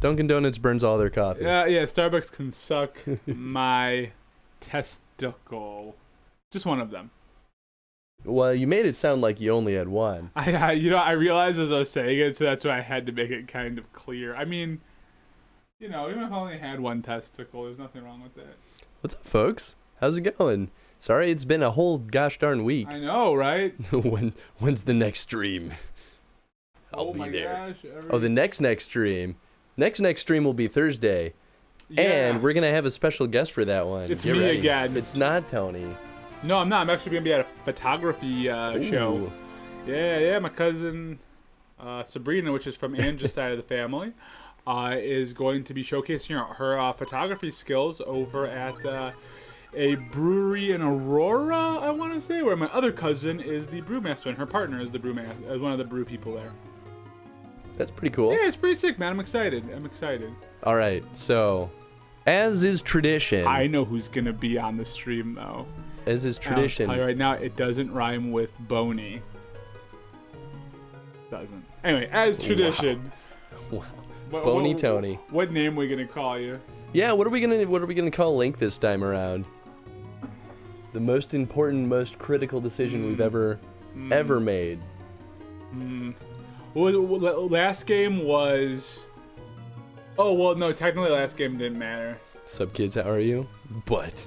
Dunkin' Donuts burns all their coffee. Yeah, Starbucks can suck my testicle. Just one of them. Well, you made it sound like you only had one. I realized as I was saying it, so that's why I had to make it kind of clear. I mean, even if I only had one testicle, there's nothing wrong with that. What's up, folks? How's it going? Sorry, it's been a whole gosh darn week. I know, right? When's the next stream? I'll be there. Gosh, Oh, the next stream. Next stream will be Thursday. Yeah. And we're going to have a special guest for that one. It's Get me ready. again. It's not Tony. No, I'm not. I'm actually going to be at a photography show. Yeah. My cousin Sabrina, which is from Angie's side of the family, is going to be showcasing her photography skills over at a brewery in Aurora, I want to say, where my other cousin is the brewmaster and her partner is the brewmaster, one of the brew people there. That's pretty cool. Yeah, it's pretty sick, man. I'm excited. All right, so as is tradition. I know who's going to be on the stream, though. As is tradition. I'll tell you right now, it doesn't rhyme with bony. Doesn't. Anyway, as tradition. Wow. Bony Tony. What name are we going to call you? Yeah, what are we gonna call Link this time around? The most important, most critical decision we've ever made. Well, last game was... Oh, well, no, technically last game didn't matter. Sup, kids, how are you? But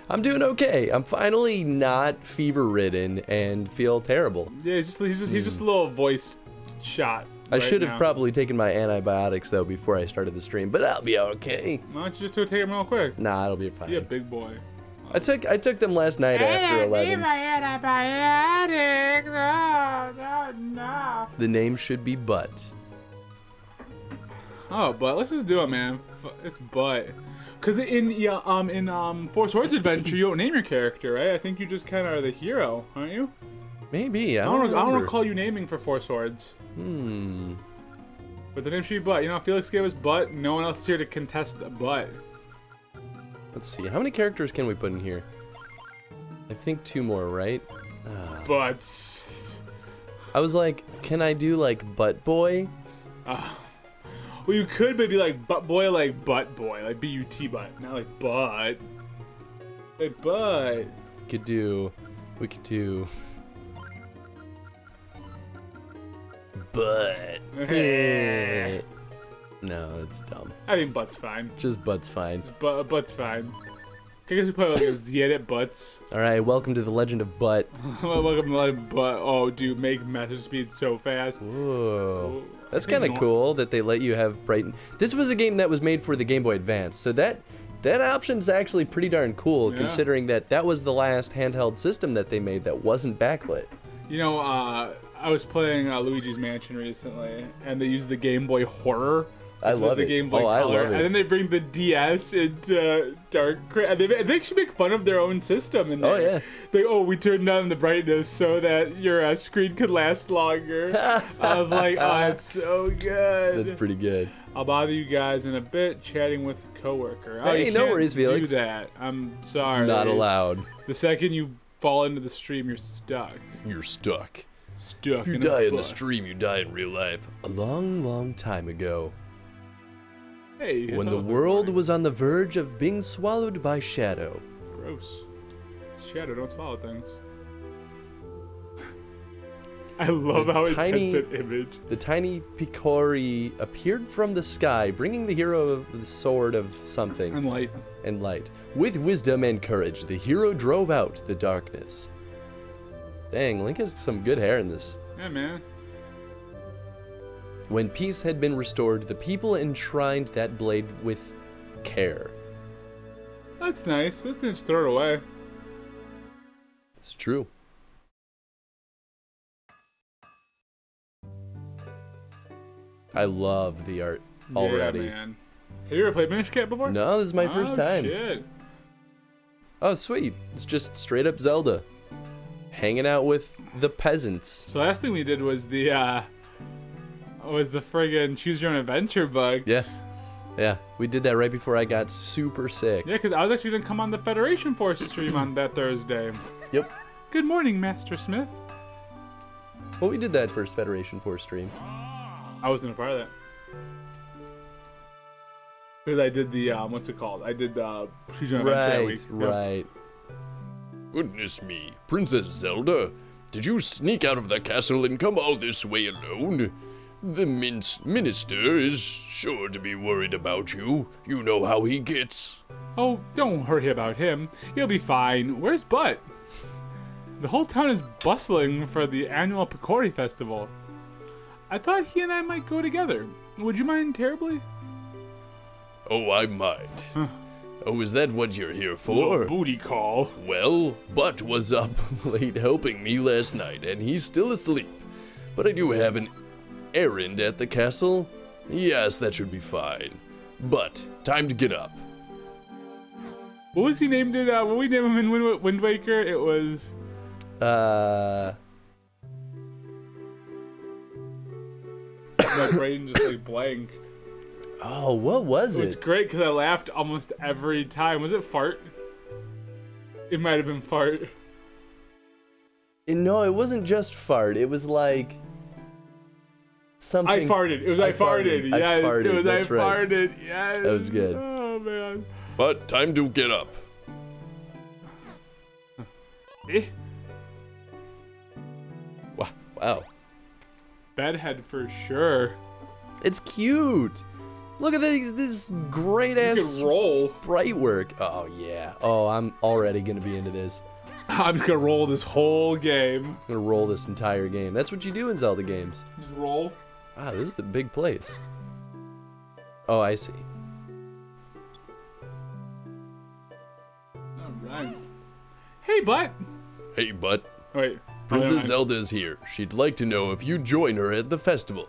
I'm doing okay. I'm finally not fever-ridden and feel terrible. Yeah, he's just a little voice shot. I should have probably taken my antibiotics, though, before I started the stream, but I'll be okay. Why don't you just go take them real quick? Nah, it'll be fine. You're a big boy. I took them last night after 11. My antibiotics. No. The name should be Butt. Oh, but let's just do it, man. It's Butt. Cause in Four Swords Adventure, you don't name your character, right? I think you just kind of are the hero, aren't you? Maybe. I don't don't recall you naming for Four Swords. But the name should be Butt. Felix gave us Butt. No one else is here to contest the Butt. Let's see. How many characters can we put in here? I think 2 more, right? Butts. I was like, can I do like Butt Boy? Well, you could maybe like Butt Boy, like Butt Boy, like B-U-T Butt, not like Butt. Like Butt. We could do Butt. No, it's dumb. I think Butt's fine. Just Butt's fine. Butt's fine. I guess we put like a Z at Butts. All right, welcome to the Legend of Butt. Welcome to the Legend of Butt. Oh, dude, make message speed so fast. Whoa. That's kind of cool that they let you have Brighton. This was a game that was made for the Game Boy Advance, so that option's actually pretty darn cool, considering that was the last handheld system that they made that wasn't backlit. I was playing Luigi's Mansion recently, and they used the Game Boy Horror. I love it. Game Boy Color. I love it. And then they bring the DS into Dark. And they actually make fun of their own system. In there. Oh yeah. We turned down the brightness so that your screen could last longer. I was like, oh, that's so good. That's pretty good. I'll bother you guys in a bit, chatting with a coworker. Hey, no worries, Felix. Do that. I'm sorry. Not allowed. The second you fall into the stream, you're stuck. You're stuck. Stuck. If you die in the stream, you die in real life. A long, long time ago. Hey, when the world was on the verge of being swallowed by Shadow. Gross. Shadow, don't swallow things. I love how intense that image. The tiny Picori appeared from the sky, bringing the hero the sword of something. And light. With wisdom and courage, the hero drove out the darkness. Dang, Link has some good hair in this. Yeah, man. When peace had been restored, the people enshrined that blade with care. That's nice. Let's just throw it away. It's true. I love the art already. Yeah, man. Have you ever played Minish Cap before? No, this is my first time. Shit. Oh, sweet. It's just straight up Zelda. Hanging out with the peasants. So last thing we did was the friggin' choose your own adventure bugs. Yeah, we did that right before I got super sick. Yeah, because I was actually going to come on the Federation Force stream on that Thursday. Yep. Good morning, Master Smith. Well, we did that first Federation Force stream. I wasn't a part of that. Because I did the, what's it called? I did the Choose Your Own Adventure week. Right. Goodness me, Princess Zelda, did you sneak out of the castle and come all this way alone? The minister is sure to be worried about you. You know how he gets. Oh, don't worry about him. He'll be fine. Where's Butt? The whole town is bustling for the annual Picori Festival. I thought he and I might go together. Would you mind terribly? Oh, I might. Oh, is that what you're here for? Booty call. Well, Butt was up late helping me last night, and he's still asleep. But I do have an errand at the castle. Yes, that should be fine. But, time to get up. What was he named in, what we named him in Wind Waker? It was... My brain just like blanked. Oh, what was it? It's great because I laughed almost every time. Was it Fart? It might have been Fart. No, it wasn't just fart. It was like something. I farted. It was I farted. Yes, farted. it was That's I right. farted. Yes. That was good. Oh man. But, time to get up. Eh? Wow. Bedhead for sure. It's cute. Look at this great ass You can roll. sprite work. Oh yeah. Oh, I'm already gonna be into this. I'm just gonna roll this whole game. I'm gonna roll this entire game. That's what you do in Zelda games. Just roll. Wow, this is a big place. Oh, I see. Alright. Hey, Butt. Hey, Butt. Wait. Princess Zelda is here. She'd like to know if you join her at the festival.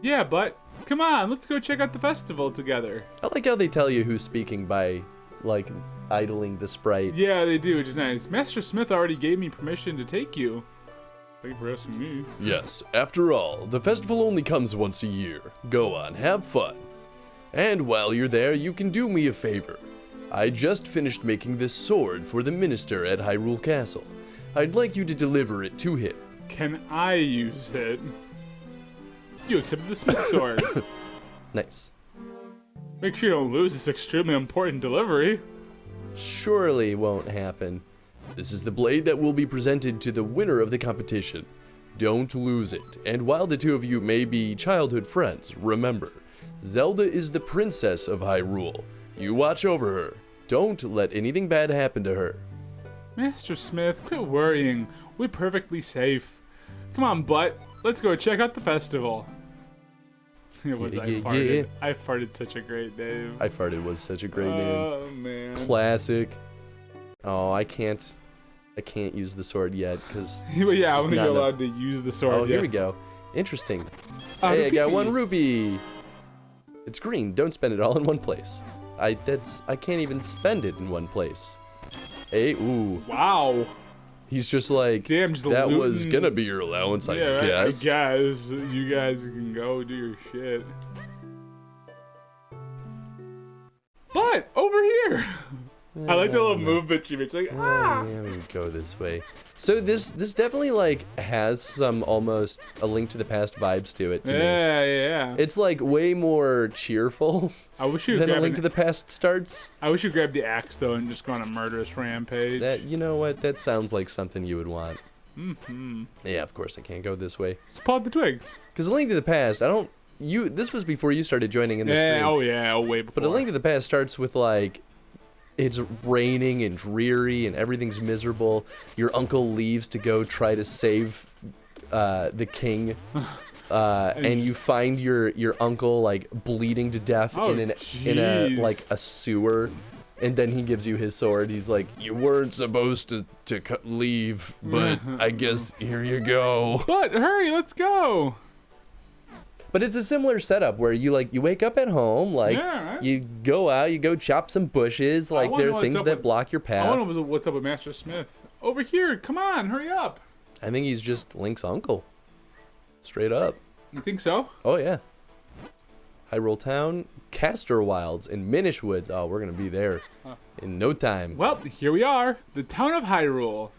Yeah, Butt. Come on, let's go check out the festival together. I like how they tell you who's speaking by, like, idling the sprite. Yeah, they do, which is nice. Master Smith already gave me permission to take you. Thank you for asking me. Yes, after all, the festival only comes once a year. Go on, have fun. And while you're there, you can do me a favor. I just finished making this sword for the minister at Hyrule Castle. I'd like you to deliver it to him. Can I use it? You accepted the Smith sword. Nice. Make sure you don't lose this extremely important delivery. Surely won't happen. This is the blade that will be presented to the winner of the competition. Don't lose it. And while the two of you may be childhood friends, remember, Zelda is the princess of Hyrule. You watch over her. Don't let anything bad happen to her. Master Smith, quit worrying. We're perfectly safe. Come on, Butt. Let's go check out the festival. It was I farted. I farted such a great name. I farted was such a great name. Oh man. Classic. Oh, I can't use the sword yet because. Yeah, I wasn't allowed to use the sword. Oh, yet. here we go. Interesting. Hey, I got one rupee. It's green. Don't spend it all in one place. I can't even spend it in one place. Hey, ooh. Wow. He's just like, damn, just that looting. was gonna be your allowance, I guess. I guess. You guys can go do your shit. But, over here! I like the little movement you made. It's like, ah! Yeah, we go this way. So this definitely like has some almost a Link to the Past vibes to it to me. Yeah. It's like way more cheerful than a Link to the Past starts. I wish you grabbed the axe though and just go on a murderous rampage. That, you know what? That sounds like something you would want. Mm-hmm. Yeah, of course I can't go this way. Just pull out the twigs. Because a Link to the Past, this was before you started joining in this stream. Way before. But a Link to the Past starts with like, it's raining and dreary and everything's miserable. Your uncle leaves to go try to save the king. And you find your uncle like bleeding to death in a like a sewer. And then he gives you his sword. He's like, you weren't supposed to leave, but I guess here you go. But hurry, let's go. But it's a similar setup where you wake up at home, you go out, you go chop some bushes, like there are things that block your path. I want to know what's up with Master Smith. Over here, come on, hurry up. I think he's just Link's uncle. Straight up. You think so? Oh yeah. Hyrule Town, Castor Wilds, and Minish Woods. Oh, we're gonna be there in no time. Well, here we are, the town of Hyrule.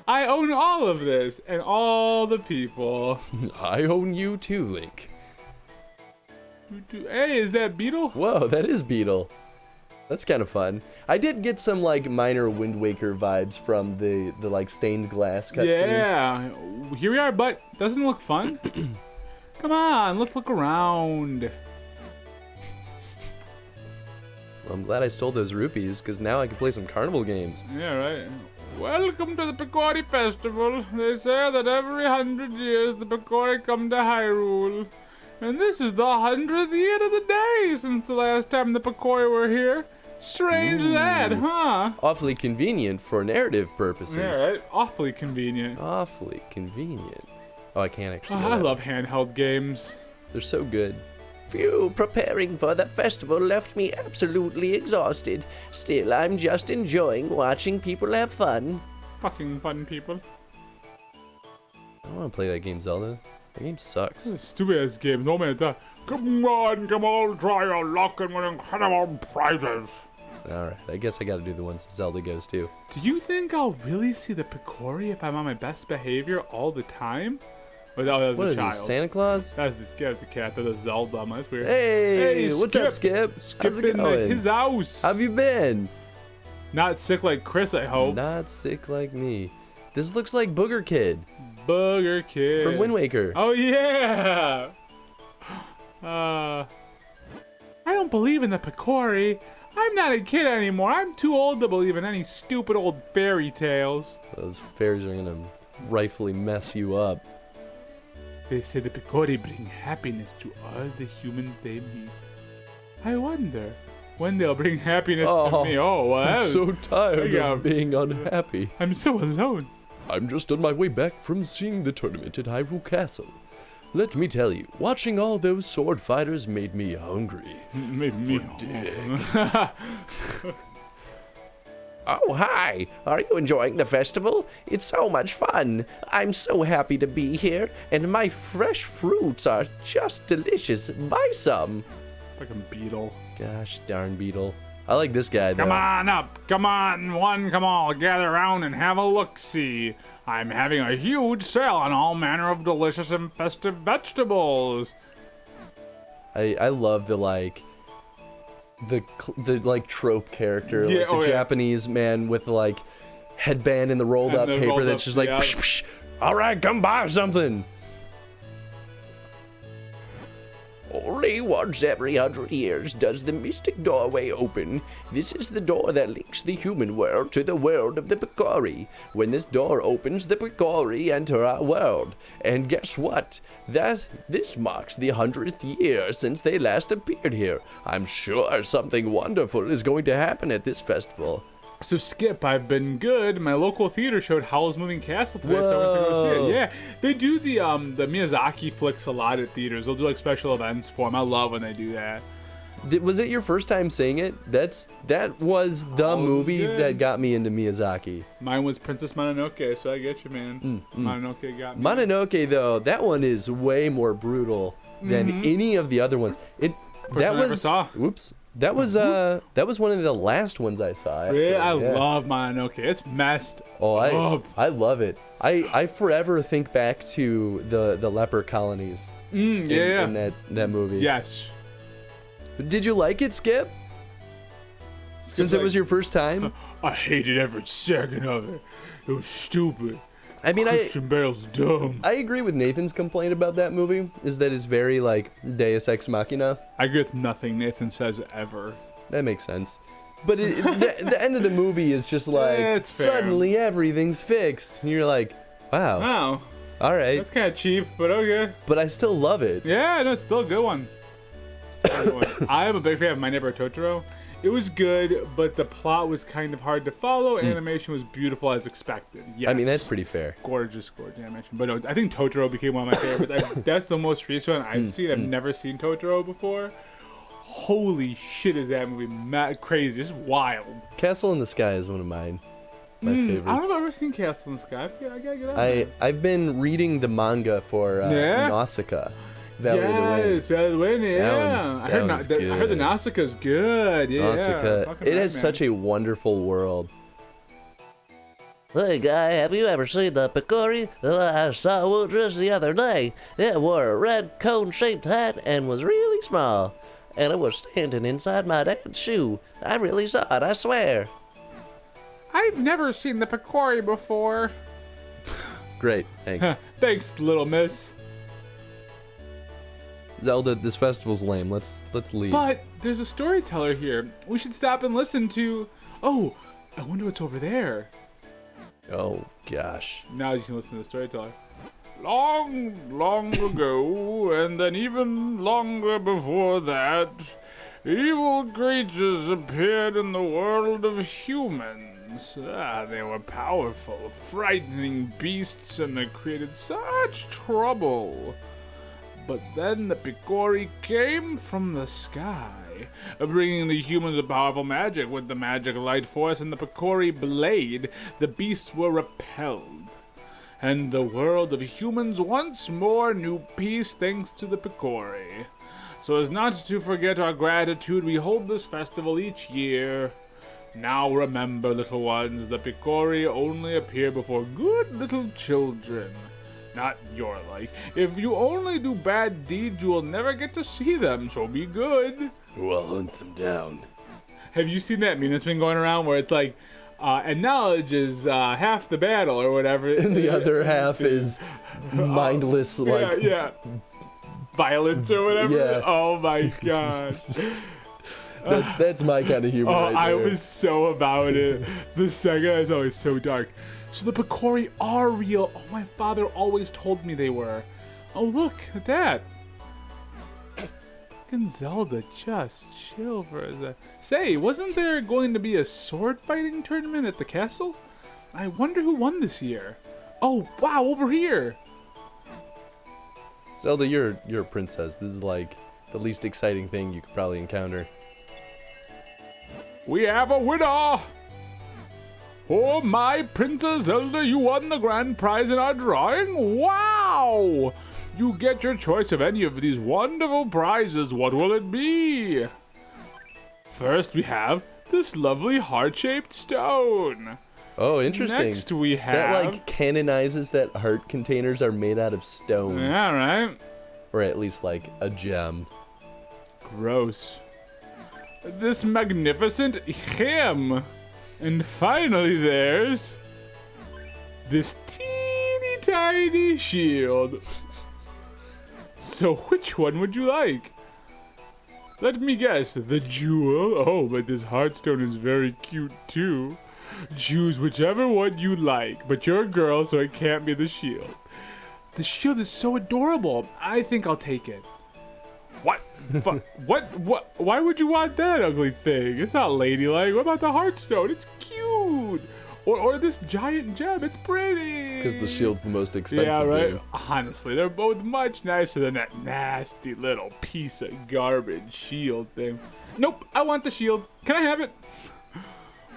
I own all of this and all the people. I own you too, Link. Hey, is that Beetle? Whoa, that is Beetle. That's kind of fun. I did get some like minor Wind Waker vibes from the like stained glass cutscene. Yeah, here we are, but doesn't it look fun? Come on, let's look around. Well, I'm glad I stole those rupees because now I can play some carnival games. Yeah, right. Welcome to the Picori Festival. They say that every 100 years the Picori come to Hyrule. And this is the 100th year of the day since the last time the Picori were here. Strange that, huh? Awfully convenient for narrative purposes. Yeah, right? Awfully convenient. Awfully convenient. Oh, I can't actually. I love handheld games. They're so good. Phew, preparing for the festival left me absolutely exhausted. Still, I'm just enjoying watching people have fun. Fucking fun people. I don't want to play that game, Zelda. That game sucks. This is a stupid ass game. No man, come on, come on, try your luck and win incredible prizes. Alright, I guess I gotta do the ones that Zelda goes to. Do you think I'll really see the Picori if I'm on my best behavior all the time? Or that was What a is child? this, Santa Claus? That's the cat. That was Zelda. That's weird. Hey, what's up, Skip? How's it Skip in going? his house. How have you been? Not sick like Chris, I hope. Not sick like me. This looks like Booger Kid Booger Kid. from Wind Waker. Oh, yeah. I don't believe in the Picori. I'm not a kid anymore. I'm too old to believe in any stupid old fairy tales. Those fairies are gonna rightfully mess you up. They say the Picori bring happiness to all the humans they meet. I wonder when they'll bring happiness to me. Oh, well, I'm so tired of being unhappy. I'm so alone. I'm just on my way back from seeing the tournament at Hyrule Castle. Let me tell you, watching all those sword fighters made me hungry. Made me dick. Oh, hi. Are you enjoying the festival? It's so much fun. I'm so happy to be here, and my fresh fruits are just delicious. Buy some. Fucking Beetle. Gosh darn Beetle. I like this guy, though. Come on up. Come on, one. Come all. Gather around and have a look-see. I'm having a huge sale on all manner of delicious and festive vegetables. I love the like trope character, Yeah, like the Japanese man with the like headband and the rolled up paper that's just like, psh, psh, all right, come buy something. Only once every 100 years does the mystic doorway open. This is the door that links the human world to the world of the Picori. When this door opens, the Picori enter our world. And guess what? This marks the 100th year since they last appeared here. I'm sure something wonderful is going to happen at this festival. So Skip, I've been good. My local theater showed Howl's Moving Castle today, so I went to go see it. Yeah, they do the Miyazaki flicks a lot at theaters. They'll do like special events for them. I love when they do that. Was it your first time seeing it? That was the movie that got me into Miyazaki. Mine was Princess Mononoke, so I get you, man. Mononoke got me. Mononoke, though, that one is way more brutal than any of the other ones. Whoops. That was one of the last ones I saw. Actually. Really? I love Mononoke. It's messed up. I love it. I forever think back to the leper colonies. In that movie. Yes. Did you like it, Skip? Since it was your first time? I hated every second of it. It was stupid. I mean, Christian Bale's dumb. I agree with Nathan's complaint about that movie, is that it's very, like, Deus Ex Machina. I agree with nothing Nathan says ever. That makes sense. But the end of the movie is just like, suddenly everything's fixed. And you're like, wow. Wow. All right. That's kind of cheap, but okay. But I still love it. Yeah, no, it's still a good one. I am a big fan of My Neighbor Totoro. It was good, but the plot was kind of hard to follow. Animation was beautiful as expected. Yes. I mean, that's pretty fair. Gorgeous animation. But no, I think Totoro became one of my favorites. That's the most recent one I've seen. I've never seen Totoro before. Holy shit, is that movie crazy. It's wild. Castle in the Sky is one of my favorites. I don't know if I've ever seen Castle in the Sky. I gotta get on that. I've been reading the manga for Nausicaa. Valley of the Wind. Valley of the Wind, yeah. I heard the Nausicaa's good, yeah. Nausicaa. It has such a wonderful world. Hey guy, have you ever seen the Picori? I saw one just the other day. It wore a red cone-shaped hat and was really small. And it was standing inside my dad's shoe. I really saw it, I swear. I've never seen the Picori before. Great, thanks. Thanks, little miss. Zelda, this festival's lame. Let's leave. But there's a storyteller here. We should stop and listen to... Oh, I wonder what's over there. Oh, gosh. Now you can listen to the storyteller. Long, long ago, and then even longer before that, evil creatures appeared in the world of humans. They were powerful, frightening beasts, and they created such trouble. But then the Picori came from the sky, bringing the humans a powerful magic. With the magic light force and the Picori blade, the beasts were repelled. And the world of humans once more knew peace thanks to the Picori. So as not to forget our gratitude, we hold this festival each year. Now remember, little ones, the Picori only appear before good little children. Not your like. If you only do bad deeds, you will never get to see them, so be good. I'll hunt them down. Have you seen that meme that's been going around where it's like, and knowledge is half the battle or whatever. And the other half is mindless, like... Yeah. Violence or whatever? Yeah. Oh my gosh. That's my kind of humor right I there. was so about it. The Sega is always so dark. So the Picori are real. Oh, my father always told me they were. Oh, look at that. Fucking Zelda, just chill for a sec. Say, wasn't there going to be a sword fighting tournament at the castle? I wonder who won this year. Oh, wow, over here. Zelda, you're a princess. This is like the least exciting thing you could probably encounter. We have a winner! Oh, my Princess Zelda, you won the grand prize in our drawing? Wow! You get your choice of any of these wonderful prizes. What will it be? First, we have this lovely heart-shaped stone. Oh, interesting. Next, we have... That, like, canonizes that heart containers are made out of stone. Yeah, right? Or at least, like, a gem. Gross. This magnificent gem. And finally, there's this teeny tiny shield. So which one would you like? Let me guess, the jewel? Oh, but this heartstone is very cute too. Choose whichever one you like, but you're a girl, so it can't be the shield. The shield is so adorable. I think I'll take it. What? What? Why would you want that ugly thing? It's not ladylike. What about the heartstone? It's cute. Or this giant gem. It's pretty. It's because the shield's the most expensive. Yeah, right? thing. Honestly, they're both much nicer than that nasty little piece of garbage shield thing. Nope, I want the shield. Can I have it?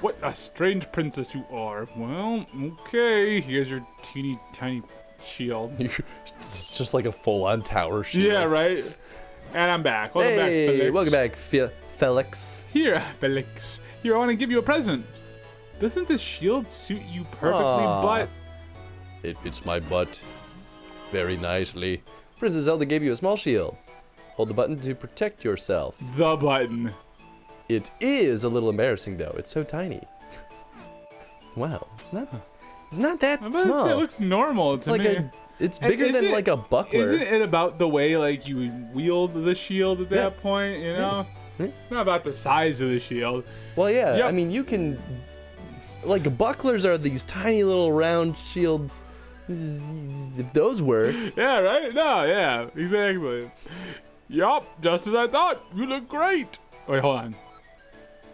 What a strange princess you are. Well, okay. Here's your teeny tiny shield. It's just like a full-on tower shield. Yeah, right? And I'm back. Welcome back, Hey, Felix. welcome back, Felix. Here, Felix. Here, I want to give you a present. Doesn't this shield suit you perfectly, Aw. but... It fits my butt very nicely. Princess Zelda gave you a small shield. Hold the button to protect yourself. The button. It is a little embarrassing, though. It's so tiny. Wow, it's not that I was about to say, small. it looks normal It's to like me. it's And bigger than isn't like a buckler. Isn't it about the way like you wield the shield at that Yeah. point, you know? Yeah. It's not about the size of the shield. Well, yeah. Yep. I mean, you can. Like bucklers are these tiny little round shields. If those work. Yeah, right? No, yeah, exactly. Yup, just as I thought. You look great. Wait, hold on.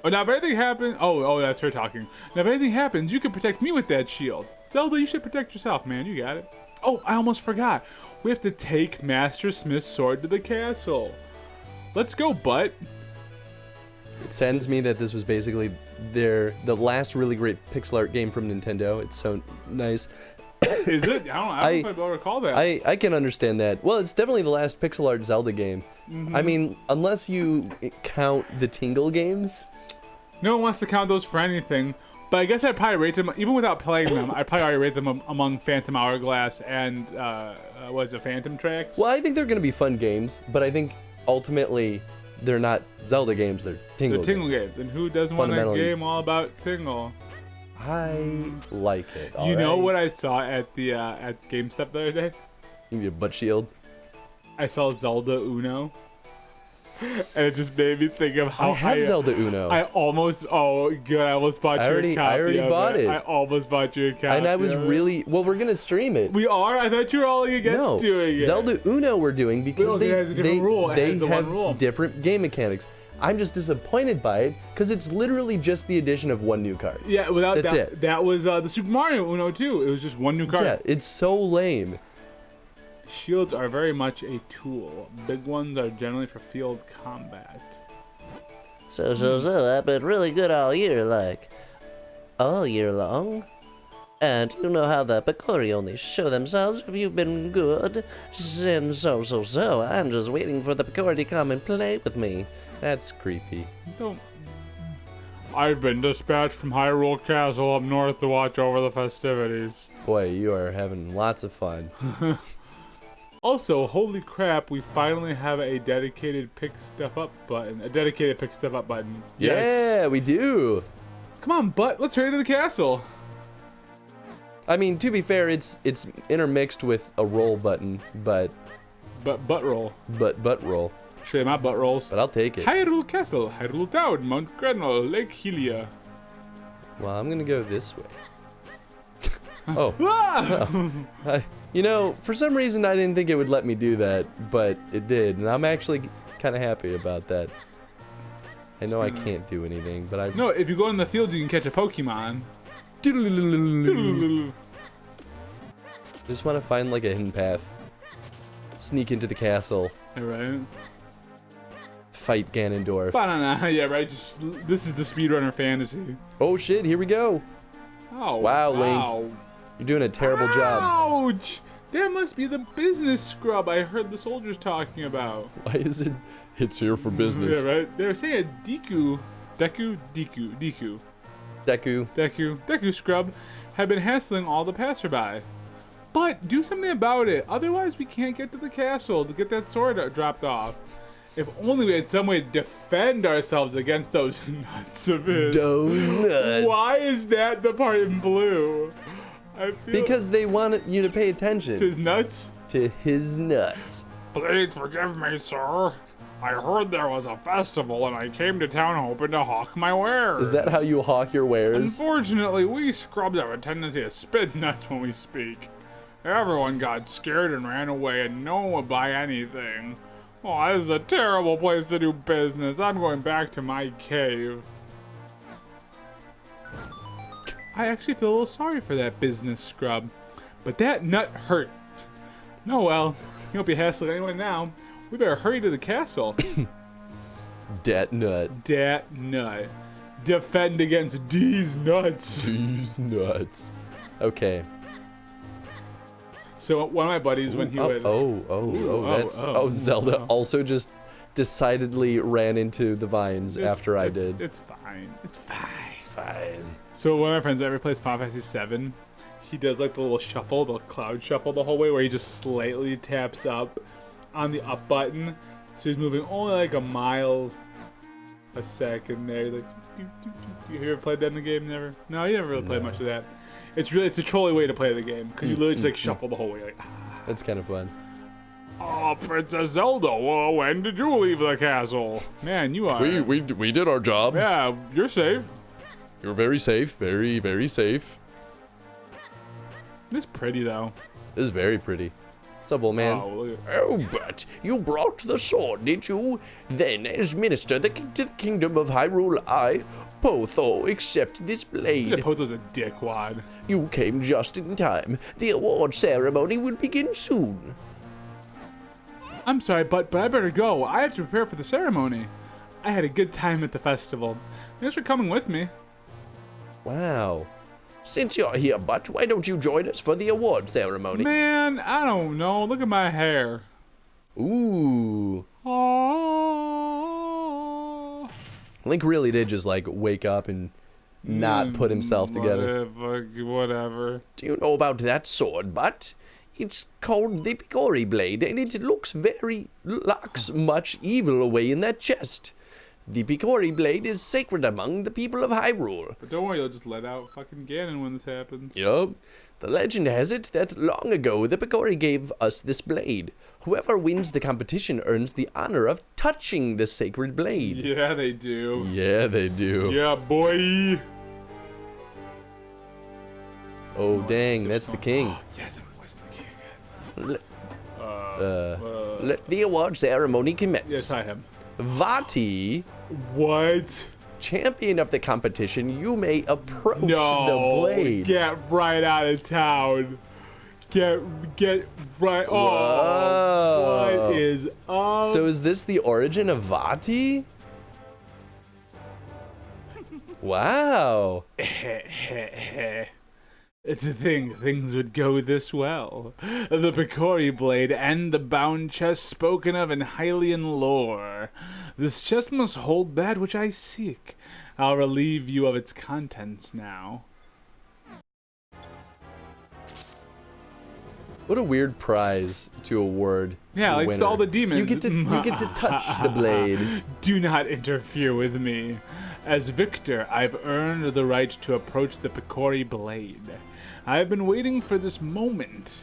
Oh, now if anything happens... Oh, that's her talking. Now if anything happens, you can protect me with that shield. Zelda, you should protect yourself, man. You got it. Oh, I almost forgot. We have to take Master Smith's sword to the castle. Let's go, butt. It saddens me that this was basically the last really great pixel art game from Nintendo. It's so nice. Is it? I don't know if I recall that. I can understand that. Well, it's definitely the last pixel art Zelda game. Mm-hmm. I mean, unless you count the Tingle games. No one wants to count those for anything. But I guess I'd probably rate them, even without playing them, I'd probably already rate them among Phantom Hourglass and, what's it, Phantom Tracks? Well, I think they're going to be fun games, but I think ultimately they're not Zelda games, they're Tingle games. They're Tingle games. And who doesn't want a game all about Tingle? I like it. You know what I saw at the at GameStop the other day? You need a butt shield? I saw Zelda Uno. And it just made me think of how I have Zelda Uno. I almost bought you a copy. I already bought it. I almost bought you a copy. And I was really, well, we're going to stream it. We are? I thought you were all against doing it. Zelda Uno we're doing because they have different game mechanics. I'm just disappointed by it because it's literally just the addition of one new card. Yeah, without That's that, it. that was the Super Mario Uno too. It was just one new card. Yeah, it's so lame. Shields are very much a tool. Big ones are generally for field combat. So, I've been really good all year long. And you know how the Picori only show themselves if you've been good. And so, I'm just waiting for the Picori to come and play with me. That's creepy. I've been dispatched from Hyrule Castle up north to watch over the festivities. Boy, you are having lots of fun. Also, holy crap, we finally have a dedicated pick stuff up button. Yeah, Yes. we do. Come on, butt, let's hurry to the castle. I mean, to be fair, it's intermixed with a roll button, but Butt roll. butt roll. Show you my butt rolls. But I'll take it. Hyrule Castle, Hyrule Town, Mount Grenell, Lake Hylia. Well, I'm gonna go this way. Oh. Ah! You know, for some reason I didn't think it would let me do that, but it did, and I'm actually kind of happy about that. I know I can't do anything, but I... No, if you go in the field, you can catch a Pokemon. Just want to find like a hidden path. Sneak into the castle. Alright. Fight Ganondorf. Banana. Yeah, right. This is the speedrunner fantasy. Oh shit, here we go. Oh. Wow, Link. You're doing a terrible job. Ouch! That must be the business scrub I heard the soldiers talking about. Why is it? It's here for business. Yeah, right. They were saying Deku scrub had been hassling all the passerby. But do something about it. Otherwise, we can't get to the castle to get that sword dropped off. If only we had some way to defend ourselves against those nuts of his. Those nuts. Why is that the part in blue? Because they want you to pay attention. To his nuts? To his nuts. Please forgive me, sir. I heard there was a festival and I came to town hoping to hawk my wares. Is that how you hawk your wares? Unfortunately, we scrubs have a tendency to spit nuts when we speak. Everyone got scared and ran away and no one would buy anything. Oh, this is a terrible place to do business. I'm going back to my cave. I actually feel a little sorry for that business scrub. But that nut hurt. Oh well, you won't be hassling anyone now. We better hurry to the castle. Dat nut. Dat nut. Defend against these nuts. These nuts. Okay. So one of my buddies, when he would... Zelda also just decidedly ran into the vines after I did. It's fine. It's fine. It's fine. So one of my friends that ever plays Final Fantasy VII, he does like the little shuffle, the cloud shuffle the whole way, where he just slightly taps up on the up button. So he's moving only like a mile a second there. Like, you ever played that in the game? Never? No, you never really played much of that. It's a trolly way to play the game, because you literally just like shuffle the whole way. Like, That's kind of fun. Oh, Princess Zelda, well, when did you leave the castle? Man, you are... We did our jobs. Yeah, you're safe. You're very safe. Very, very safe. This is pretty, though. This is very pretty. What's up, old man? Oh, but you brought the sword, did you? Then, as minister to the kingdom of Hyrule, I, Potho, accept this blade. Potho's a dickwad. You came just in time. The award ceremony will begin soon. I'm sorry, but I better go. I have to prepare for the ceremony. I had a good time at the festival. Thanks for coming with me. Wow. Since you're here, but why don't you join us for the award ceremony? Man, I don't know. Look at my hair. Ooh. Oh. Link really did just like wake up and not put himself together. Whatever. Do you know about that sword, but it's called the Picori blade, and it locks much evil away in that chest. The Picori blade is sacred among the people of Hyrule. But don't worry, you'll just let out fucking Ganon when this happens. Yup. The legend has it that long ago the Picori gave us this blade. Whoever wins the competition earns the honor of touching the sacred blade. Yeah, they do. Yeah, they do. Yeah, boy. Oh, dang, that's the king. Yes, I'm voicing the king. Let the award ceremony commence. Yes, I am. Vati, What? champion of the competition, you may approach No. the blade. Get right out of town. Get right. Oh, Whoa. what is up? So is this the origin of Vati? Wow. It's a thing. Things would go this well. The Picori blade and the bound chest spoken of in Hylian lore. This chest must hold that which I seek. I'll relieve you of its contents now. What a weird prize to award. Yeah, the like winner. all the demons. You get to touch the blade. Do not interfere with me. As victor, I've earned the right to approach the Picori blade. I've been waiting for this moment.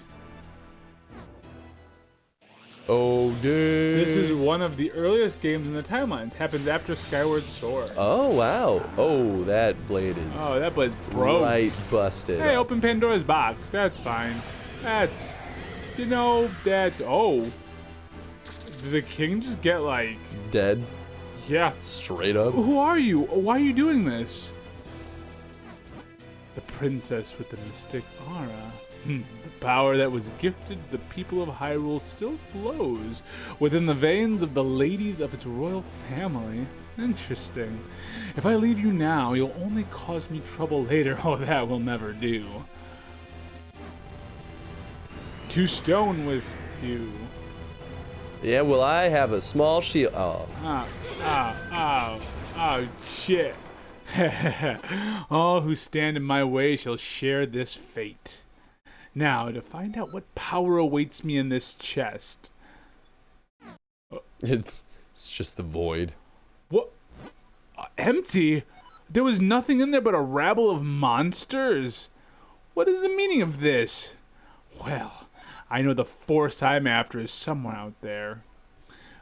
Oh, dude. This is one of the earliest games in the timelines. Happens after Skyward Sword. Oh, wow. Oh, that blade is Oh, that blade's broke. right busted. Hey, up. open Pandora's box. That's fine. That's, oh. Did the king just get like, Dead. yeah. Straight up. Who are you? Why are you doing this? The princess with the mystic aura. The power that was gifted to the people of Hyrule still flows within the veins of the ladies of its royal family. Interesting. If I leave you now, you'll only cause me trouble later. Oh, that will never do. To stone with you. Yeah, well, I have a small shield. Oh. Oh, shit. All who stand in my way shall share this fate. Now, to find out what power awaits me in this chest. It's just the void. What? Empty? There was nothing in there but a rabble of monsters? What is the meaning of this? Well, I know the force I'm after is somewhere out there.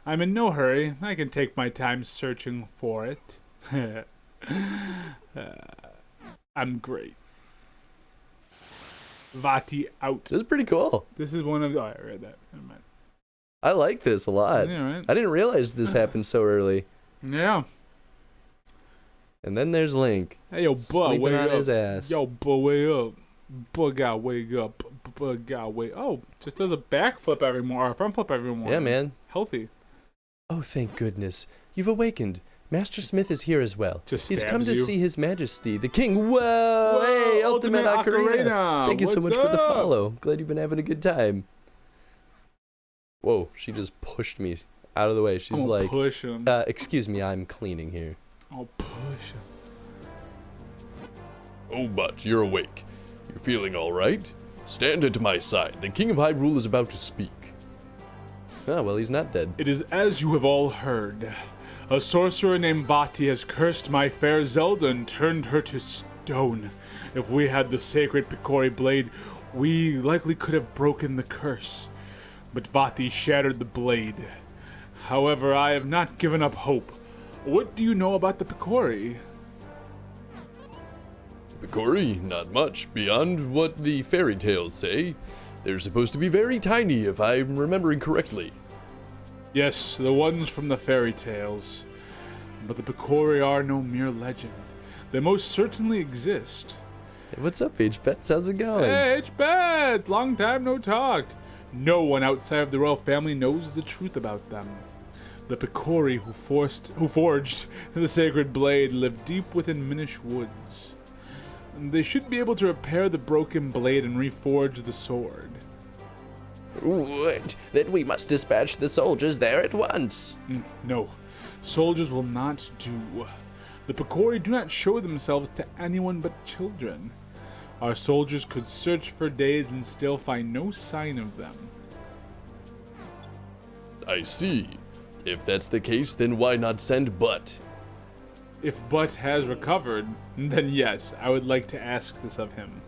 I'm in no hurry. I can take my time searching for it. I'm great. Vati out. This is pretty cool. This is one of... Oh, I read that. Never mind. I like this a lot. Yeah, right? I didn't realize this happened so early. Yeah. And then there's Link. Hey, yo, bud, sleeping wake on up. his ass. Yo, bud, wake up. Bud, gotta wake up. Bud, gotta wake Oh, just does a backflip every morning, or a front flip every morning. Yeah, man. Healthy. Oh, thank goodness. You've awakened. Master Smith is here as well. Just He's come stabs to you. see His Majesty, the King. Whoa! Hey, Ultimate Ocarina. Thank you so What's much for the up? follow. Glad you've been having a good time. Whoa, she just pushed me out of the way. She's I'm like, push him. excuse me, I'm cleaning here. I'll push him. Oh, but you're awake. You're feeling all right? Stand at my side. The King of Hyrule is about to speak. Oh, well, he's not dead. It is as you have all heard. A sorcerer named Vati has cursed my fair Zelda and turned her to stone. If we had the sacred Picori blade, we likely could have broken the curse. But Vati shattered the blade. However, I have not given up hope. What do you know about the Picori? Picori, not much beyond what the fairy tales say. They're supposed to be very tiny, if I'm remembering correctly. Yes, the ones from the fairy tales. But the Picori are no mere legend. They most certainly exist. Hey, what's up, H-Bet? How's it going? Hey, H-Bet! Long time no talk. No one outside of the royal family knows the truth about them. The Picori who forged the sacred blade live deep within Minish Woods. They should be able to repair the broken blade and reforge the sword. What? Then we must dispatch the soldiers there at once. No, soldiers will not do. The Picori do not show themselves to anyone but children. Our soldiers could search for days and still find no sign of them. I see. If that's the case, then why not send Butt? If Butt has recovered, then yes, I would like to ask this of him.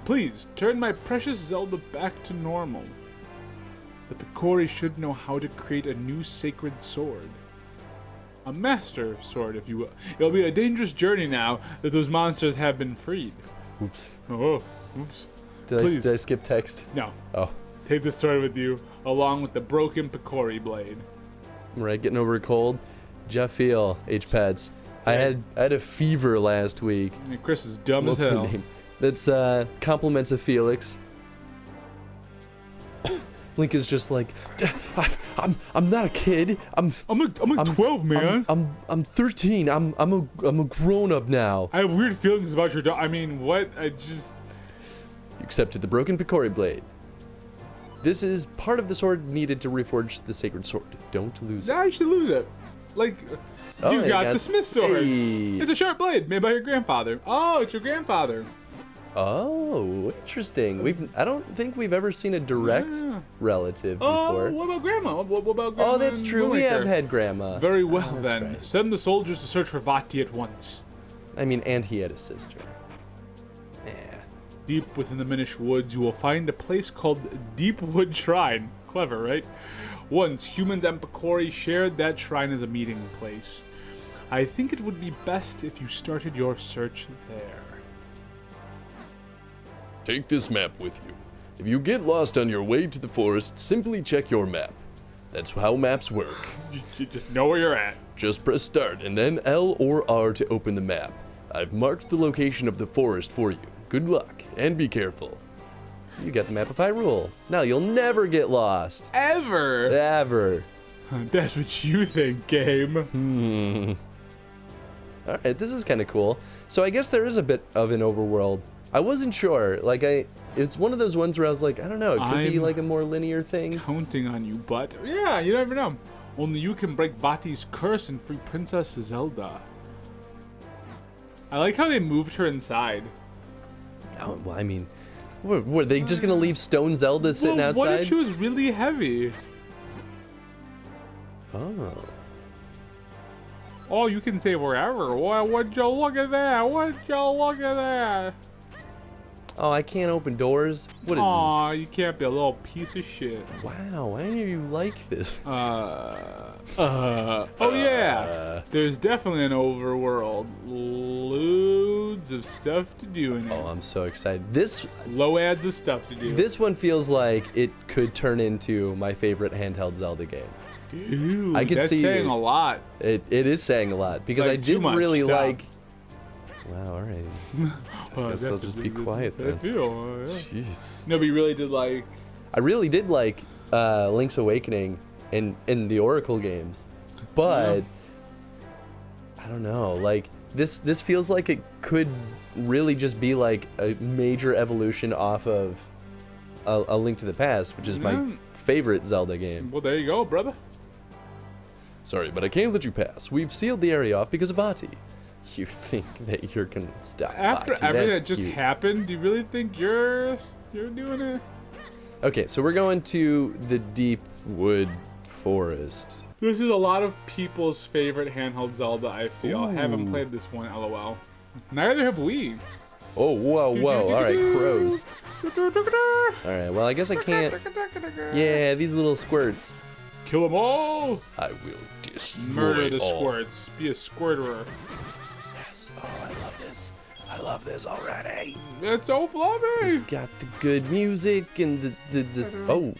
Please, turn my precious Zelda back to normal. The Picori should know how to create a new sacred sword. A master sword, if you will. It'll be a dangerous journey now that those monsters have been freed. Oops. Oh, oops. Did I skip text? No. Oh. Take this sword with you, along with the broken Picori blade. Right, getting over a cold. Jeff feel, H-pads. I had a fever last week. And Chris is dumb as What's the hell. name? That's compliments of Felix. Link is just like, I'm not a kid. I'm 12, man. I'm 13. I'm a grown up now. I have weird feelings about your dog. I mean, what? I just... You accepted the broken Picori blade. This is part of the sword needed to reforge the sacred sword. Don't lose it. Nah, you should lose it. Like, you got the Smith sword. Hey. It's a sharp blade made by your grandfather. Oh, it's your grandfather. Oh, interesting. I don't think we've ever seen a direct relative before. Oh, what about grandma? What about grandma? Oh, that's true. We Moonraker? have had grandma. Very well, Oh, then. right. Send the soldiers to search for Vati at once. I mean, and he had a sister. Yeah. Deep within the Minish woods, you will find a place called Deepwood Shrine. Clever, right? Once, humans and Picori shared that shrine as a meeting place. I think it would be best if you started your search there. Take this map with you. If you get lost on your way to the forest, simply check your map. That's how maps work. You just know where you're at. Just press start and then L or R to open the map. I've marked the location of the forest for you. Good luck and be careful. You got the map of Hyrule. Now you'll never get lost. Ever? Ever. That's what you think, game. Alright, this is kind of cool. So I guess there is a bit of an overworld. I wasn't sure. Like, it's one of those ones where I was like, I don't know, it could be like a more linear thing. Counting on you, but yeah, you never know. Only you can break Vati's curse and free Princess Zelda. I like how they moved her inside. Oh, well, I mean, were they just gonna leave Stone Zelda sitting outside? What if she was really heavy? Oh. Oh, you can say wherever. Would you look at that? Would you look at that? Oh, I can't open doors? What is Aw, you can't be a little piece of shit. this? Wow, why are you like this? Oh yeah, there's definitely an overworld. Loads of stuff to do in it. Oh, I'm so excited. Loads of stuff to do. This one feels like it could turn into my favorite handheld Zelda game. Dude, I can that's see saying a lot. It is saying a lot because Like, I too did much really stuff. like. Wow, all right. I guess I'll just be quiet I then. feel, yeah. Jeez. No, but you really did like. I really did like Link's Awakening in the Oracle games, but I don't know. Like this feels like it could really just be like a major evolution off of a Link to the Past, which is my favorite Zelda game. Well, there you go, brother. Sorry, but I can't let you pass. We've sealed the area off because of Vati. You think that you're gonna stop After Vati? everything That's that just cute. happened, do you really think you're doing it? Okay, so we're going to the Deep Wood Forest. This is a lot of people's favorite handheld Zelda, I feel. I haven't Ooh. played this one, lol. Neither have we. Oh, whoa, whoa. All right, crows. All right, well, I guess I can't. Yeah, these little squirts. Kill them all! I will destroy Murder the all. squirts. Be a squirterer. Yes. Oh, I love this. I love this already. It's so fluffy! It's got the good music and this. Oh.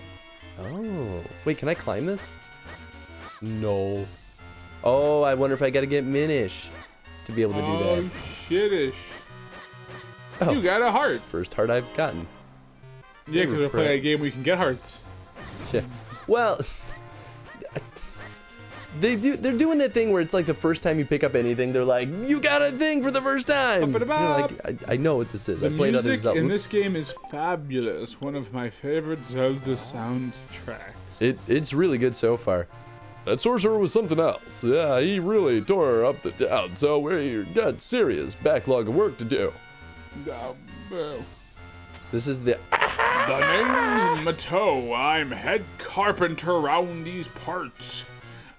Oh. Wait, can I climb this? No. Oh, I wonder if I gotta get Minish to be able to do that. Oh, shittish. Oh, You got a heart. it's the first heart I've gotten. Yeah, because we're playing a game where you can get hearts. Yeah. Well, they're doing that thing where it's like the first time you pick up anything, they're like, you got a thing for the first time. You know, like, I know what this is. The I played other music Zelda. in this game is fabulous. One of my favorite Zelda soundtracks. It's really good so far. That sorcerer was something else. Yeah, he really tore up the town, so we got serious backlog of work to do. This is the... The name's Mateau. I'm head carpenter around these parts.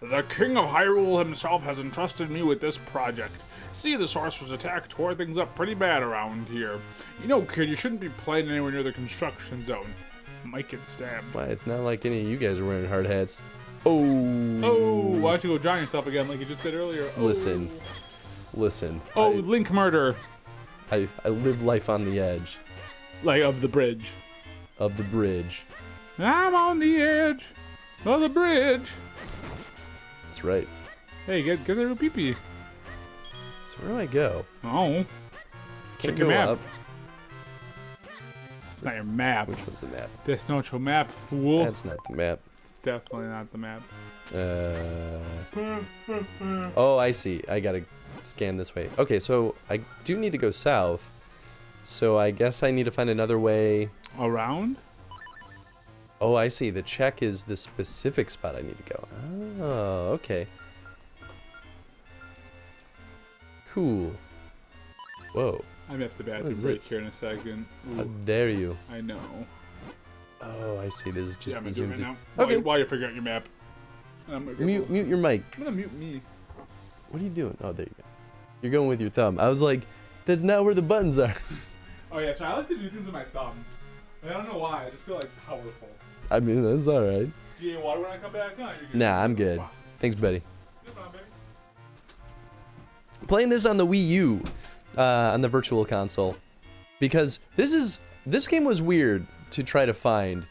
The King of Hyrule himself has entrusted me with this project. See, the sorcerer's attack tore things up pretty bad around here. You know, kid, you shouldn't be playing anywhere near the construction zone. Might get stabbed. Why, it's not like any of you guys are wearing hard hats. Oh. Oh, why don't you go drown yourself again like you just did earlier? Oh. Listen. Oh, Link murder. I live life on the edge. Like, of the bridge. Of the bridge. I'm on the edge of the bridge. That's right. Hey, get there to pee-pee. So where do I go? Oh. Can't Check your go map. up. It's not your map. Which one's the map? That's not your map, fool. That's not the map. It's definitely not the map. Oh, I see. I gotta scan this way. Okay, so I do need to go south. So I guess I need to find another way. Around? Oh, I see. The check is the specific spot I need to go. Oh, okay. Cool. Whoa. I may have to bathroom is break this? here in a second. How Ooh, dare you? I know. Oh, I see. This is just I'm the gonna do it zoomed right in. now. Okay. While you're figuring out your map. I'm gonna go Mute your mic. I'm gonna mute me. What are you doing? Oh, there you go. You're going with your thumb. I was like, that's not where the buttons are. Oh yeah, so I like to do things with my thumb. I don't know why. I just feel like powerful. I mean, that's all right. Do you need water when I come back? No, you're good. Nah, I'm good. Wow. Thanks, buddy. No problem, baby. Playing this on the Wii U, on the Virtual Console, because this game was weird to try to find.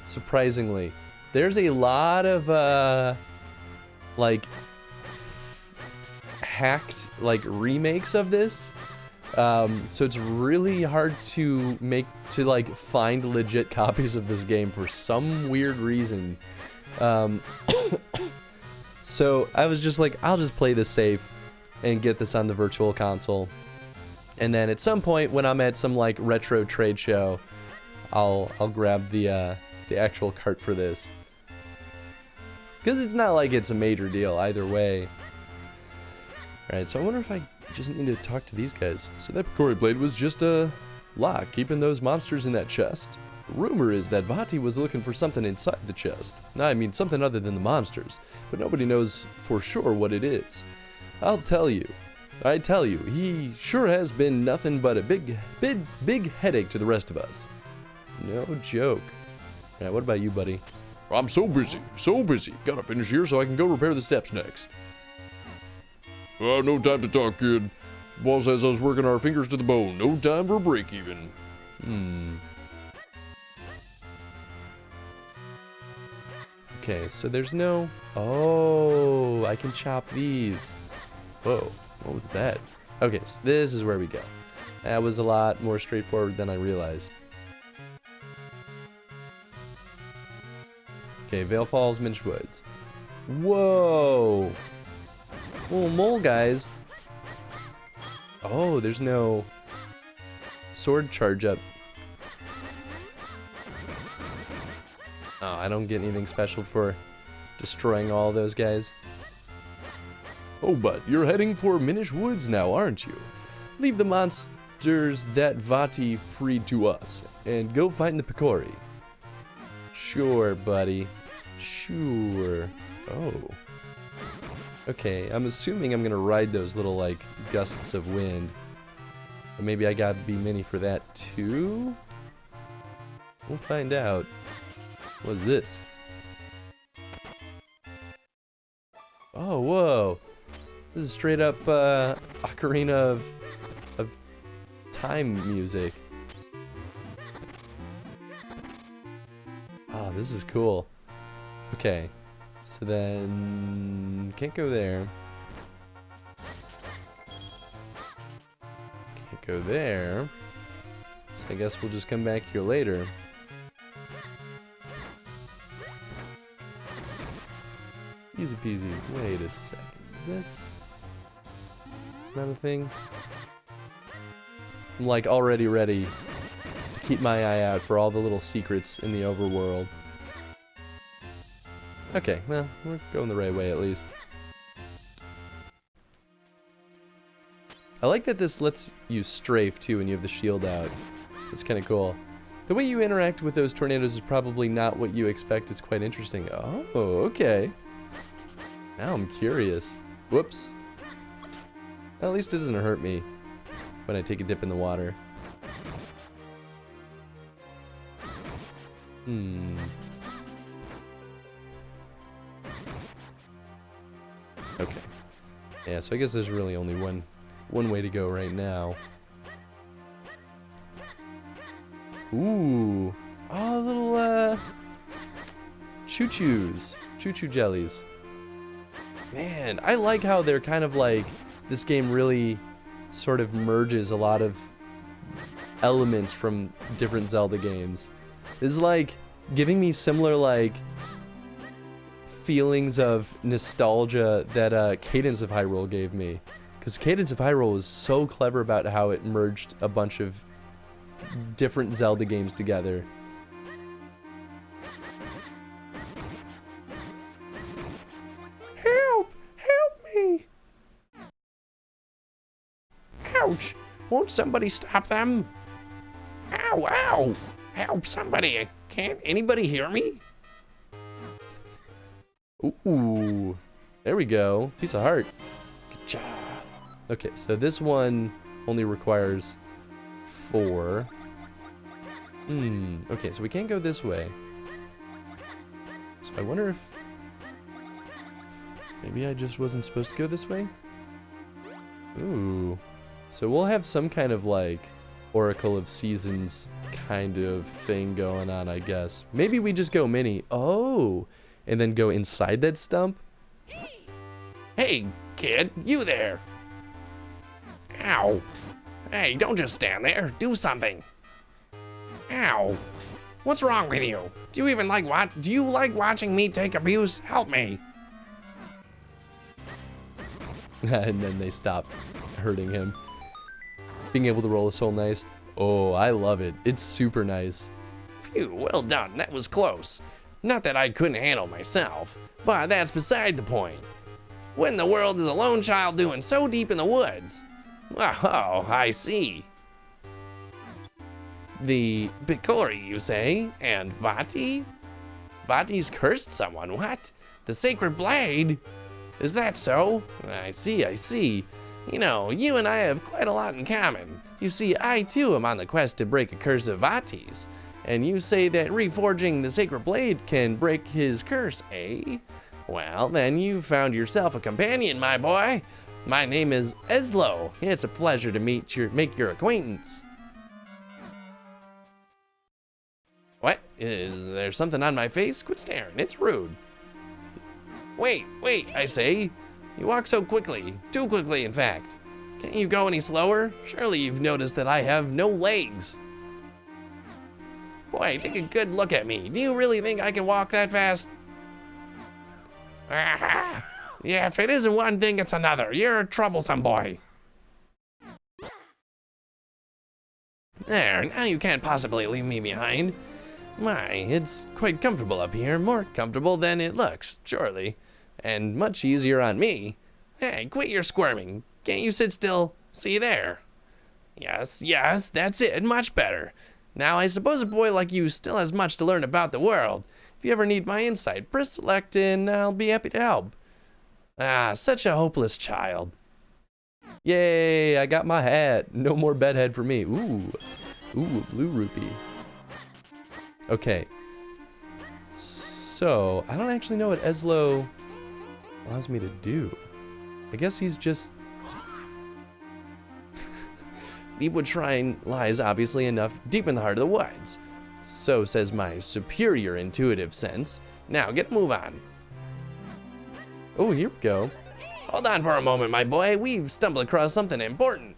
Surprisingly, there's a lot of like hacked like remakes of this. So it's really hard to find legit copies of this game for some weird reason. So I was just like, I'll just play this safe and get this on the Virtual Console. And then at some point when I'm at some like retro trade show, I'll grab the actual cart for this. Because it's not like it's a major deal either way. Alright, so I wonder if I just need to talk to these guys. So that Picori blade was just a lock keeping those monsters in that chest. The rumor is that Vati was looking for something inside the chest. I mean something other than the monsters, but nobody knows for sure what it is. I tell you, he sure has been nothing but a big headache to the rest of us. No joke. Alright, what about you, buddy? I'm so busy. Gotta finish here so I can go repair the steps next. No time to talk, kid. Boss has us working our fingers to the bone. No time for a break even. Okay, so there's no... Oh, I can chop these. Whoa, what was that? Okay, so this is where we go. That was a lot more straightforward than I realized. Okay, Vale Falls, Minish Woods. Whoa! Little mole guys. Oh, there's no sword charge up. Oh, I don't get anything special for destroying all those guys. Oh, but you're heading for Minish Woods now, aren't you? Leave the monsters that Vati freed to us, and go find the Picori. Sure, buddy. Sure. Oh. Okay, I'm assuming I'm gonna ride those little, like, gusts of wind. But maybe I gotta be mini for that, too? We'll find out. What's this? Oh, whoa. This is straight up, Ocarina of Time music. Oh, this is cool. Okay. So then... Can't go there. Can't go there. So I guess we'll just come back here later. Easy peasy. Wait a second. Is this... It's not a thing? I'm like already ready to keep my eye out for all the little secrets in the overworld. Okay, well, we're going the right way at least. I like that this lets you strafe too when you have the shield out. It's kind of cool. The way you interact with those tornadoes is probably not what you expect. It's quite interesting. Oh, okay. Now I'm curious. Whoops. At least it doesn't hurt me when I take a dip in the water. Okay. Yeah, so I guess there's really only one way to go right now. Ooh. Oh, little, choo-choos. Choo-choo jellies. Man, I like how they're kind of like, this game really sort of merges a lot of elements from different Zelda games. It's like giving me similar, like, feelings of nostalgia that Cadence of Hyrule gave me. Because Cadence of Hyrule was so clever about how it merged a bunch of different Zelda games together. Help! Help me! Ouch! Won't somebody stop them? Ow, ow! Help somebody! Can't anybody hear me? Ooh. There we go. Piece of heart. Good job. Okay, so this one only requires 4. Okay, so we can't go this way. So I wonder if maybe I just wasn't supposed to go this way? Ooh. So we'll have some kind of like Oracle of Seasons kind of thing going on, I guess. Maybe we just go mini. Oh, and then go inside that stump? Hey, kid, you there. Ow. Hey, don't just stand there. Do something. Ow. What's wrong with you? Do you like watching me take abuse? Help me. And then they stop hurting him. Being able to roll is so nice. Oh, I love it. It's super nice. Phew, well done. That was close. Not that I couldn't handle myself, but that's beside the point. What in the world is a lone child doing so deep in the woods? Oh, I see. The Picori, you say? And Vati? Vati's cursed someone, what? The sacred blade? Is that so? I see. You know, you and I have quite a lot in common. You see, I too am on the quest to break a curse of Vati's. And you say that reforging the sacred blade can break his curse, eh? Well, then you found yourself a companion, my boy. My name is Eslo. It's a pleasure to make your acquaintance. What? Is there something on my face? Quit staring, it's rude. Wait, I say. You walk so quickly, too quickly in fact. Can't you go any slower? Surely you've noticed that I have no legs. Boy, take a good look at me. Do you really think I can walk that fast? Ah, yeah, if it isn't one thing, it's another. You're a troublesome boy. There, now you can't possibly leave me behind. My, it's quite comfortable up here, more comfortable than it looks, surely. And much easier on me. Hey, quit your squirming. Can't you sit still? See there? Yes, that's it, much better. Now, I suppose a boy like you still has much to learn about the world. If you ever need my insight, press select and I'll be happy to help. Ah, such a hopeless child. Yay, I got my hat. No more bedhead for me. Ooh, blue rupee. Okay. So, I don't actually know what Eslo allows me to do. I guess he's just... Deepwood Shrine lies obviously enough deep in the heart of the woods. So says my superior intuitive sense. Now get a move on. Oh, here we go. Hold on for a moment, my boy. We've stumbled across something important.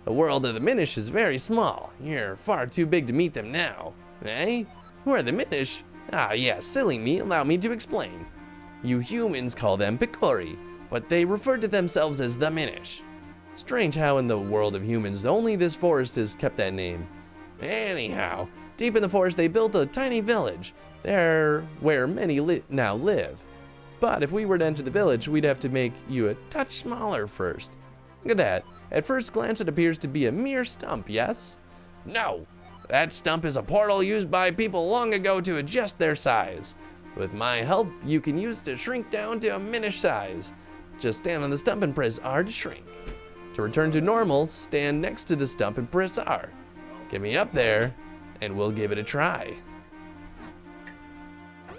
The world of the Minish is very small. You're far too big to meet them now. Eh? Who are the Minish? Ah, yes, silly me. Allow me to explain. You humans call them Picori, but they refer to themselves as the Minish. Strange how in the world of humans only this forest has kept that name. Anyhow, Deep in the forest, they built a tiny village. There, where many now live. But if we were to enter the village, we'd have to make you a touch smaller first. Look at that. At first glance, it appears to be a mere stump, yes? No. That stump is a portal used by people long ago to adjust their size. With my help, you can use to shrink down to a Minish size. Just stand on the stump and press R to shrink. To return to normal, stand next to the stump and press R. Get me up there, and we'll give it a try.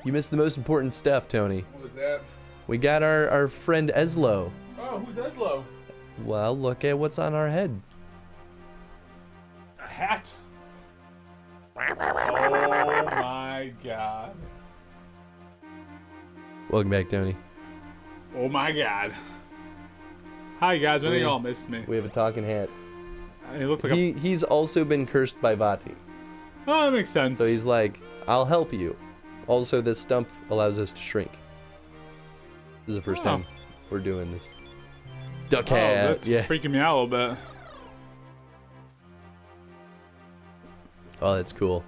You missed the most important stuff, Tony. What was that? We got our friend Eslo. Oh, who's Eslo? Well, look at what's on our head. A hat. Oh my god. Welcome back, Tony. Oh my god. Hi guys, I think y'all missed me. We have a talking hat. He looks like He's also been cursed by Vati. Oh, that makes sense. So he's like, I'll help you. Also, this stump allows us to shrink. This is the first time we're doing this. Duck hat. That's freaking me out a little bit. Oh, that's cool.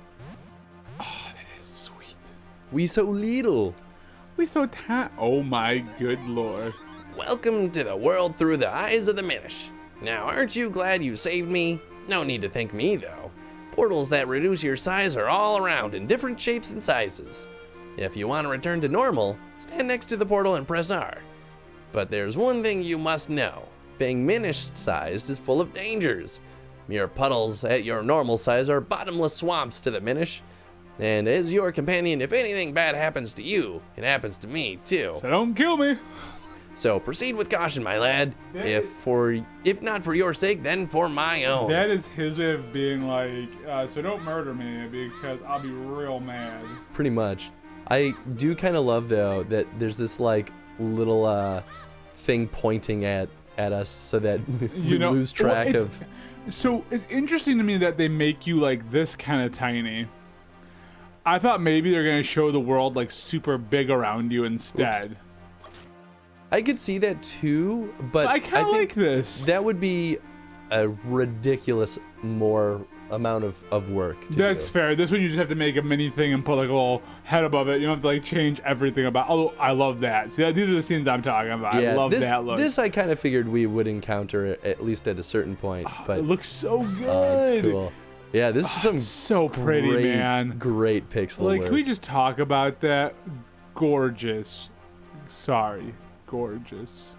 Oh, that is sweet. We so little. We so oh my good lord. Welcome to the world through the eyes of the Minish. Now, aren't you glad you saved me? No need to thank me, though. Portals that reduce your size are all around in different shapes and sizes. If you want to return to normal, stand next to the portal and press R. But there's one thing you must know. Being Minish-sized is full of dangers. Mere puddles at your normal size are bottomless swamps to the Minish. And as your companion, if anything bad happens to you, it happens to me, too. So don't kill me. So proceed with caution, my lad. If not for your sake, then for my own. That is his way of being like, so don't murder me because I'll be real mad. Pretty much. I do kind of love, though, that there's this, like, little thing pointing at us so that we lose track of... So it's interesting to me that they make you, like, this kind of tiny. I thought maybe they're going to show the world, like, super big around you instead. Oops. I could see that too, but I kind of like this. That would be a ridiculous more amount of work to That's do. fair. This one you just have to make a mini thing and put like a little head above it. You don't have to like change everything about. Oh, I love that. See, these are the scenes I'm talking about. Yeah, I love that look. This I kind of figured we would encounter at least at a certain point. But it looks so good. Oh, it's cool. Yeah, this is some so pretty, man. Great pixel like, work. can we just talk about that? Gorgeous. Sorry. Gorgeous.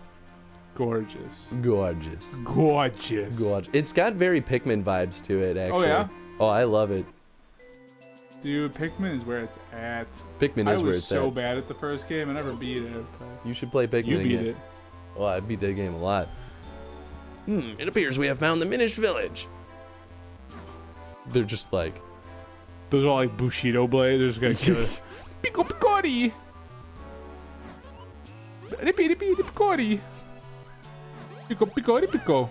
Gorgeous. Gorgeous. Gorgeous. Gorgeous. It's got very Pikmin vibes to it, actually. Oh, yeah? Oh, I love it. Dude, Pikmin is where it's at. Pikmin is where it's at. I was so bad at the first game. I never beat it. You should play Pikmin You beat again. it. Oh, I beat that game a lot. It appears we have found the Minish village. They're just like... Those are all like Bushido blades. They're just gonna kill it. Pico Picori! Picori! Pico Picori Pico!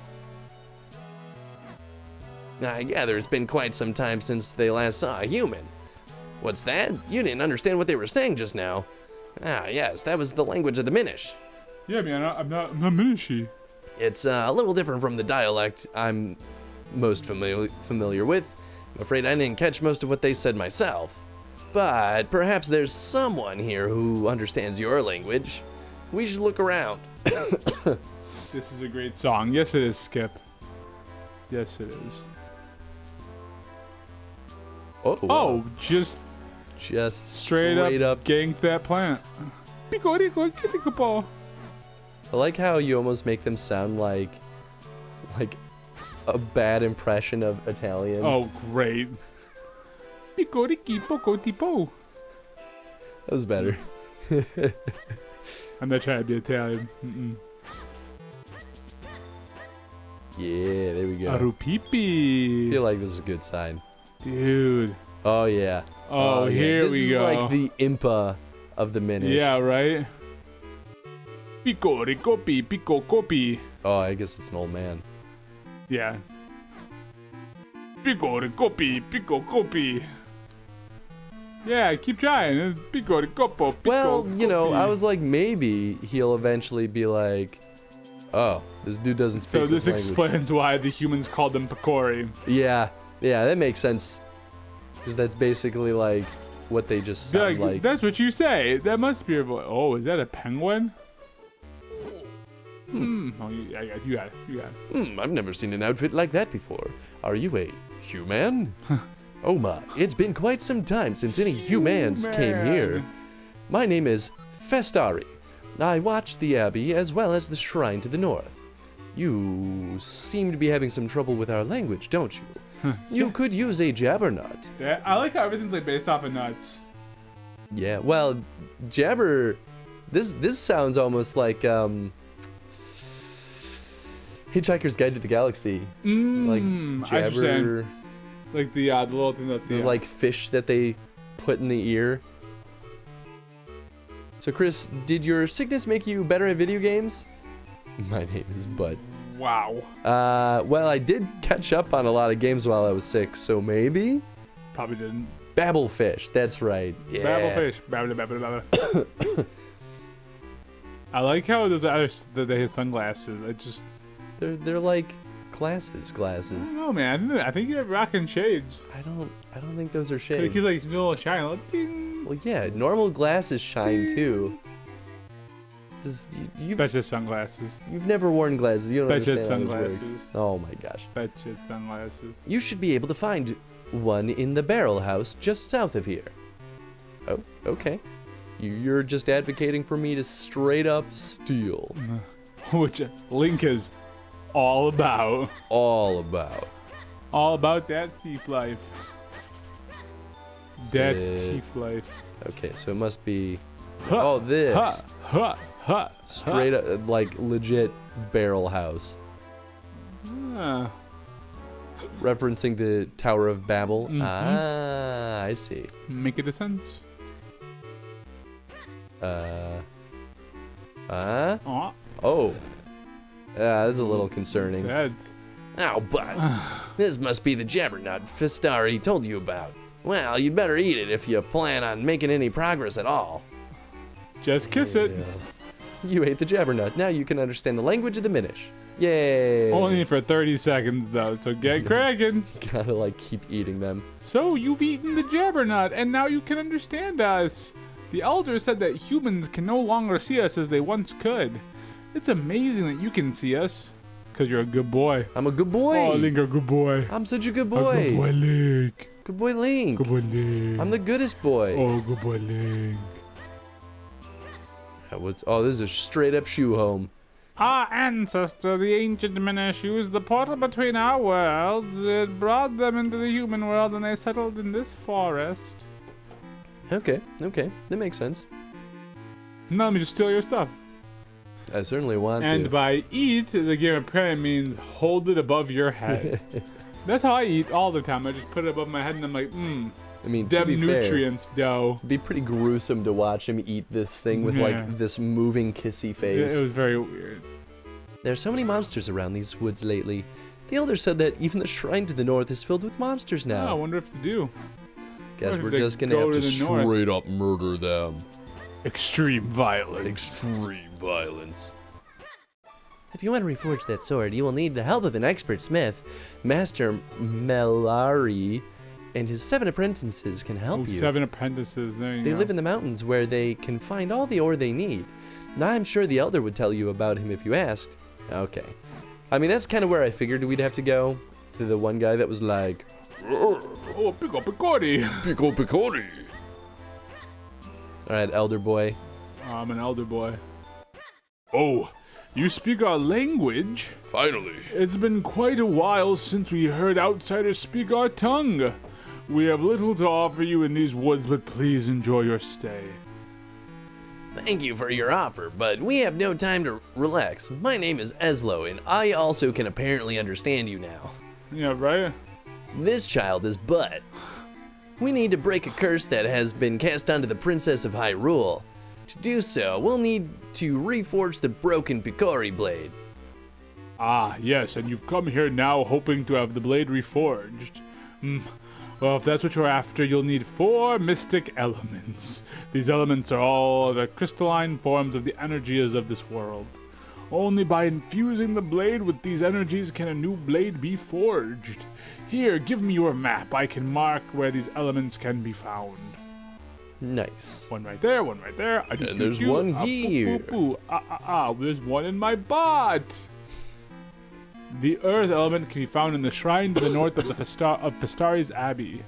I gather it's been quite some time since they last saw a human. What's that? You didn't understand what they were saying just now. Ah, yes, that was the language of the Minish. Yeah, man, I'm not Minishy. It's a little different from the dialect I'm most familiar with. I'm afraid I didn't catch most of what they said myself. But perhaps there's someone here who understands your language. We should look around. This is a great song. Yes, it is, Skip. Yes, it is. Oh, wow. Oh, just straight up gank that plant. I like how you almost make them sound like a bad impression of Italian. Oh, great. That That was better. I'm not trying to be Italian. Yeah, there we go. I Arupipi. feel like this is a good sign. Dude. Oh, yeah. Oh, yeah. here we go. This is like the Impa of the Minish. Yeah, right? Pico Copi. Oh, I guess it's an old man. Yeah. Pico Copi. Yeah, keep trying. Pico Copo. Well, you know, I was like, maybe he'll eventually be like, oh, this dude doesn't speak So this language. explains why the humans called them Picori. Yeah, that makes sense. Because that's basically like what they just sound like. That's what you say. That must be your voice. Oh, is that a penguin? Oh, you got it. I've never seen an outfit like that before. Are you a human? Oh my, it's been quite some time since any humans came here. My name is Festari. I watch the abbey as well as the shrine to the north. You seem to be having some trouble with our language, don't you? You could use a jabbernut. Yeah, I like how everything's like based off of nuts. Yeah, well, jabber. This sounds almost like Hitchhiker's Guide to the Galaxy. Like jabber. Like the little thing that the like fish that they put in the ear. So Chris, did your sickness make you better at video games? My name is Bud. Wow. Well, I did catch up on a lot of games while I was sick, so maybe? Probably didn't. Babblefish, that's right. Yeah. Babblefish. Babble. I like how those others that they have sunglasses. They're like glasses. I don't know, man. I think you're rocking shades. I don't think those are shades. He's like a little shine. Like, ding. Well, yeah, normal glasses shine too. Bet you sunglasses. You've never worn glasses. You don't Bet you understand how this sunglasses. works. Oh my gosh. Bet you sunglasses. You should be able to find one in the barrel house just south of here. Oh, okay. You're just advocating for me to straight up steal. Which Link is all about. All about. All about that thief life. That's thief life. Okay, so it must be... Huh, oh, this. Straight up, like, legit barrel house. Referencing the Tower of Babel. Mm-hmm. Ah, I see. Make it a sense. Oh. That's a little concerning. Oh, but this must be the jabbernut Festari told you about. Well, you'd better eat it if you plan on making any progress at all. Just kiss it. You ate the jabbernut. Now you can understand the language of the Minish. Yay! Only for 30 seconds, though, so get cracking. Gotta, like, keep eating them. So, you've eaten the jabbernut, and now you can understand us. The elder said that humans can no longer see us as they once could. It's amazing that you can see us. Because you're a good boy. I'm a good boy. Oh, Link, a good boy. I'm such a good boy. A good boy, Link. Good boy, Link. Good boy, Link. I'm the goodest boy. Oh, good boy, Link. Oh, this is a straight up shoe home. Our ancestor, the ancient Minish, used the portal between our worlds. It brought them into the human world and they settled in this forest. Okay, that makes sense. Now let me just steal your stuff. I certainly want to. And by eat, the game apparently means hold it above your head. That's how I eat all the time. I just put it above my head and I'm like, I mean, them nutrients, dough. It'd be pretty gruesome to watch him eat this thing with like this moving kissy face. It was very weird. There's so many monsters around these woods lately. The elder said that even the shrine to the north is filled with monsters now. Oh, I wonder if to do. Guess we're just gonna have to straight up murder them. Extreme violence. Extreme violence. If you want to reforge that sword, you will need the help of an expert smith. Master Melari and his 7 apprentices can help you. 7 apprentices, there you go. They live in the mountains where they can find all the ore they need. Now, I'm sure the elder would tell you about him if you asked. Okay. I mean, that's kind of where I figured we'd have to go. To the one guy that was like... Oh, pico picori. Pico picori. Alright, elder boy. I'm an elder boy. Oh, you speak our language? Finally. It's been quite a while since we heard outsiders speak our tongue. We have little to offer you in these woods, but please enjoy your stay. Thank you for your offer, but we have no time to relax. My name is Eslo, and I also can apparently understand you now. Yeah, right? This child is Bud. We need to break a curse that has been cast onto the Princess of Hyrule. To do so, we'll need to reforge the broken Picori blade. Ah, yes, and you've come here now hoping to have the blade reforged. Well, if that's what you're after, you'll need 4 mystic elements. These elements are all the crystalline forms of the energies of this world. Only by infusing the blade with these energies can a new blade be forged. Here, give me your map. I can mark where these elements can be found. Nice. One right there, one right there. And there's one here. There's one in my butt. The earth element can be found in the shrine to the north of the Festari's Abbey.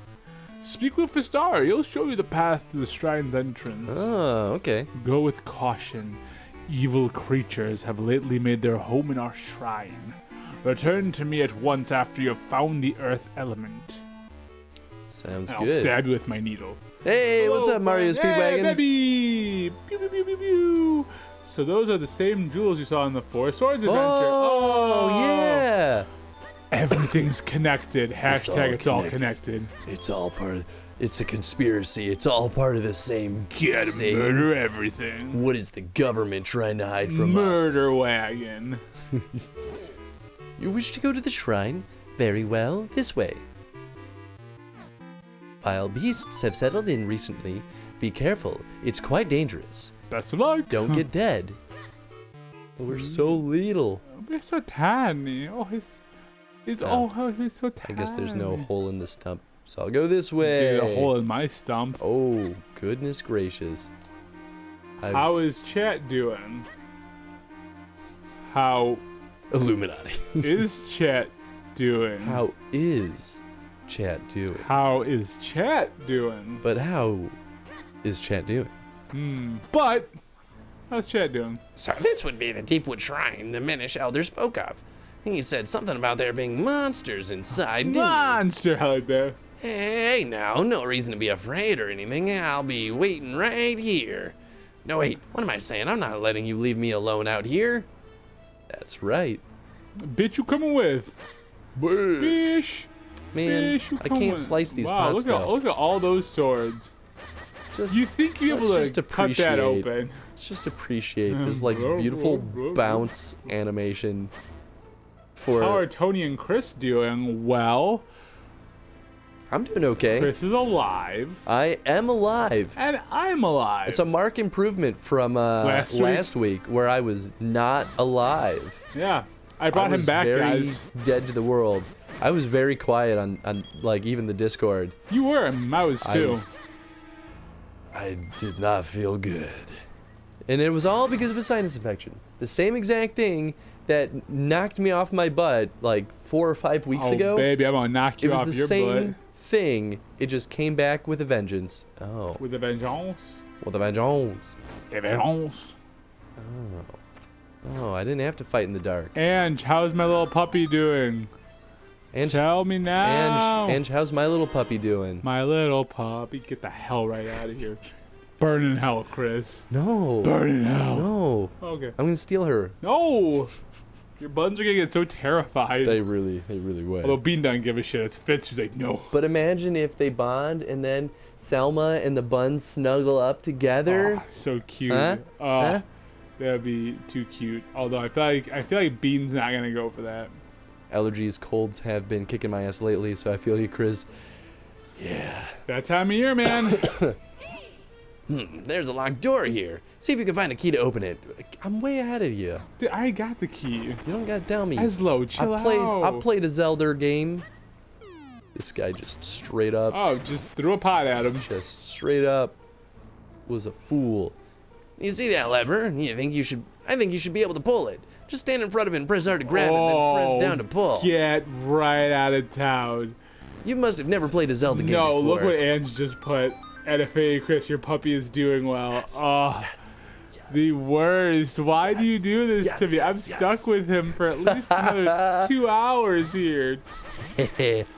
Speak with Festari. He'll show you the path to the shrine's entrance. Oh, okay. Go with caution. Evil creatures have lately made their home in our shrine. Return to me at once after you have found the earth element. Sounds and good. I'll stab you with my needle. Hey, Hello, what's up, Mario friend. Hey, Speedwagon? baby! Pew, pew, pew, pew, pew. So those are the same jewels you saw in the Four Swords adventure. Oh, yeah. Everything's connected. Hashtag it's all connected. It's all part of... It's a conspiracy. It's all part of the same... Gotta murder everything. What is the government trying to hide from Murder wagon. You wish to go to the shrine? Very well, this way. Wild beasts have settled in recently. Be careful, it's quite dangerous. Best of luck. Don't get dead. We're so little. We're so tiny. Oh, he's so tiny. I guess there's no hole in the stump, so I'll go this way. There's a hole in my stump. Oh, goodness gracious. How is chat doing? How Illuminati. is chat doing? How is chat doing? How is chat doing? But how is chat doing? But how's chat doing? So this would be the Deepwood Shrine the Minish Elder spoke of. He said something about there being monsters inside, didn't he? Monster out there. Hey, now, no reason to be afraid or anything. I'll be waiting right here. No, wait, what am I saying? I'm not letting you leave me alone out here. That's right. Bitch, you coming with? Bish. Man, Bish, you I coming can't with? slice these wow, pots look at all those swords. Just, You think you'd be able let's to just cut that appreciate- open? let's just appreciate this like beautiful bounce animation for... How are Tony and Chris doing? Well, I'm doing okay. Chris is alive, I am alive. and I'm alive. It's a marked improvement from last week where I was not alive. Yeah, I brought him back, very guys. dead to the world. I was very quiet on like even the Discord. You were, and I was too. I did not feel good. And it was all because of a sinus infection. The same exact thing that knocked me off my butt like 4 or 5 weeks ago. Oh, baby, I'm gonna knock you It was off the your same butt thing. It just came back with a vengeance. Oh, with a vengeance. with a vengeance. A vengeance. Oh, I didn't have to fight in the dark. Ange, how's my little puppy doing? Ange, Tell me now. Ange, how's my little puppy doing? My little puppy. Get the hell right out of here. Burn in hell, Chris. No. Burn in hell. No. Okay. I'm gonna steal her. No. Your buns are gonna get so terrified. They really would. Although Bean doesn't give a shit. It's Fitz who's like, no. But imagine if they bond and then Selma and the buns snuggle up together. Oh, so cute. Huh? Huh? That'd be too cute. Although I feel like Bean's not gonna go for that. Allergies, colds have been kicking my ass lately, so I feel you, Chris. Yeah. That time of year, man. There's a locked door here. See if you can find a key to open it. I'm way ahead of you. Dude, I got the key. You don't gotta tell me. Eslo, chill out. I played a Zelda game. This guy just straight up, Oh, just threw a pot at him. just straight up was a fool. You see that lever? I think you should be able to pull it. Just stand in front of it and press R to grab it and then press down to pull. Get right out of town. You must have never played a Zelda game No, before. look what Ange just put. At AffinityChris, your puppy is doing well. The worst. Why do you do this to me? I'm stuck with him for at least another 2 hours here.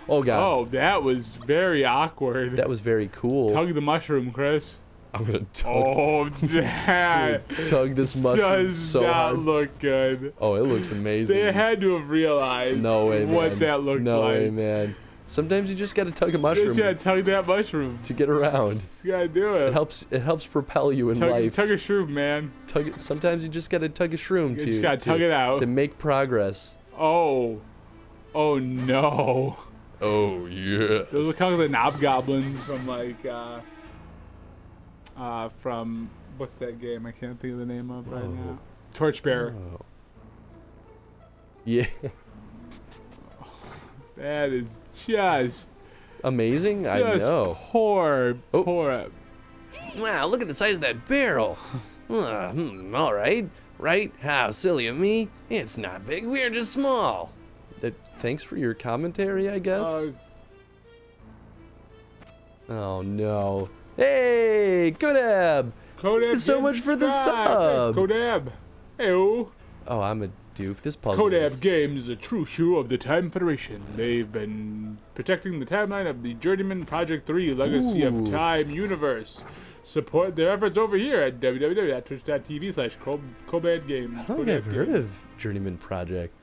Oh god, Oh, that was very awkward. that was very cool. Tug the mushroom, Chris. I'm gonna Oh, that tug this mushroom does so not hard. look good. Oh, it looks amazing. They had to have realized No way, man. what that looked no like. way, man. Sometimes you just gotta tug a Just mushroom gotta tug that mushroom. to get around. Just gotta do it. It helps propel you in life. Tug a shroom, man. Tug it. Sometimes you just gotta tug a shroom You to just gotta tug it out. to make progress. Oh. Oh no. Oh yeah. Those are kind of the knob goblins from from what's that game? I can't think of the name of right now. Torchbearer. Yeah. That is just amazing. I know. Poor. Wow, look at the size of that barrel. All right. Right? How silly of me. It's not big. We're just small. Thanks for your commentary, I guess. Oh, no. Hey, Kodab. Kodab, so much for the sub. Kodab. Heyo. Oh, I'm a doof. This puzzle Kodab Games is a true hero of the Time Federation. They've been protecting the timeline of the Journeyman Project 3 Legacy of Time universe. Support their efforts over here at www.twitch.tv/KobadGames. I don't think I've heard of Journeyman Project.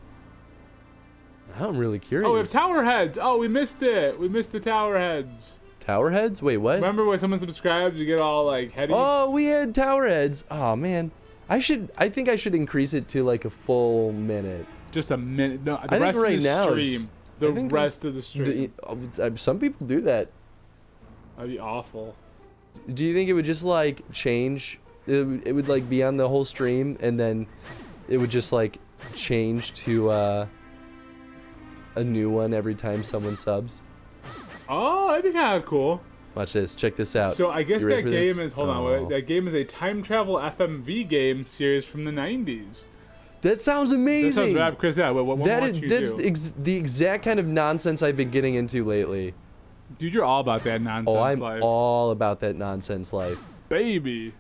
I'm really curious. Oh, we have Tower Heads. Oh, we missed it. We missed the Tower Heads. Tower Heads? Wait, what? Remember when someone subscribes, you get all like heady? Oh, we had Tower Heads. Oh man, I think I should increase it to like a full minute. Just a minute. No, I think right now stream. The rest of the stream. Some people do that. That'd be awful. Do you think it would just like change? It would like be on the whole stream, and then it would just like change to a new one every time someone subs? Oh, that'd be kind of cool. Watch this. Check this out. So I guess that game is Oh. that game is a time travel FMV game series from the 90s. That sounds amazing. That sounds rad, Chris. Yeah, what that's the exact kind of nonsense I've been getting into lately. Dude, you're all about that nonsense I'm life. all about that nonsense life. Baby.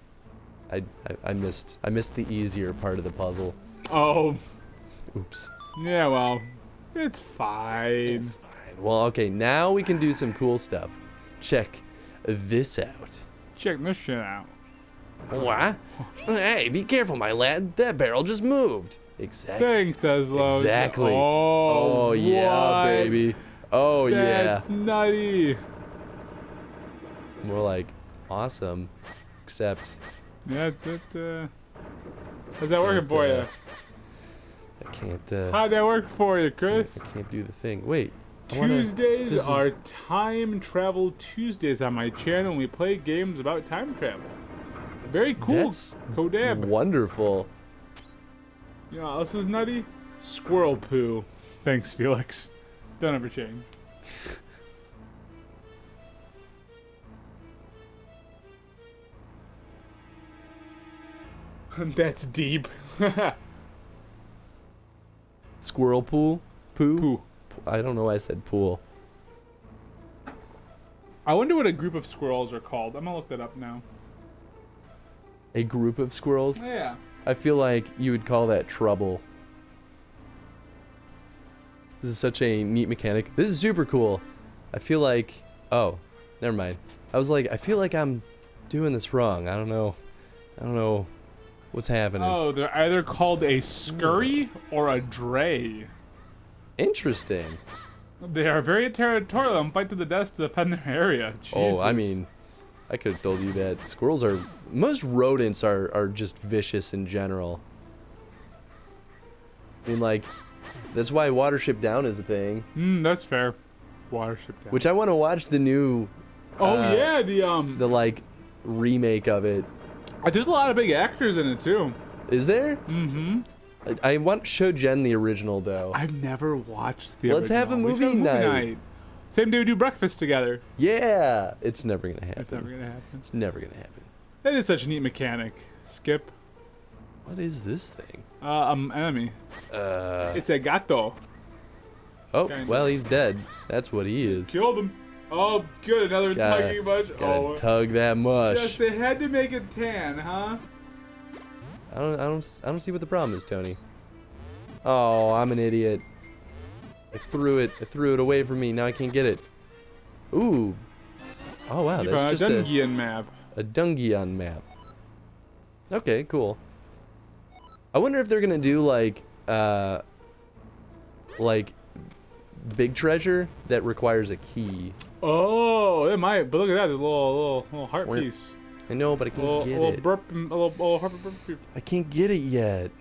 I missed the easier part of the puzzle. Oh. Oops. Yeah, well, it's fine. It's fine. Well, okay, now we can do some cool stuff. Check this out. Check this shit out. What? Hey, be careful, my lad. That barrel just moved. Exactly. Thanks, Eslo. Exactly. Oh, yeah, what? baby. Oh, That's nutty. More like awesome, except. Yeah, how's that working for you? I can't. How'd that work for you, Chris? I can't do the thing. Wait. Tuesdays are Time Travel Tuesdays on my channel, and we play games about time travel. Very cool, That's Kodab. Wonderful. You know what else is nutty? Squirrel poo. Thanks, Felix. Don't ever change. That's deep. Squirrel pool? Poo? Poo. I don't know why I said pool. I wonder what a group of squirrels are called. I'm gonna look that up now. A group of squirrels? Yeah. I feel like you would call that trouble. This is such a neat mechanic. This is super cool. I feel like... Oh, never mind. I was like, I feel like I'm doing this wrong. I don't know what's happening. Oh, they're either called a scurry or a dray. Interesting. They are very territorial and fight to the death to defend their area. Jesus. Oh, I mean, I could have told you that squirrels are... Most rodents are just vicious in general. I mean, like, that's why Watership Down is a thing. That's fair. Watership Down. Which I want to watch the new... yeah, the, like, remake of it. There's a lot of big actors in it, too. Is there? Mm-hmm. I want to show Jen the original, though. I've never watched the Let's original. have a movie night. Same day we do breakfast together. Yeah! It's never going to happen. It's never going to happen. It's never going to happen. That is such a neat mechanic. Skip. What is this thing? Enemy. It's a gato. Oh, Kinda. well, he's dead. That's what he is. Killed him. Oh, good. Another tugging mush. Gotta tug that mush. Just they had to make it tan, huh? I don't see what the problem is, Tony. Oh, I'm an idiot. I threw it away from me. Now I can't get it. Ooh. Oh wow, You that's found just a Dungeon map. a Dungeon map. Okay, cool. I wonder if they're gonna do like big treasure that requires a key. Oh, it might. But look at that. There's a little heart Where- piece. I know, but I can't get it. Burp, a little heart burp. I can't get it yet.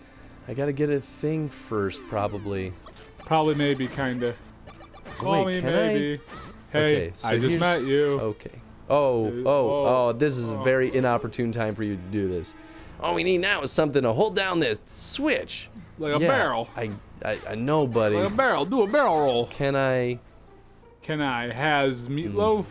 I gotta get a thing first, probably. Probably, maybe, kinda. Call me, can maybe. Hey, Okay, so I just here's- met you. Okay. Oh, this is a very inopportune time for you to do this. All we need now is something to hold down this switch. Like a Yeah, barrel. I I know, buddy. Like a barrel. Do a barrel roll. Can I? Has meatloaf?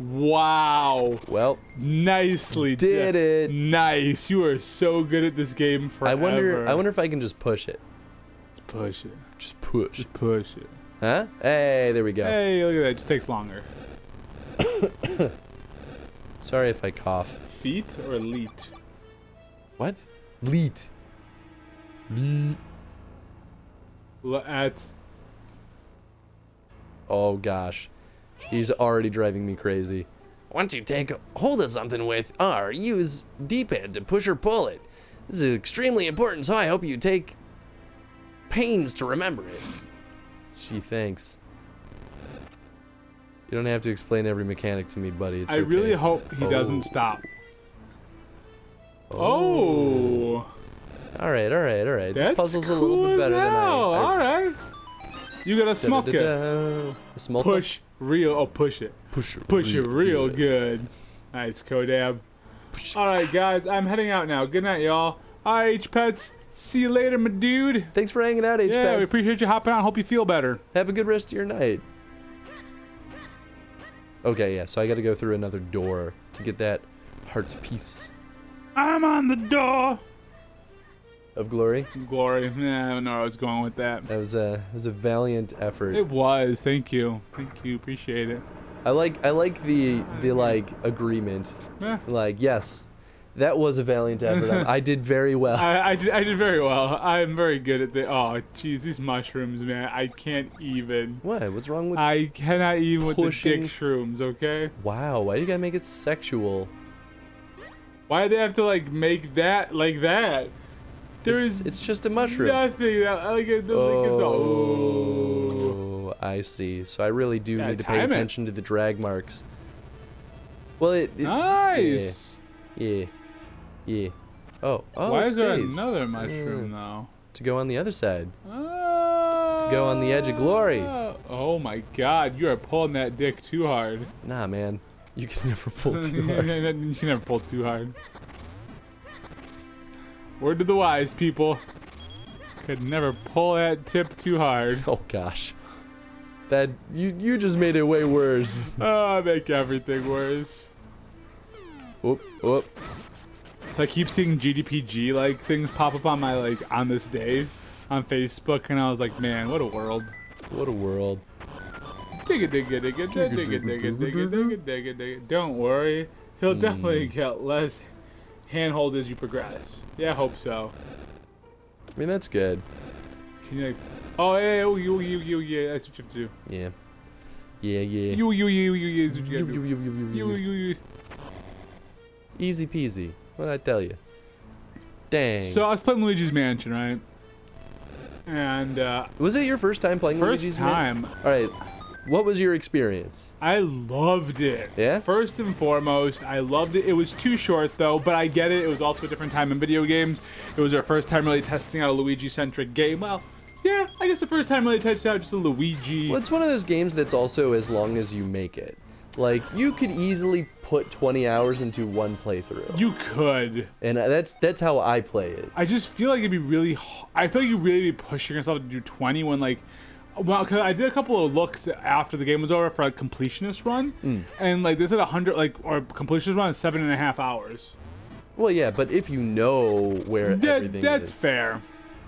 Wow. Well, nicely did it. Nice. You are so good at this game forever. I wonder if I can just push it. Just push it. Just push. Just push it. Huh? Hey, there we go. Hey, look at that. It just takes longer. Sorry if I cough. Feet or leet? What? Leet. At. Oh gosh. He's already driving me crazy. Once you take hold of something with R, use D-pad to push or pull it. This is extremely important, so I hope you take pains to remember it. Gee, thanks. You don't have to explain every mechanic to me, buddy. It's I okay. really hope he doesn't stop. Oh. All right. That's This puzzle's a cool little bit better than All right. You gotta smoke it. Smoke Push real. Oh, push it. Push it. Push it real good. Nice, Kodab. All right, guys. I'm heading out now. Good night, y'all. All right, H-Pets. See you later, my dude. Thanks for hanging out, H-Pets. Yeah, we appreciate you hopping on. Hope you feel better. Have a good rest of your night. Okay, yeah, so I gotta go through another door to get that heart's piece I'm on the door. of glory. Glory. Yeah, I don't know where I was going with that. That was a valiant effort. It was. Thank you. Appreciate it. I like the like agreement. Yeah. Like, yes, that was a valiant effort. I did very well. I did very well. I'm very good at the. Oh, jeez, these mushrooms, man. I can't even. What? What's wrong with? I cannot even with the pushing- dick shrooms. Okay. Wow, why do you gotta make it sexual? Why do they have to like make that like that? There is It's just a mushroom. nothing. That, like, it's Oh, I see. So I really do Yeah, need to pay time it. attention to the drag marks. Well, it Nice. Yeah. Oh, Why it is there stays. another mushroom though? To go on the other side. To go on the edge of glory. Oh my God, you are pulling that dick too hard. Nah, man. You can never pull too You hard. can never pull too hard. Word to the wise, people. Could never pull that tip too hard. Oh gosh. That you just made it way worse. Oh, make everything worse. Whoop, whoop. So I keep seeing GDPG like things pop up on my like on this day on Facebook, and I was like, man, what a world. What a world. Dig it. Don't worry, he'll definitely get less handhold as you progress. Yeah, I hope so. I mean, that's good. Can you like? Oh yeah, you. That's what you have to do. Yeah. You. That's what you gotta do. You. Easy peasy. What'd I tell you? Dang. So I was playing Luigi's Mansion, right? And was it your first time playing first Luigi's time, Mansion? All right. What was your experience? I loved it. Yeah? First and foremost, I loved it. It was too short though, but I get it. It was also a different time in video games. It was our first time really testing out a Luigi-centric game. Well, yeah, I guess the first time really testing out just a Luigi. Well, it's one of those games that's also as long as you make it. Like, you could easily put 20 hours into one playthrough. You could. And that's how I play it. I just feel like it'd be really. I feel like you'd really be pushing yourself to do 20 when like. Well, because I did a couple of looks after the game was over for a completionist run, and like this at 100 like or completionist run is 7.5 hours. Well, yeah, but if you know where everything that's is. fair.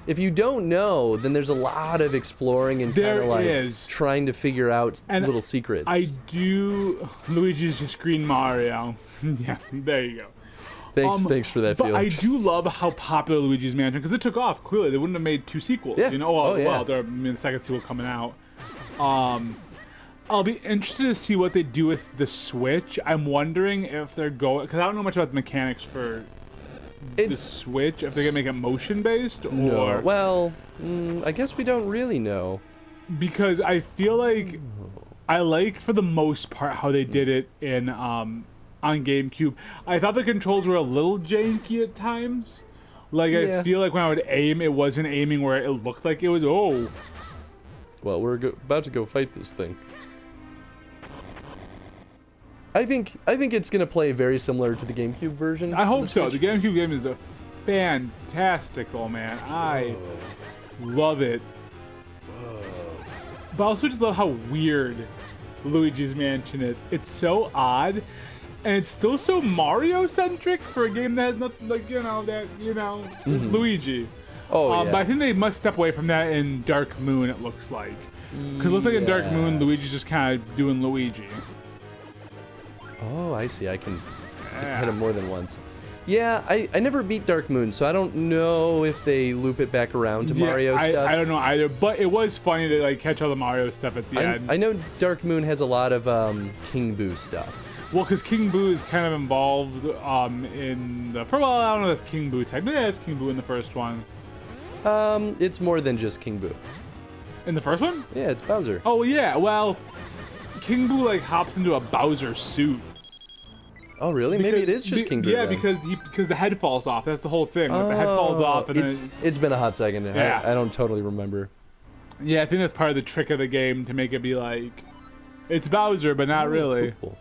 If you don't know, then there's a lot of exploring and kind There of like is. trying to figure out And little secrets. I do. Luigi's just Green Mario. Yeah, there you go. Thanks for that, But Felix. I do love how popular Luigi's Mansion because it took off. Clearly, they wouldn't have made 2 sequels. Yeah. You know, well, Oh, yeah. the second sequel coming out. I'll be interested to see what they do with the Switch. I'm wondering if they're going because I don't know much about the mechanics for the Switch. If they're gonna make it motion based or No. Well, I guess we don't really know. because I feel like I like for the most part how they did it in on GameCube. I thought the controls were a little janky at times. Like Yeah. I feel like when I would aim, it wasn't aiming where it looked like it was. Oh, Well, we're about to go fight this thing. I think it's gonna play very similar to the GameCube version. I of hope the so. Switch. The GameCube game is a fantastical, man. Love it. But I also just love how weird Luigi's Mansion is. It's so odd, and it's still so Mario-centric for a game that has nothing, like, it's Luigi. Oh, yeah. But I think they must step away from that in Dark Moon, it looks like. Because it looks like in Dark Moon, Luigi's just kind of doing Luigi. Oh, I see. I can hit him more than once. Yeah, I never beat Dark Moon, so I don't know if they loop it back around to Mario stuff. I don't know either, but it was funny to like catch all the Mario stuff at the end. I know Dark Moon has a lot of King Boo stuff. Well, because King Boo is kind of involved in the... For a while, I don't know if that's King Boo type. Yeah, it's King Boo in the first one. It's more than just King Boo. In the first one? Yeah, it's Bowser. Oh, yeah, well, King Boo like hops into a Bowser suit. Oh, really? Maybe it is just King Boo. Yeah, then. because the head falls off. That's the whole thing. Like, the head falls off, and it's been a hot second. Yeah. I don't totally remember. Yeah, I think that's part of the trick of the game to make it be like, it's Bowser, but not really. Cool.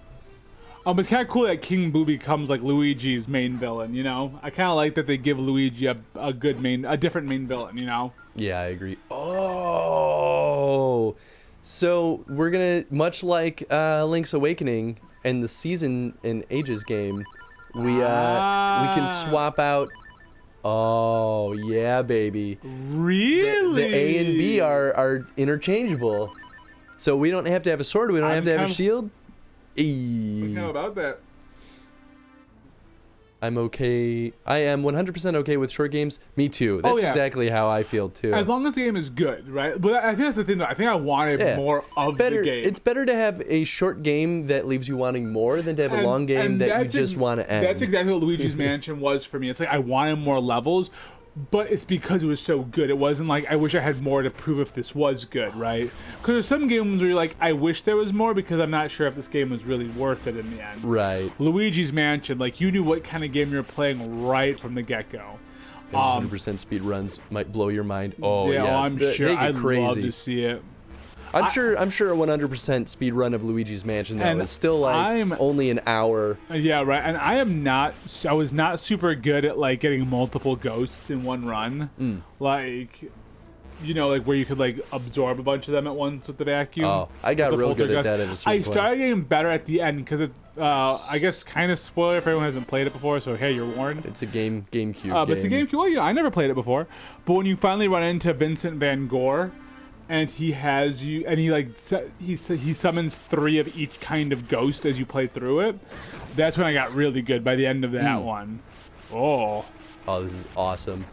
It's kind of cool that King Boo becomes like Luigi's main villain. You know, I kind of like that they give Luigi a different main villain. You know. Yeah, I agree. Oh, so we're gonna, much like Link's Awakening and the Season and Ages game, we can swap out. Oh yeah, baby. Really? The A and B are interchangeable, so we don't have to have a sword. We don't have to have a shield. What do you know about that? I'm okay. I am 100% okay with short games. Me too. That's exactly how I feel too. As long as the game is good, right? But I think that's the thing, though. I think I wanted more of the game. It's better to have a short game that leaves you wanting more than to have a long game that you just want to end. That's exactly what Luigi's Mansion was for me. It's like I wanted more levels, but it's because it was so good. It wasn't like I wish I had more to prove if this was good, right? Because there's some games where you're like, I wish there was more because I'm not sure if this game was really worth it in the end. Right. Luigi's Mansion, like you knew what kind of game you were playing right from the get-go. 100% speed runs might blow your mind. Oh yeah, I'm sure. I'd crazy. love to see it. I'm sure a 100% speed run of Luigi's Mansion though is still like only an hour. Yeah, right. And I was not super good at like getting multiple ghosts in one run. Like, like where you could like absorb a bunch of them at once with the vacuum. Oh, I got real good at that at a certain point. I started getting better at the end because I guess kind of spoiler if anyone hasn't played it before. So hey, you're warned. It's a GameCube game. But it's a GameCube. Well, I never played it before. But when you finally run into Vincent Van Gogh, and he has you, and he summons 3 of each kind of ghost as you play through it. That's when I got really good by the end of that one. Oh, this is awesome.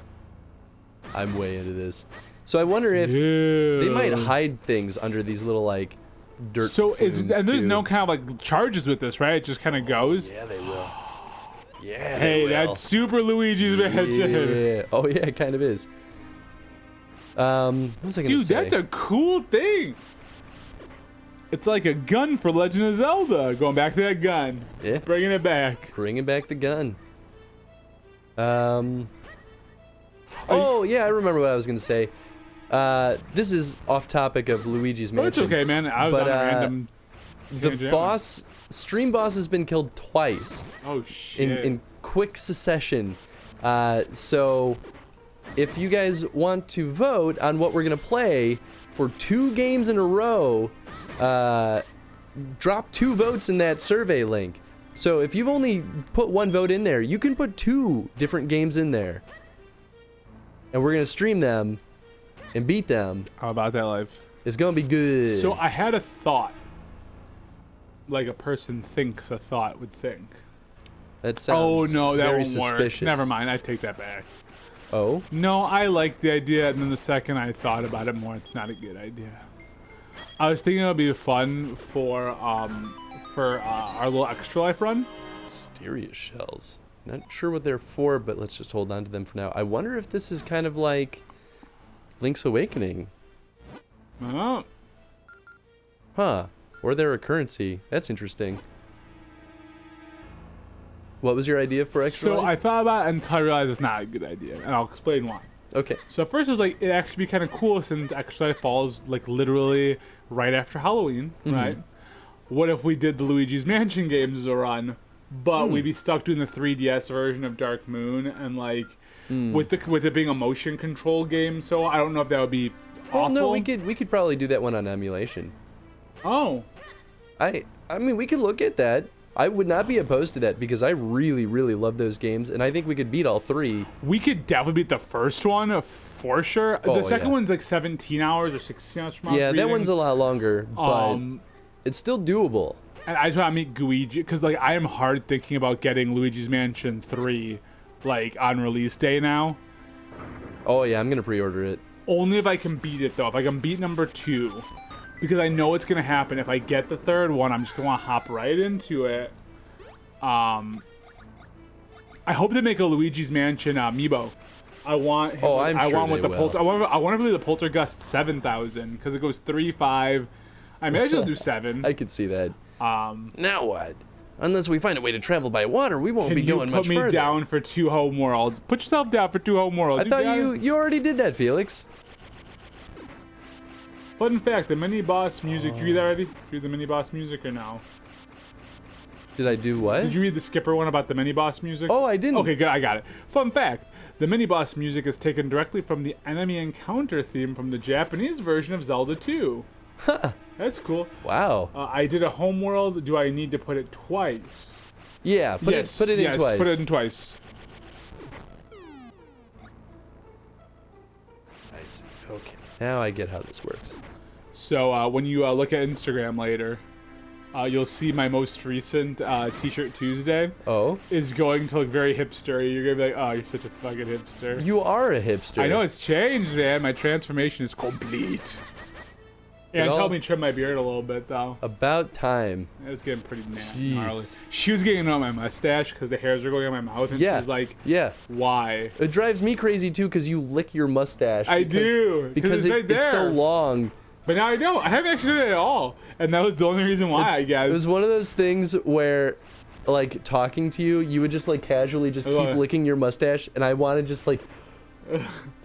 I'm way into this. So I wonder if they might hide things under these little like dirt. So there's no kind of like charges with this, right? It just kind of goes. Yeah, they will. Yeah. Hey, that's Super Luigi's Mansion. Yeah. Oh yeah, it kind of is. What was I gonna say? Dude, that's a cool thing. It's like a gun for Legend of Zelda. Going back to that gun. Yeah. Bringing it back. Bringing back the gun. Oh yeah, I remember what I was gonna say. This is off topic of Luigi's Mansion. It's okay, man. I was on a random the stream boss has been killed twice. Oh shit. In quick succession. So if you guys want to vote on what we're gonna play for 2 games in a row, drop 2 votes in that survey link. So if you've only put 1 vote in there, you can put 2 different games in there. And we're gonna stream them and beat them. How about that, life? It's gonna be good. So I had a thought. Like a person thinks a thought would think. That sounds that very won't suspicious. work. Never mind, I take that back. Oh? No, I like the idea, and then the second I thought about it more, it's not a good idea. I was thinking it would be fun for our little Extra Life run. Mysterious shells. Not sure what they're for, but let's just hold on to them for now. I wonder if this is kind of like Link's Awakening. Oh. Huh. Or they're a currency. That's interesting. What was your idea for Extra Life? So I thought about it until I realized it's not a good idea, and I'll explain why. Okay. So at first it was like, it'd actually be kind of cool since Extra Life falls like literally right after Halloween, right? What if we did the Luigi's Mansion games as a run, but we'd be stuck doing the 3DS version of Dark Moon, and like with it being a motion control game. So I don't know if that would be awful. Well, no, we could probably do that one on emulation. Oh. I mean, we could look at that. I would not be opposed to that because I really, really love those games, and I think we could beat all 3. We could definitely beat the first one for sure. Oh, The second yeah. one's like 17 hours or 16 hours from Yeah, that one's a lot longer, but it's still doable. And I just want to meet Luigi because like I am hard thinking about getting Luigi's Mansion 3 like on release day now. Oh yeah, I'm gonna pre-order it. Only if I can beat it though. If I can beat number 2. Because I know what's gonna happen. If I get the third one, I'm just gonna want to hop right into it. I hope they make a Luigi's Mansion amiibo. I want. Him, I'm I sure want with they the will. I want to be the Poltergust 7000 because it goes 3, 5. I imagine they'll do 7. I could see that. Now what? Unless we find a way to travel by water, we won't Can be you going put much me further. down for 2 home worlds? Put yourself down for 2 home worlds. I thought got it. you already did that, Felix. Fun fact: the mini boss music. Did you read that already? Did you read the mini boss music or no? Did I do what? Did you read the Skipper one about the mini boss music? Oh, I didn't. Okay, good. I got it. Fun fact: the mini boss music is taken directly from the enemy encounter theme from the Japanese version of Zelda 2. Huh. That's cool. Wow. I did a home world. Do I need to put it twice? Yeah, put it in twice. Put it in twice. I see. Okay. Now I get how this works. So when you look at Instagram later, you'll see my most recent T-shirt Tuesday Oh? is going to look very hipster. You're gonna be like, oh, you're such a fucking hipster. You are a hipster. I know it's changed, man. My transformation is complete. And all- helped me trim my beard a little bit, though. About time. It was getting pretty Jeez. gnarly. She was getting on my mustache because the hairs were going on my mouth, and Yeah. she's like, Yeah. why? It drives me crazy too because you lick your mustache. I because- do, 'cause Because it's right it's so there. long. But now I don't. I haven't actually done it at all. And that was the only reason why, I guess. It was one of those things where, like, talking to you, you would just, like, casually just keep licking your mustache, and I want to just, like,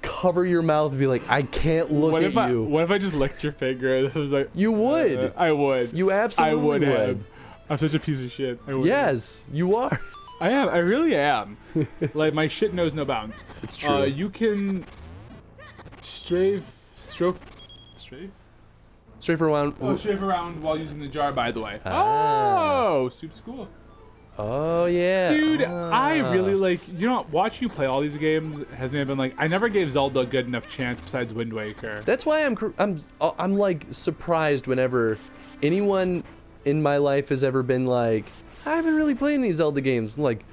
cover your mouth and be like, I can't look what at if you. What if I just licked your finger? It was like, You would. I would. You absolutely I would would. have. I'm such a piece of shit. I would. Yes, you are. I am. I really am. Like, my shit knows no bounds. It's true. You can strafe Straight for one. around while using the jar, by the way. Ah. Oh, soup's cool. Oh, yeah. Dude, Ah. I really like, watching you play all these games has made me been like, I never gave Zelda a good enough chance besides Wind Waker. That's why I'm like surprised whenever anyone in my life has ever been like, I haven't really played any Zelda games. I'm like,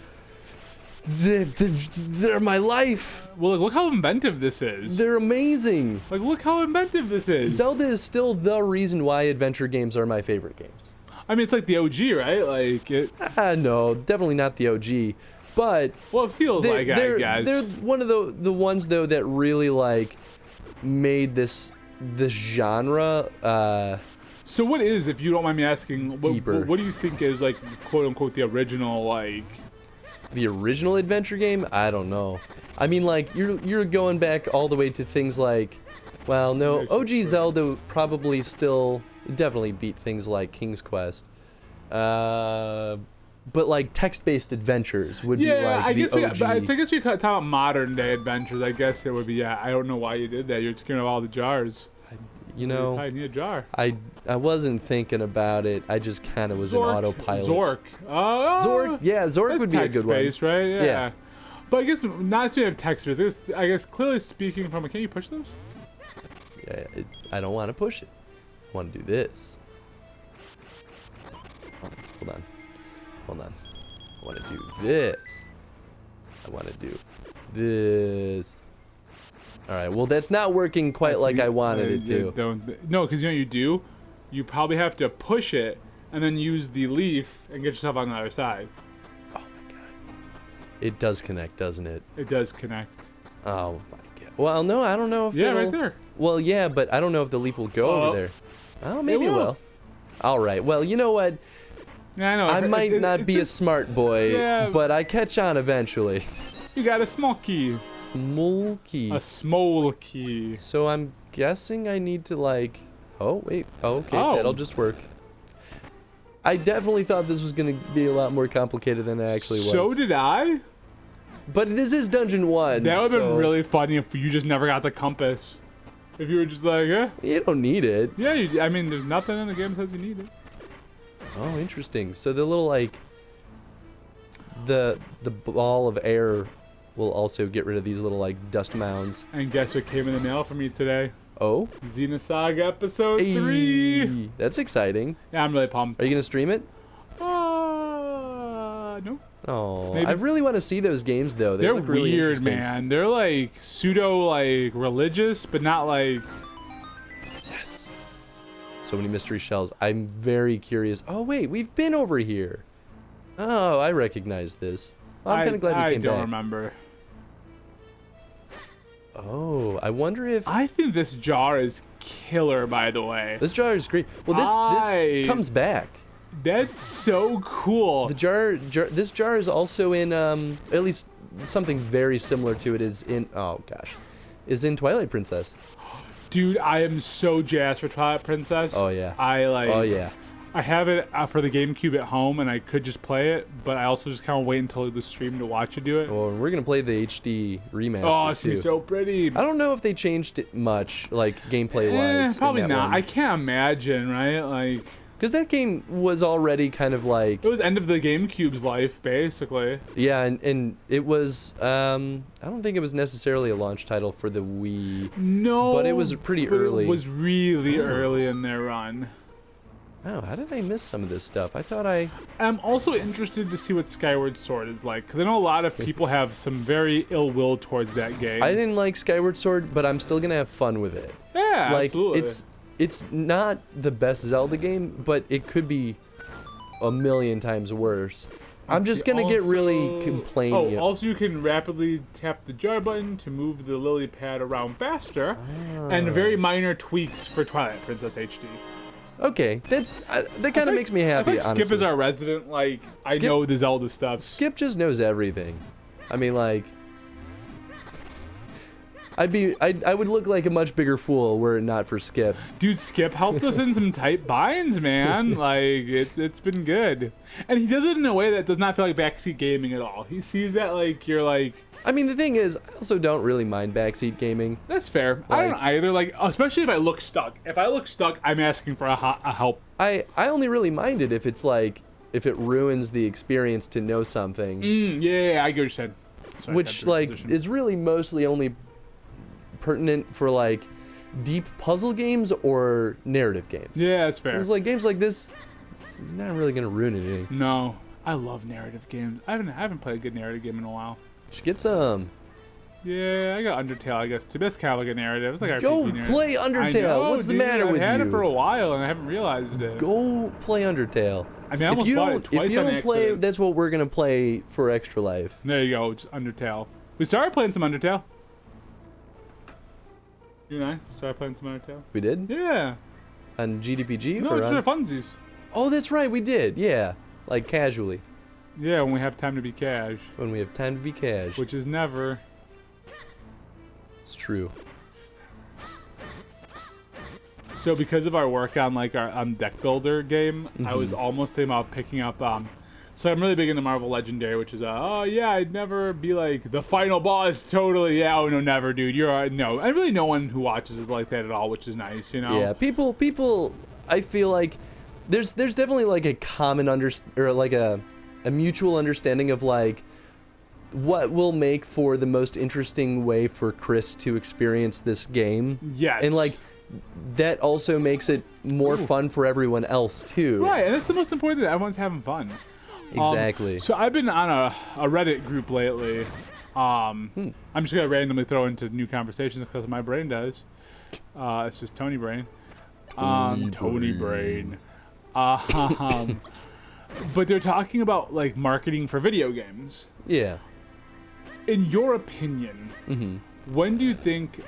they're my life. Well, look how inventive this is. They're amazing. Like, look how inventive this is. Zelda is still the reason why adventure games are my favorite games. I mean, it's like the OG, right? Like, it. No, definitely not the OG, but Well, it feels like it, I guess. they're one of the ones though that really like made this genre So what is, if you don't mind me asking, Deeper. what do you think is like, quote unquote, the original, like? the original adventure game. I don't know. I mean, like you're going back all the way to things like, well, no, OG Zelda probably still definitely beat things like King's Quest. But like text-based adventures would be like I the guess OG. I guess we talk about modern day adventures. I guess it would be. Yeah, I don't know why you did that. You're just getting all the jars. You know, I need a jar. I wasn't thinking about it. I just kind of was in autopilot. Zork. Zork? Yeah, Zork That's would be a good one. text-based, right? Yeah. Yeah. But I guess not to have text based. I guess clearly speaking from. Can you push those? Yeah, I don't want to push it. I want to do this. Hold on. I want to do this. I want to do this. All right. Well, that's not working quite like I wanted it to. No, because you know what you do? You probably have to push it and then use the leaf and get yourself on the other side. Oh my god. It does connect, doesn't it? It does connect. Oh my god. Well, no, I don't know if Yeah, it'll... right there. Well, yeah, but I don't know if the leaf will go over there. Oh, maybe it will. All right. Well, you know what? Yeah, I know. I might not be a smart boy, Yeah. but I catch on eventually. You got a small key. Small key. A small key. So I'm guessing I need to like... Oh, wait. Oh, okay. Oh. That'll just work. I definitely thought this was going to be a lot more complicated than it actually was. So did I. But this is Dungeon 1. That would have been really funny if you just never got the compass. If you were just like, yeah. You don't need it. Yeah, I mean, there's nothing in the game that says you need it. Oh, interesting. So the little, like, the ball of air will also get rid of these little, like, dust mounds. And guess what came in the mail for me today? Oh? Xenosaga Episode 3. That's exciting. Yeah, I'm really pumped. Are you going to stream it? No. Oh, Maybe. I really want to see those games, though. They're look really weird, interesting. man. They're like pseudo like religious, but not like. Yes. So many mystery shells. I'm very curious. Oh wait, we've been over here. Oh, I recognize this. Well, I'm kind of glad we came back. I don't remember. Oh, I wonder if I think this jar is killer. By the way, this jar is great. Well, this comes back. That's so cool. The this jar is also in at least something very similar to it is in is in Twilight Princess. Dude, I am so jazzed for Twilight Princess. Oh yeah. Oh yeah. I have it for the GameCube at home, and I could just play it, but I also just kind of wait until the stream to watch you do it. Oh, and we're gonna play the HD remaster. Oh, it's gonna be so pretty. I don't know if they changed it much, like gameplay wise. Probably not. I can't imagine, right? Like. Because that game was already kind of like... It was end of the GameCube's life, basically. Yeah, and it was... I don't think it was necessarily a launch title for the Wii. No. But it was pretty early. It was really early in their run. Oh, how did I miss some of this stuff? I thought I'm also interested to see what Skyward Sword is like, because I know a lot of people have some very ill will towards that game. I didn't like Skyward Sword, but I'm still going to have fun with it. Yeah, like, absolutely. It's not the best Zelda game, but it could be a million times worse. I'm just gonna get really complaining. Oh, also you can rapidly tap the jar button to move the lily pad around faster, and very minor tweaks for Twilight Princess HD. Okay, that kind of makes me happy. I think honestly. Skip is our resident. Like, I know the Zelda stuff. Skip just knows everything. I mean, like. I would look like a much bigger fool were it not for Skip. Dude, Skip helped us in some tight binds, man. Like, it's been good. And he does it in a way that does not feel like backseat gaming at all. He sees that like you're like... I mean, the thing is, I also don't really mind backseat gaming. That's fair. I don't either. Like, especially if I look stuck. If I look stuck, I'm asking for a help. I only really mind it if it's like, if it ruins the experience to know something. Yeah, I get what you said. Sorry, which, like, is really mostly only pertinent for like deep puzzle games or narrative games. Yeah, that's fair. It's like games like this, it's not really gonna ruin anything. No, I love narrative games. I haven't played a good narrative game in a while. You should get some. Yeah, I got Undertale, I guess too. That's kind of like a narrative. It's like go RPG play Undertale. What's the matter with you? I've had it for a while and I haven't realized it. Go play Undertale. I mean, I almost bought it twice. If you don't play, that's what we're gonna play for Extra Life. There you go. It's Undertale. We started playing some Undertale. You and I started playing some Undertale. We did? Yeah. On GDPG? No, or it's funsies. Oh, that's right, we did. Yeah, like casually. Yeah, when we have time to be cash. When we have time to be cash. Which is never. It's true. So because of our work on like our deck builder game, I was almost thinking about picking up. So I'm really big into Marvel Legendary, which is oh yeah, I'd never be like the final boss. Totally, yeah, oh no, never, dude. No, and really no one who watches is like that at all, which is nice, you know. Yeah, people. I feel like there's definitely like a common or like a mutual understanding of like what will make for the most interesting way for Chris to experience this game. Yes. And like that also makes it more fun for everyone else too. Right, and that's the most important thing. Everyone's having fun. Exactly. So I've been on a Reddit group lately. I'm just gonna randomly throw into new conversations because my brain does. It's just Tony Brain. Tony Brain. But they're talking about like marketing for video games. Yeah. In your opinion, when do you think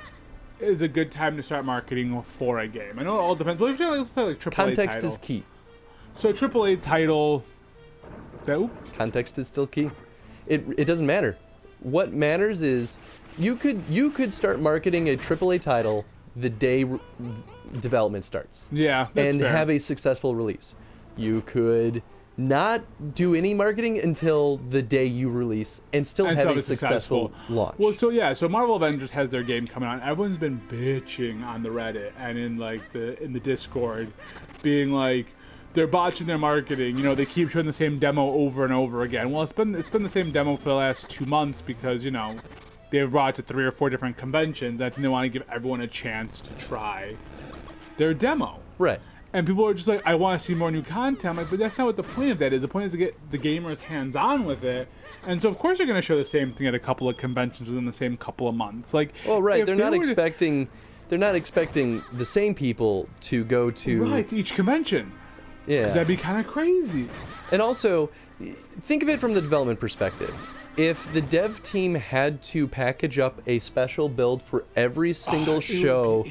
is a good time to start marketing for a game? I know it all depends, but if you're like AAA context title. is key. So AAA title. Context is still key. It doesn't matter. What matters is you could start marketing a AAA title the day development starts. Yeah, that's and fair. have a successful release. You could not do any marketing until the day you release and still have a successful launch. Well, so Marvel Avengers has their game coming out. Everyone's been bitching on the Reddit and in the Discord, being like, they're botching their marketing. You know, they keep showing the same demo over and over again. Well, it's been the same demo for the last 2 months because, you know, they've brought it to 3 or 4 different conventions. I think they want to give everyone a chance to try their demo. Right. And people are just like, I want to see more new content. I'm like, but that's not what the point of that is. The point is to get the gamers hands-on with it. And so, of course, you're going to show the same thing at a couple of conventions within the same couple of months. Like, well, right. They're not expecting the same people to go to each convention. Yeah. That'd be kind of crazy. And also, think of it from the development perspective. If the dev team had to package up a special build for every single show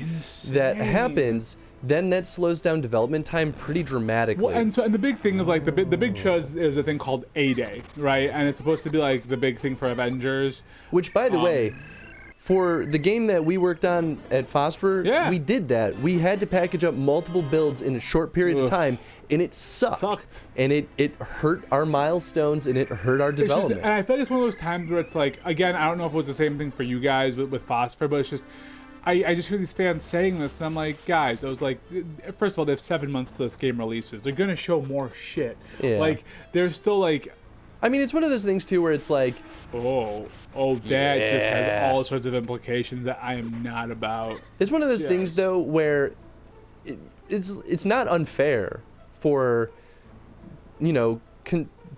that happens, then that slows down development time pretty dramatically. Well, and the big thing is like the big show is a thing called A-Day, right? And it's supposed to be like the big thing for Avengers. Which, by the way, for the game that we worked on at Phosphor, we did that. We had to package up multiple builds in a short period of time, and it sucked. And it hurt our milestones, and it hurt our development. And I feel like it's one of those times where it's like, again, I don't know if it was the same thing for you guys with Phosphor, but it's just, I just hear these fans saying this, and I'm like, guys, I was like, first of all, they have 7 months till this game releases. They're going to show more shit. Yeah. Like, they're still like... I mean, it's one of those things, too, where it's like... that just has all sorts of implications that I am not about. It's one of those things, though, where it's not unfair for, you know,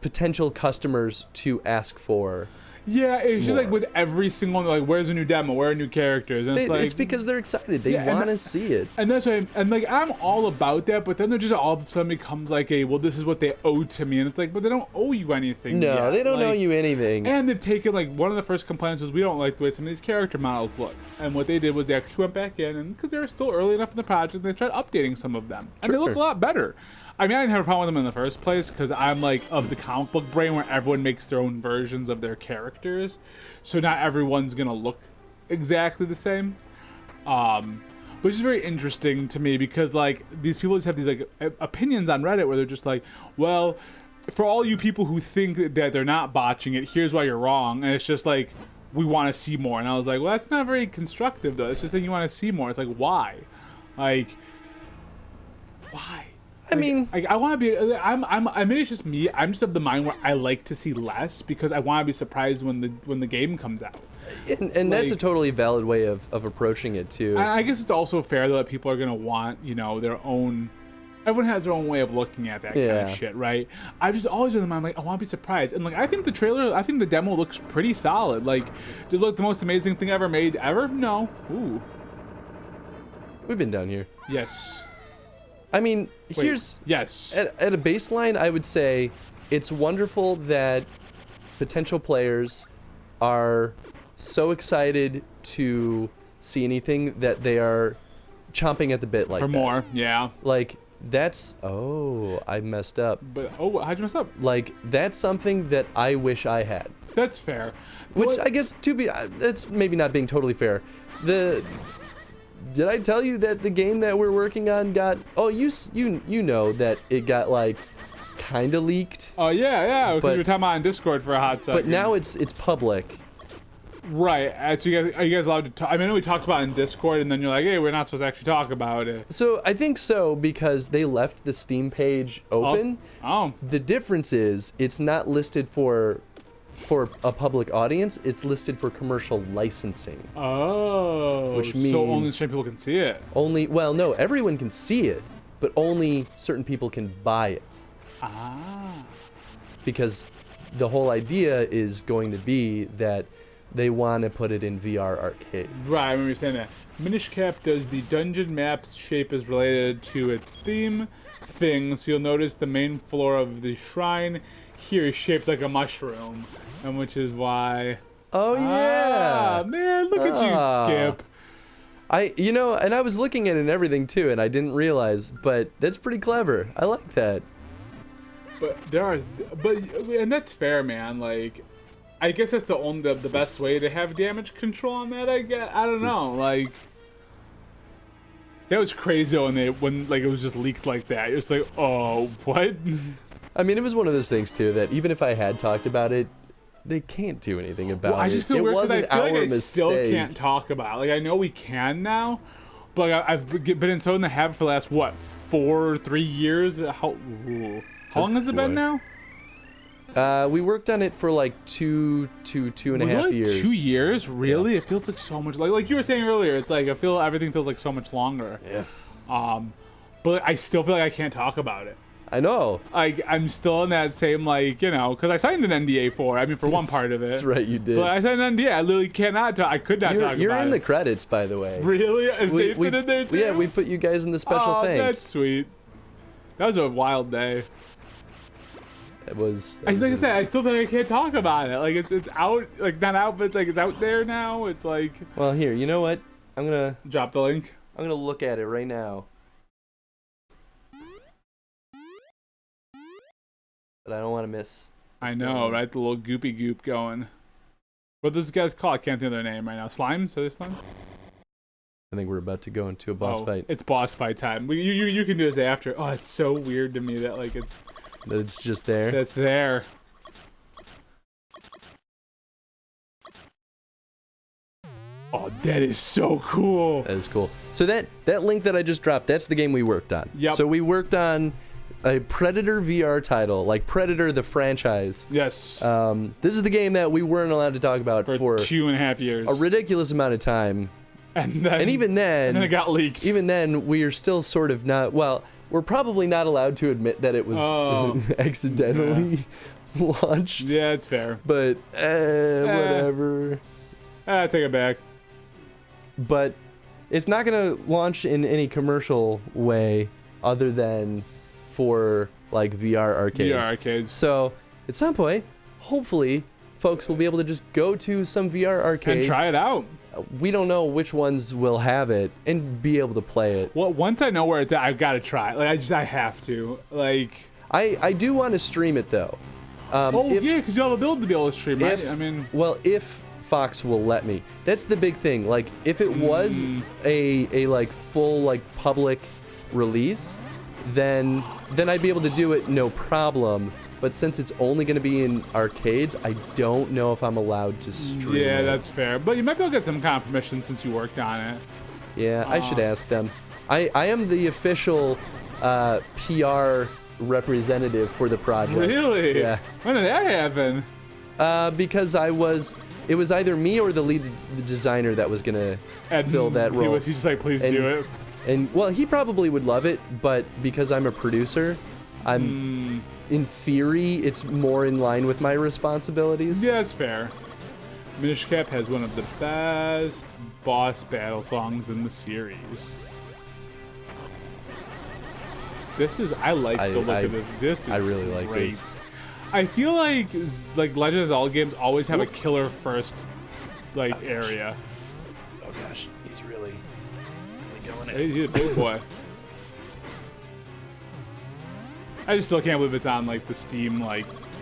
potential customers to ask for... Yeah, it's just like with every single one, like, where's a new demo? Where are new characters? And it's because they're excited. They want to see it. And that's why, I'm all about that, but then they're just all of a sudden becomes like well, this is what they owe to me. And it's like, but they don't owe you anything. No, they don't owe you anything. And they've taken, like, one of the first complaints was we don't like the way some of these character models look. And what they did was they actually went back in, and because they were still early enough in the project, they tried updating some of them. And they look a lot better. I mean, I didn't have a problem with them in the first place because I'm like of the comic book brain where everyone makes their own versions of their characters. So not everyone's going to look exactly the same. Which is very interesting to me because, like, these people just have these, like, opinions on Reddit where they're just like, well, for all you people who think that they're not botching it, here's why you're wrong. And it's just like, we want to see more. And I was like, well, that's not very constructive, though. It's just saying you want to see more. It's like, why? Like, why? I mean, I want to be. I mean, it's just me. I'm just of the mind where I like to see less because I want to be surprised when the game comes out. And that's a totally valid way of approaching it too. I guess it's also fair though that people are gonna want, you know, their own. Everyone has their own way of looking at that kind of shit, right? I just always in the mind like I want to be surprised, and like I think the demo looks pretty solid. Like, did it look the most amazing thing ever made ever? No. Ooh. We've been down here. Yes. I mean, Yes. At a baseline, I would say it's wonderful that potential players are so excited to see anything that they are chomping at the bit like for more. Yeah. Like that's I messed up. But how'd you mess up? Like that's something that I wish I had. That's fair. Which I guess that's maybe not being totally fair. Did I tell you that the game that we're working on got? Oh, you know that it got like kind of leaked. Oh yeah, because we were talking about on Discord for a hot second. But now it's public. Right. So are you guys allowed to talk? I mean, I know we talked about it in Discord, and then you're like, hey, we're not supposed to actually talk about it. So I think so because they left the Steam page open. Oh. The difference is it's not listed for a public audience. It's listed for commercial licensing. Oh. Which means so only certain people can see it. No, everyone can see it, but only certain people can buy it. Ah. Because the whole idea is going to be that they want to put it in VR arcades. Right, I remember you saying that. Minish Cap does the dungeon map's shape is related to its theme thing, so you'll notice the main floor of the shrine here is shaped like a mushroom, and which is why... Oh, yeah! Man, look at you, Skip. And I was looking at it and everything, too, and I didn't realize, but that's pretty clever. I like that. And that's fair, man, like... I guess that's the best way to have damage control on that. I don't know. Like that was crazy when it was just leaked like that. It was like, oh, what? I mean, it was one of those things too that even if I had talked about it, they can't do anything about it. I just feel it weird because I wasn't feel our like I mistake. still can't talk about it. Like, I know we can now, but like, I've been in so in the habit for the last, what, 3 years? How long has it been now? We worked on it for like two and a half years. 2 years? Really? Yeah. It feels like so much. Like you were saying earlier, it's like I feel everything feels like so much longer. Yeah. But I still feel like I can't talk about it. I know. Like, I'm still in that same, like, you know, because I signed an NDA for one part of it. That's right, you did. But I signed an NDA. I literally cannot talk. I could not talk about it. You're in the credits, by the way. Really? Is Nathan in there too? Yeah, we put you guys in the special things. That's sweet. That was a wild day. It was. Like I said, I still think I can't talk about it. Like, it's out, like, not out, but it's like it's out there now. It's like. Well, here, you know what? I'm gonna drop the link. I'm gonna look at it right now. But I don't want to miss. I know, right? The little goopy goop going. What those guys call? I can't think of their name right now. Slimes? Are they slime? I think we're about to go into a boss fight. It's boss fight time. You can do this after. Oh, it's so weird to me that like it's. That it's just there. That's there. Oh, that is so cool. That is cool. So that link that I just dropped, that's the game we worked on. Yep. So we worked on a Predator VR title, like Predator the franchise. Yes. This is the game that we weren't allowed to talk about for 2.5 years. A ridiculous amount of time. And even then it got leaked. Even then, we are still sort of not. Well, we're probably not allowed to admit that it was accidentally launched. Yeah, it's fair. But whatever. Take it back. But it's not going to launch in any commercial way other than for like VR arcades. VR arcades. So at some point, hopefully, folks will be able to just go to some VR arcade and try it out. We don't know which ones will have it and be able to play it. Well, once I know where it's at, I've got to try it. Like I have to. Like I do want to stream it though. Yeah, because you have a build to be able to stream. Right? I mean, well, if Fox will let me, that's the big thing. Like, if it was a like full like public release, then I'd be able to do it no problem. But since it's only going to be in arcades, I don't know if I'm allowed to stream Yeah, it. that's fair. But you might be able to get some kind of permission since you worked on it. Yeah, I should ask them. I am the official PR representative for the project. Really? Yeah. When did that happen? Because it was either me or the lead designer that was going to fill that role. He's just like, please do it. And, well, he probably would love it, but because I'm a producer, in theory, it's more in line with my responsibilities. Yeah, it's fair. Minish Cap has one of the best boss battle songs in the series. I like the look of this. This is I really like great. this. I feel like Legend of Zelda games always have a killer first area. Oh gosh, he's really going Hey, he's a big boy. I just still can't believe it's on like the Steam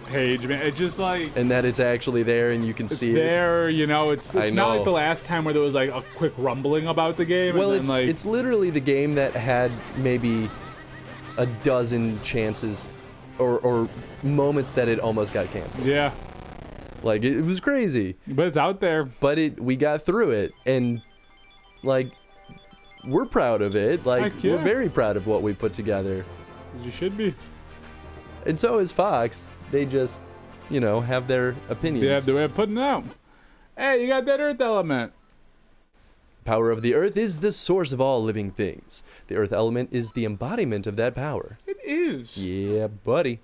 page. I mean, it's just like and that it's actually there and you can see it. There, you know, it's not like the last time where there was like a quick rumbling about the game. Well, and then, it's literally the game that had maybe a dozen chances or moments that it almost got canceled. Yeah. Like it was crazy. But it's out there. But we got through it and like we're proud of it. Like we're very proud of what we put together. You should be. And so is Fox. They just, have their opinions. They have the way of putting it out. Hey, you got that earth element. Power of the earth is the source of all living things. The earth element is the embodiment of that power. It is. Yeah, buddy.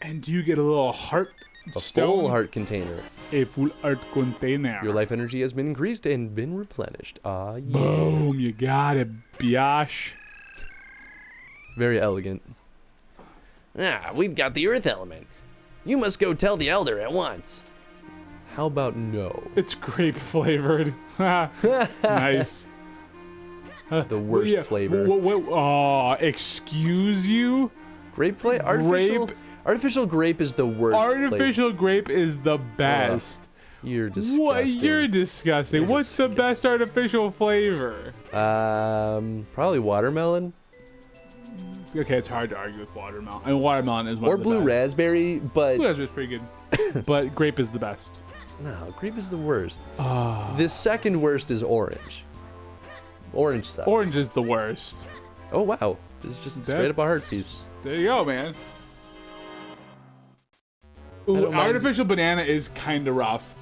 And do you get a little heart stone? Full heart container. A full heart container. Your life energy has been increased and been replenished. Ah, yeah. Boom, you got it, biatch. Very elegant. We've got the earth element. You must go tell the elder at once. How about no? It's grape flavored. Nice. The worst flavor. Excuse you? Grape flavor? Artificial grape is the worst Artificial grape is the best. You're disgusting. What? You're disgusting. What's the best artificial flavor? Probably watermelon. Okay, it's hard to argue with watermelon. I mean, watermelon is one Or of the blue best. raspberry, but... Blue raspberry is pretty good. But grape is the best. No, grape is the worst. The second worst is orange. Orange sucks. Orange is the worst. Oh, wow. This is just straight up a heart piece. There you go, man. I Ooh, don't mind. artificial banana is kind of rough.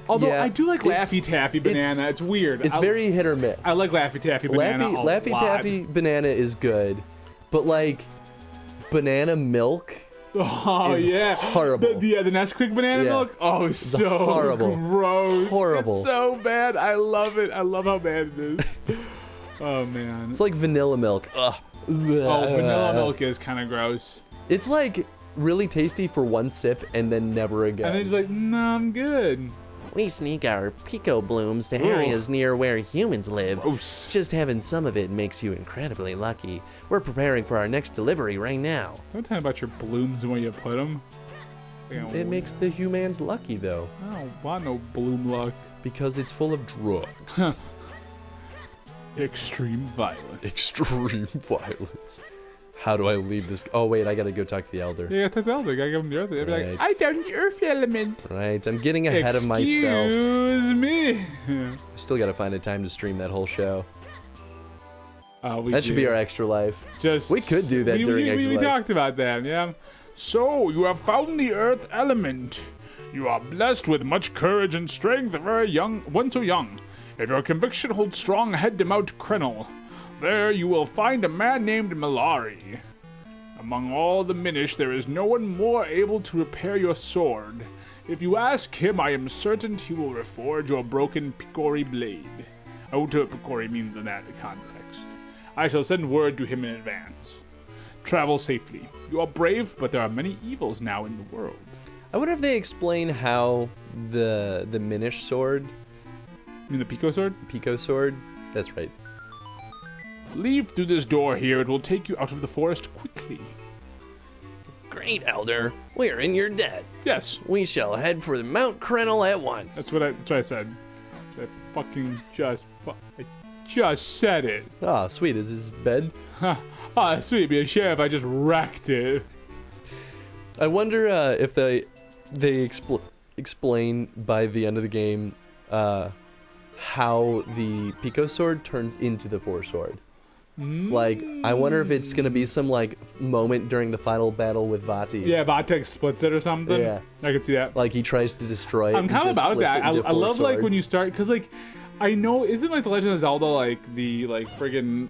Although Yeah, I do like it's- Laffy Taffy banana. It's weird. It's very hit or miss. I like Laffy Taffy banana a Laffy lot. Taffy banana is good, but like banana milk Oh is yeah, horrible. The Nesquik banana Yeah. milk. Oh, so horrible. gross. Horrible. It's so bad. I love it. I love how bad it is. Oh man. It's like vanilla milk. Ugh. Oh, vanilla milk is kind of gross. It's like really tasty for one sip and then never again. And then he's like, no, I'm good. We sneak our pico blooms to areas near where humans live. Gross. Just having some of it makes you incredibly lucky. We're preparing for our next delivery right now. Don't tell me about your blooms and where you put them. It makes the humans lucky though, I don't want no bloom luck. because it's full of drugs. Extreme violence. Extreme violence. How do I leave this? Oh wait, I gotta go talk to the elder. Yeah, take the elder. Gotta give him the earth. They'd be Right. like, I found the earth element. Right, I'm getting ahead of myself. Excuse me. Still gotta find a time to stream that whole show. We That should do. be our extra life. Just We could do that during Extra we Life. talked about that, yeah. So, you have found the earth element. You are blessed with much courage and strength, very young, one so young. If your conviction holds strong, head to Mount Krennel. There you will find a man named Malari. Among all the Minish, there is no one more able to repair your sword. If you ask him, I am certain he will reforge your broken Picori blade. I won't tell what Picori means in that context. I shall send word to him in advance. Travel safely. You are brave, but there are many evils now in the world. I wonder if they explain how the Minish sword, You mean the Pico sword? Pico sword, that's right. Leave through this door here. It will take you out of the forest quickly. Great, Elder. We're in your debt. Yes, We shall head for the Mount Krennel at once. that's what I said. I fucking I just said it. Ah, sweet, is his bed? Ah, sweet. It'd be a shame if I just wrecked it. I wonder if they explain by the end of the game how the Pico sword turns into the Force sword. Like, I wonder if it's gonna be some like moment during the final battle with Vati. Yeah, Vatek splits it or something. Yeah. I could see that. Like he tries to destroy it. I'm and kind of just about splits that. it into I four love like when swords. you start, because like I know, isn't like the Legend of Zelda like the like friggin'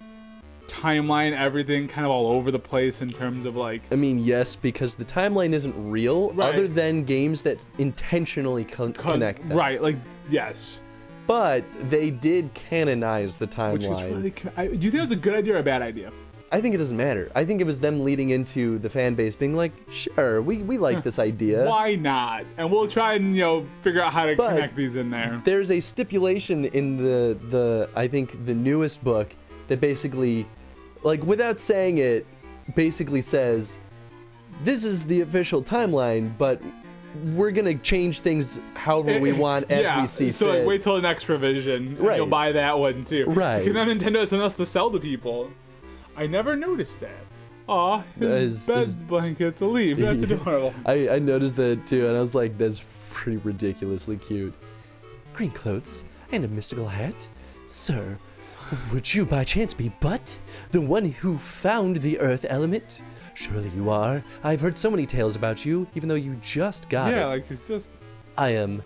timeline, everything kind of all over the place in terms of like. I mean, yes, because the timeline isn't real, Right. other than games that intentionally connect them. Right, like yes. But they did canonize the Which is timeline. really. Do you think it was a good idea or a bad idea? I think it doesn't matter. I think it was them leading into the fan base being like, sure, we like this idea. Why not? And we'll try and figure out how to But- connect these in there. There's a stipulation in the I think the newest book that basically, like without saying it, basically says, this is the official timeline, but we're gonna change things however we want as yeah, we see so fit. like wait till the next revision. And Right. You'll buy that one too. Right. Because now Nintendo has something else to sell to people. I never noticed that. Aw, his His- bed blanket's a leaf. That's adorable. I noticed that too, and I was like, that's pretty ridiculously cute. Green clothes and a mystical hat? Sir, would you by chance be Butt, the one who found the earth element? Surely you are. I've heard so many tales about you, even though you just got Yeah, it. like it's just. I am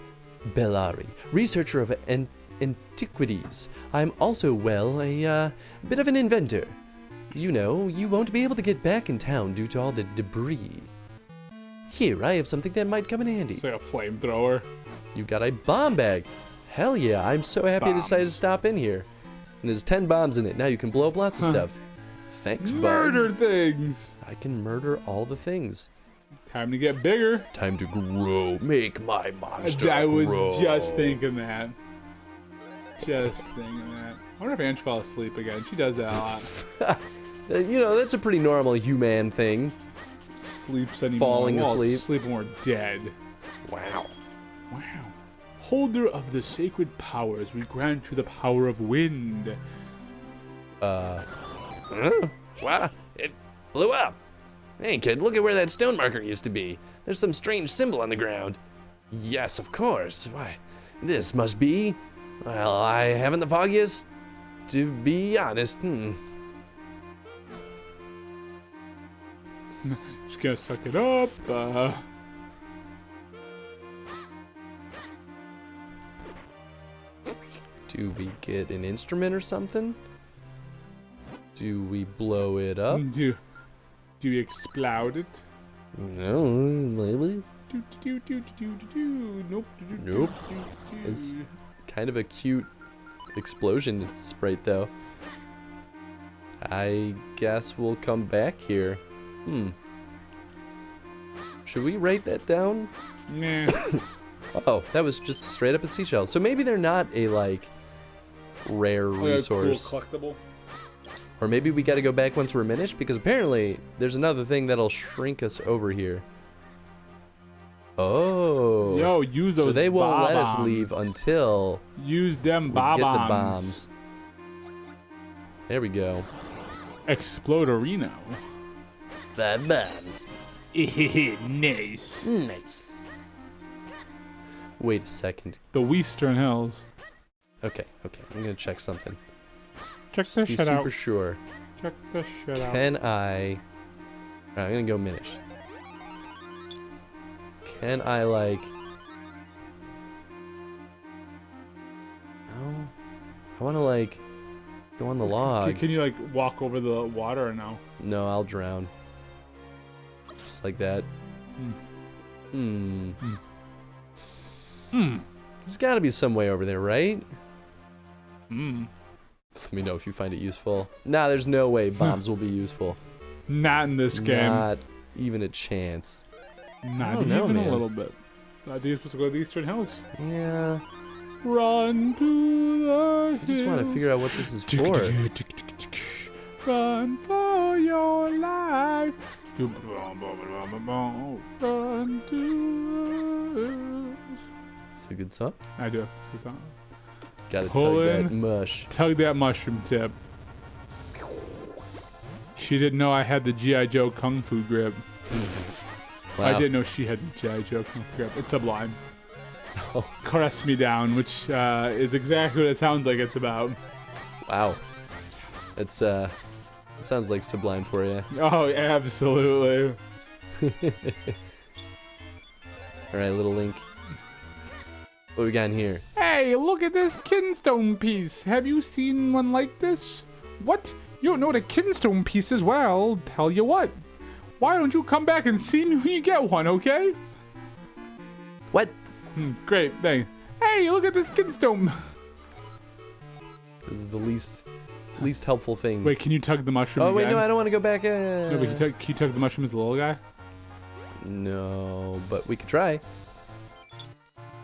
Bellari, researcher of antiquities. I'm also, well, a bit of an inventor. You know, you won't be able to get back in town due to all the debris. Here, I have something that might come in handy. It's like a flamethrower. You got a bomb bag. Hell yeah, I'm so happy I decided to Bombs. stop in here. And there's 10 bombs in it. Now you can blow up lots of stuff. Thanks, bud. Murder things. I can murder all the things. Time to get bigger. Time to grow. Make my monster I was grow. just thinking that. Just thinking that. I wonder if Ange fell asleep again. She does that a lot. You know, that's a pretty normal human thing. Sleeps anymore. Falling We're all asleep. Sleep when we're dead. Wow. Wow. Holder of the sacred powers, we grant you the power of wind. Wow. blew up. Hey, kid, look at where that stone marker used to be. There's some strange symbol on the ground. Yes, of course. Why, this must be... Well, I haven't the foggiest, to be honest. Just gonna suck it up. Do we get an instrument or something? Do we blow it up? Do you explode it? No, maybe. Nope. Nope. It's kind of a cute explosion sprite, though. I guess we'll come back here. Should we write that down? Nah. Oh, that was just straight up a seashell. So maybe they're not a, like, rare resource. Cool collectible. Or maybe we gotta go back once we're Minish, because apparently there's another thing that'll shrink us over here. Oh. Yo, use those. So they won't let us bombs. leave until Use them we bombs. get the bombs. There we go. Exploderino. 5 bombs. Nice. Nice. Wait a second. The Western Hills. Okay. I'm gonna check something. Check this Be shit super out. sure. Check this shit out. Can I... Alright, I'm gonna go Minish. Can I, like... No. I wanna, like, go on the log. Can you like walk over the water or no? No, I'll drown. Just like that. There's gotta be some way over there, right? Let me know if you find it useful. Nah, there's no way bombs will be useful. Not in this game. Not even a chance. Not don't know, even man. a little bit. I think you're supposed to go to the Eastern Hills. Yeah. Run to the I just want to figure out what this is for. Run for your life. Run to the... It's a good song. I do. Good song. Gotta Pull tug that in. mush. Tug that mushroom tip. She didn't know I had the G.I. Joe Kung Fu grip. Wow. I didn't know she had the G.I. Joe Kung Fu grip. It's sublime. Oh. Caress me down, which is exactly what it sounds like it's about. Wow. It's it sounds like Sublime for you. Oh, absolutely. Alright, little Link. What we got in here? Hey, look at this kinstone piece. Have you seen one like this? What? You don't know what a kinstone piece is? Well, tell you what. Why don't you come back and see me when you get one, okay? What? Great, thanks. Hey, look at this kinstone. This is the least helpful thing. Wait, can you tug the mushroom Oh, wait, again? no, I don't want to go back. No, but can you tug the mushroom as the little guy? No, but we could try.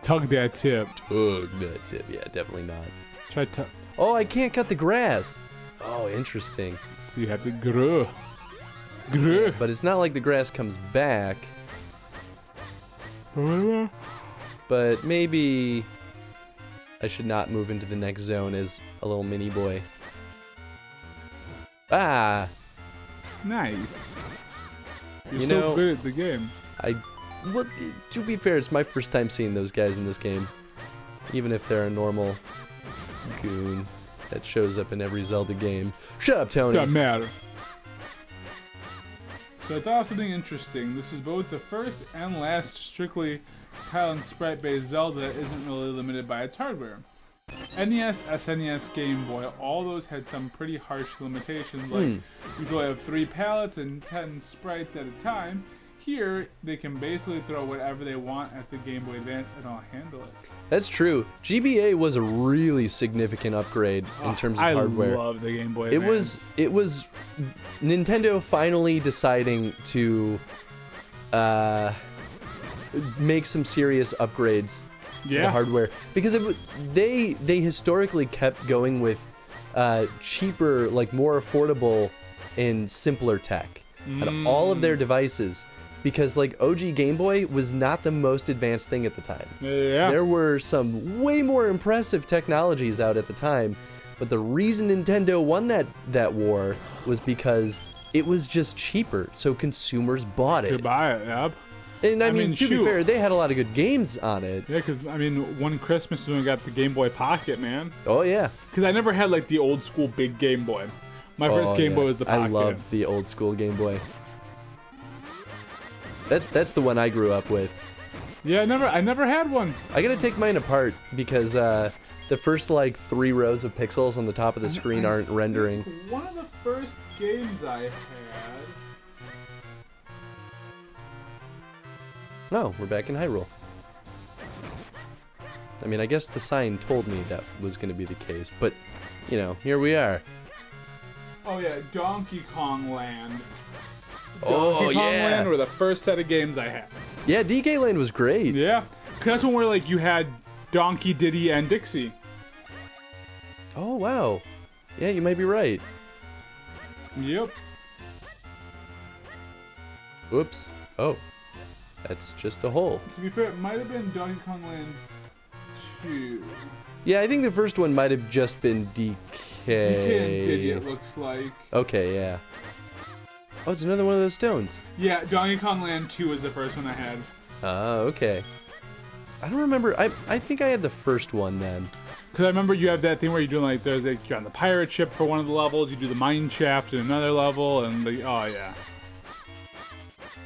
Tug that tip. Tug that tip. Yeah, definitely not. Try tug. Oh, I can't cut the grass. Oh, interesting. So you have to grow. Grow. But it's not like the grass comes back. But maybe I should not move into the next zone as a little mini boy. Ah! Nice. You're You so know- good at the game. Well, to be fair, it's my first time seeing those guys in this game. Even if they're a normal goon that shows up in every Zelda game. Shut up, Tony! Doesn't matter. So I thought of something interesting. This is both the first and last strictly tile and sprite-based Zelda that isn't really limited by its hardware. NES, SNES, Game Boy, all those had some pretty harsh limitations, like you could only have 3 palettes and 10 sprites at a time. Here, they can basically throw whatever they want at the Game Boy Advance and I'll handle it. That's true. GBA was a really significant upgrade in terms of hardware. I love the Game Boy It Advance. was Nintendo finally deciding to make some serious upgrades to the hardware, because they historically kept going with cheaper, like more affordable and simpler tech on all of their devices, because like OG Game Boy was not the most advanced thing at the time. Yeah. There were some way more impressive technologies out at the time, but the reason Nintendo won that war was because it was just cheaper, so consumers bought To it. buy it, yep. And I mean, to be shoot. fair, they had a lot of good games on it. Yeah, because, I mean, one Christmas is when I got the Game Boy Pocket, man. Oh yeah. Because I never had, like, the old school big Game Boy. My first Game Boy was the Pocket. I love the old school Game Boy. That's the one I grew up with. Yeah, I never had one. I gotta take mine apart because the first like 3 rows of pixels on the top of the screen aren't rendering. One of the first games I had. Oh, we're back in Hyrule. I mean, I guess the sign told me that was gonna be the case, but you know, here we are. Oh yeah, Donkey Kong Land. Oh, Donkey Kong yeah. Land were the first set of games I had. Yeah, DK Land was great. Yeah, because that's one where like you had Donkey, Diddy, and Dixie. Oh wow. Yeah, you might be right. Yep. Whoops. Oh. That's just a hole. To be fair, it might have been Donkey Kong Land 2. Yeah, I think the first one might have just been DK. DK and Diddy, it looks like. Okay, yeah. Oh, it's another one of those stones. Yeah, Donkey Kong Land 2 was the first one I had. Oh, okay. I don't remember. I think I had the first one then. Because I remember you have that thing where you're doing like, there's like, you're on the pirate ship for one of the levels, you do the mine shaft in another level, and the, oh yeah.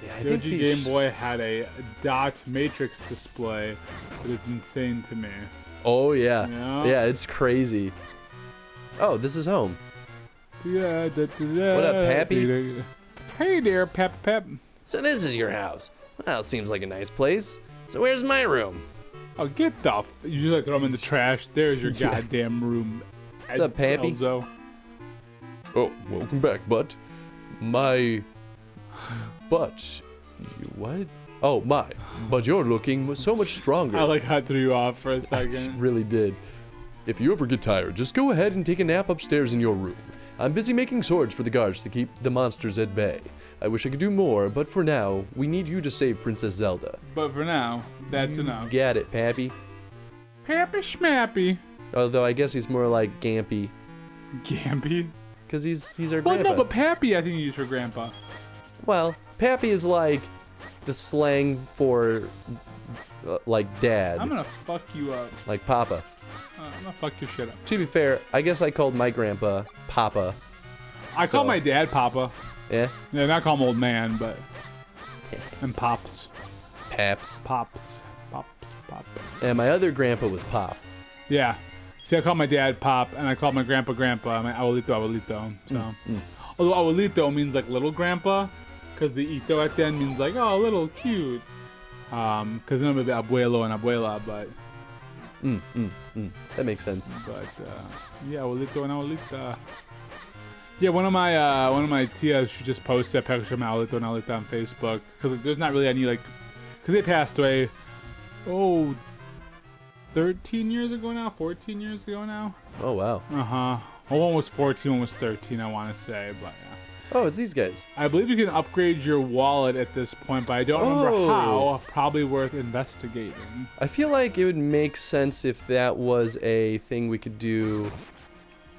Yeah, I The think OG these- Game Boy had a dot matrix display that is insane to me. Oh yeah. Yeah. Yeah, it's crazy. Oh, this is home. What up, Pappy? Hey there, Pep. So this is your house. Well, it seems like a nice place. So where's my room? Oh, get the you just like throw them in the trash. There's your Yeah. goddamn room. What's up, Pappy? Elzo. Oh, welcome back, butt. My butt. What? Oh, my. But you're looking so much stronger. I like how it threw you off for a I just second. really did. If you ever get tired, just go ahead and take a nap upstairs in your room. I'm busy making swords for the guards to keep the monsters at bay. I wish I could do more, but for now, we need you to save Princess Zelda. But for now, that's enough. Get it, Pappy. Pappy Schmappy. Although I guess he's more like Gampy, Gampy. because he's our Well, grandpa. no, but Pappy I think you use for Grandpa. Well, Pappy is like the slang for like dad, I'm gonna fuck you up. like Papa. I'm gonna fuck your shit up. To be fair, I guess I called my grandpa Papa. I call So- my dad Papa. Yeah, Yeah, not call him old man, but. And Pops. Paps. Pops. And my other grandpa was Pop. Yeah. See, I call my dad Pop, and I call my grandpa Grandpa, my abuelito. So. Although abuelito means like little grandpa, because the ito at the end means like, oh, little cute. Because then it'll be abuelo and abuela, but That makes sense. yeah, abuelito and abuelita. Yeah, one of my tias, she just posted a picture of my abuelito and abuelita on Facebook, because there's not really any like, because they passed away, 13 years ago now, 14 years ago now. Oh wow. Well, one was 14, one was 13, I want to say, but yeah. Oh, it's these guys. I believe you can upgrade your wallet at this point, but I don't remember how. Probably worth investigating. I feel like it would make sense if that was a thing we could do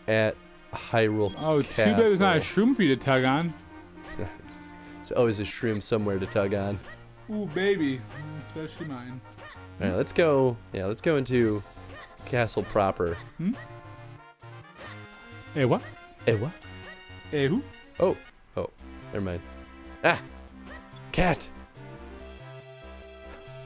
at Hyrule Oh, Castle. too bad there's not a shroom for you to tug on. There's always a shroom somewhere to tug on. Ooh, baby. Especially mine. All right, let's go. Yeah, let's go into Castle proper. Hey, what? Hey, what? Hey, who? Oh, never mind. Ah, cat.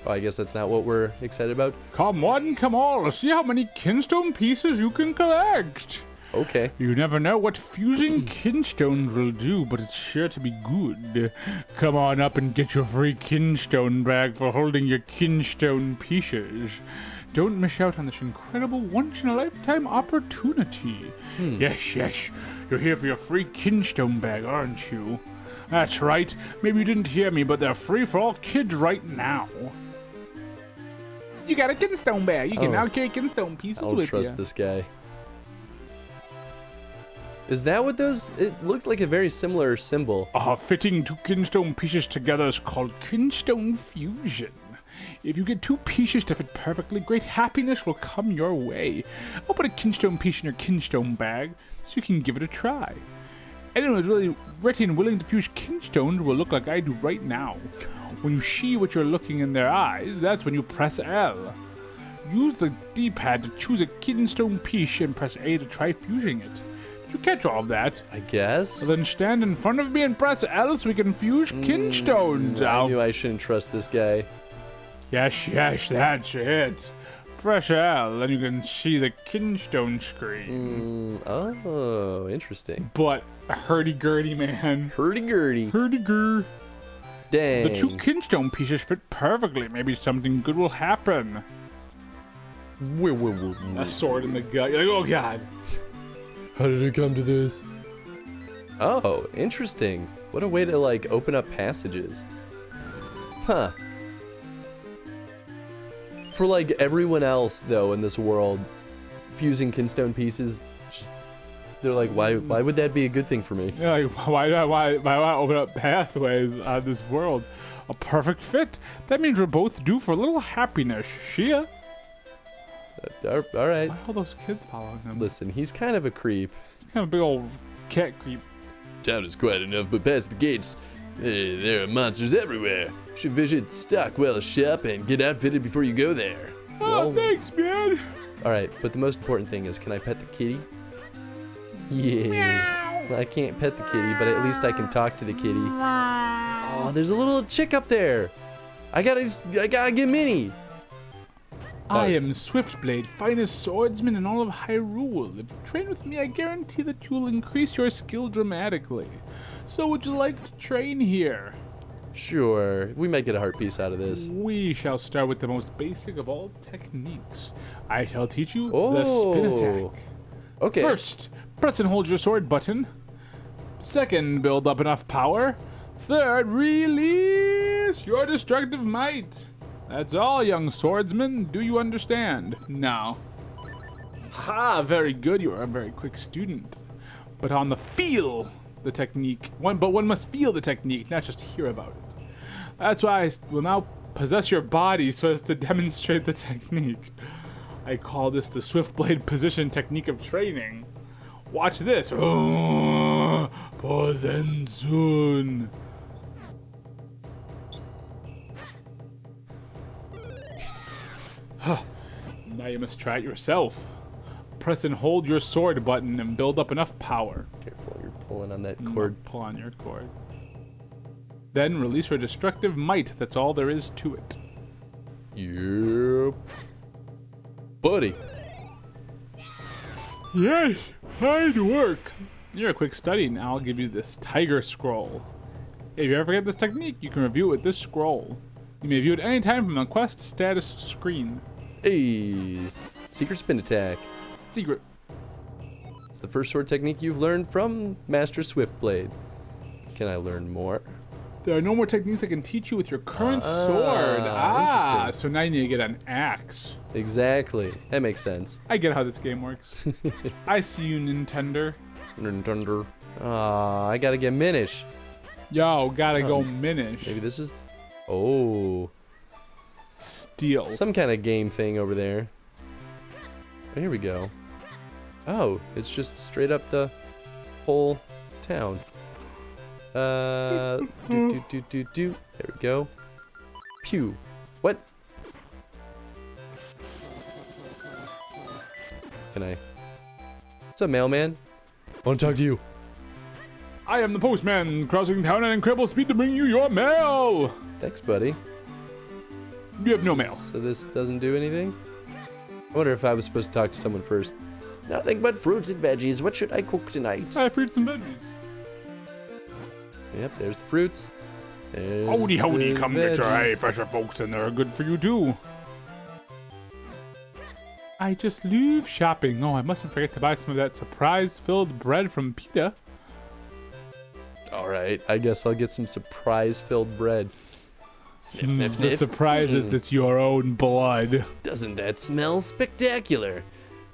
Oh, I guess that's not what we're excited about. Come one, come all. Let's see how many kinstone pieces you can collect. Okay. You never know what fusing kinstones will do, but it's sure to be good. Come on up and get your free kinstone bag for holding your kinstone pieces. Don't miss out on this incredible once-in-a-lifetime opportunity. Yes, you're here for your free kinstone bag, aren't you? That's right. Maybe you didn't hear me, but they're free for all kids right now. You got a kinstone bag. You can now carry kinstone pieces I don't with you. trust this guy. Is that what those? It looked like a very similar symbol. Fitting two kinstone pieces together is called kinstone fusion. If you get two pieces to fit perfectly, great happiness will come your way. I'll put a kinstone piece in your kinstone bag so you can give it a try. anyone who's really ready and willing to fuse kinstones will look like I do right now. When you see what you're looking in their eyes, that's when you press L. Use the D-pad to choose a kinstone piece and press A to try fusing it. Did you catch all of that? I guess. Well, then stand in front of me and press L so we can fuse kinstones. I knew I shouldn't trust this guy. Yes, that's it. Press L, and you can see the kinstone screen. Oh, interesting. But hurdy-gurdy, man. Hurdy-gurdy. Hurdy-gur. Dang. The two kinstone pieces fit perfectly. Maybe something good will happen. A sword in the gut. You're like, oh god. How did it come to this? Oh, interesting. What a way to, like, open up passages. Huh. For, like, everyone else, though, in this world, fusing kinstone pieces, just, they're like, why would that be a good thing for me? Yeah, like, why open up pathways on this world? A perfect fit. That means we're both due for a little happiness. Shia. All right. Why are all those kids following him? Listen, he's kind of a creep. He's kind of a big old cat creep. Town is quiet enough, but past the gates, there are monsters everywhere. Should visit Stockwell shop and get outfitted before you go there. Oh, thanks, man. All right, but the most important thing is, can I pet the kitty? Yeah. Well, I can't pet the kitty, but at least I can talk to the kitty. Oh, there's a little chick up there. I gotta get Minnie. I am Swiftblade, finest swordsman in all of Hyrule. If you train with me, I guarantee that you'll increase your skill dramatically. So would you like to train here? Sure, we might get a heart piece out of this. We shall start with the most basic of all techniques. I shall teach you the spin attack. Okay. First, press and hold your sword button. Second, build up enough power. Third, release your destructive might. That's all, young swordsman. Do you understand? No. Ha! Very good. You are a very quick student. But on the feel the technique. One must feel the technique, not just hear about it. That's why I will now possess your body so as to demonstrate the technique. I call this the Swiftblade position technique of training. Watch this. Oh, Posensun. Now you must try it yourself. Press and hold your sword button and build up enough power. Careful, you're pulling on that cord. Pull on your cord. Then release your destructive might. That's all there is to it. Yep. Buddy. Yes, hard work. You're a quick study. Now I'll give you this tiger scroll. If you ever forget this technique, you can review it with this scroll. You may view it anytime from the quest status screen. Hey, secret spin attack. Secret. It's the first sword technique you've learned from Master Swiftblade. Can I learn more? There are no more techniques I can teach you with your current sword. Interesting. So now you need to get an axe. Exactly. That makes sense. I get how this game works. I see you, Nintendo. Nintendo. I gotta get Minish. Yo, gotta go Minish. Maybe this is... Oh. Steel. Some kind of game thing over there. Oh, here we go. Oh, it's just straight up the whole town. There we go. Pew. What? Can I? What's up, mailman? I want to talk to you. I am the postman, crossing town at incredible speed to bring you your mail. Thanks, buddy. You have no mail. So this doesn't do anything? I wonder if I was supposed to talk to someone first. Nothing but fruits and veggies. What should I cook tonight? I have fruits and veggies. Yep, there's the fruits. There's Howdy, the come get your veggies. fresher folks, and they're good for you too. I just love shopping. Oh, I mustn't forget to buy some of that surprise-filled bread from PETA. Alright, I guess I'll get some surprise-filled bread. Sniff, sniff, The sniff. surprise is it's your own blood. Doesn't that smell spectacular?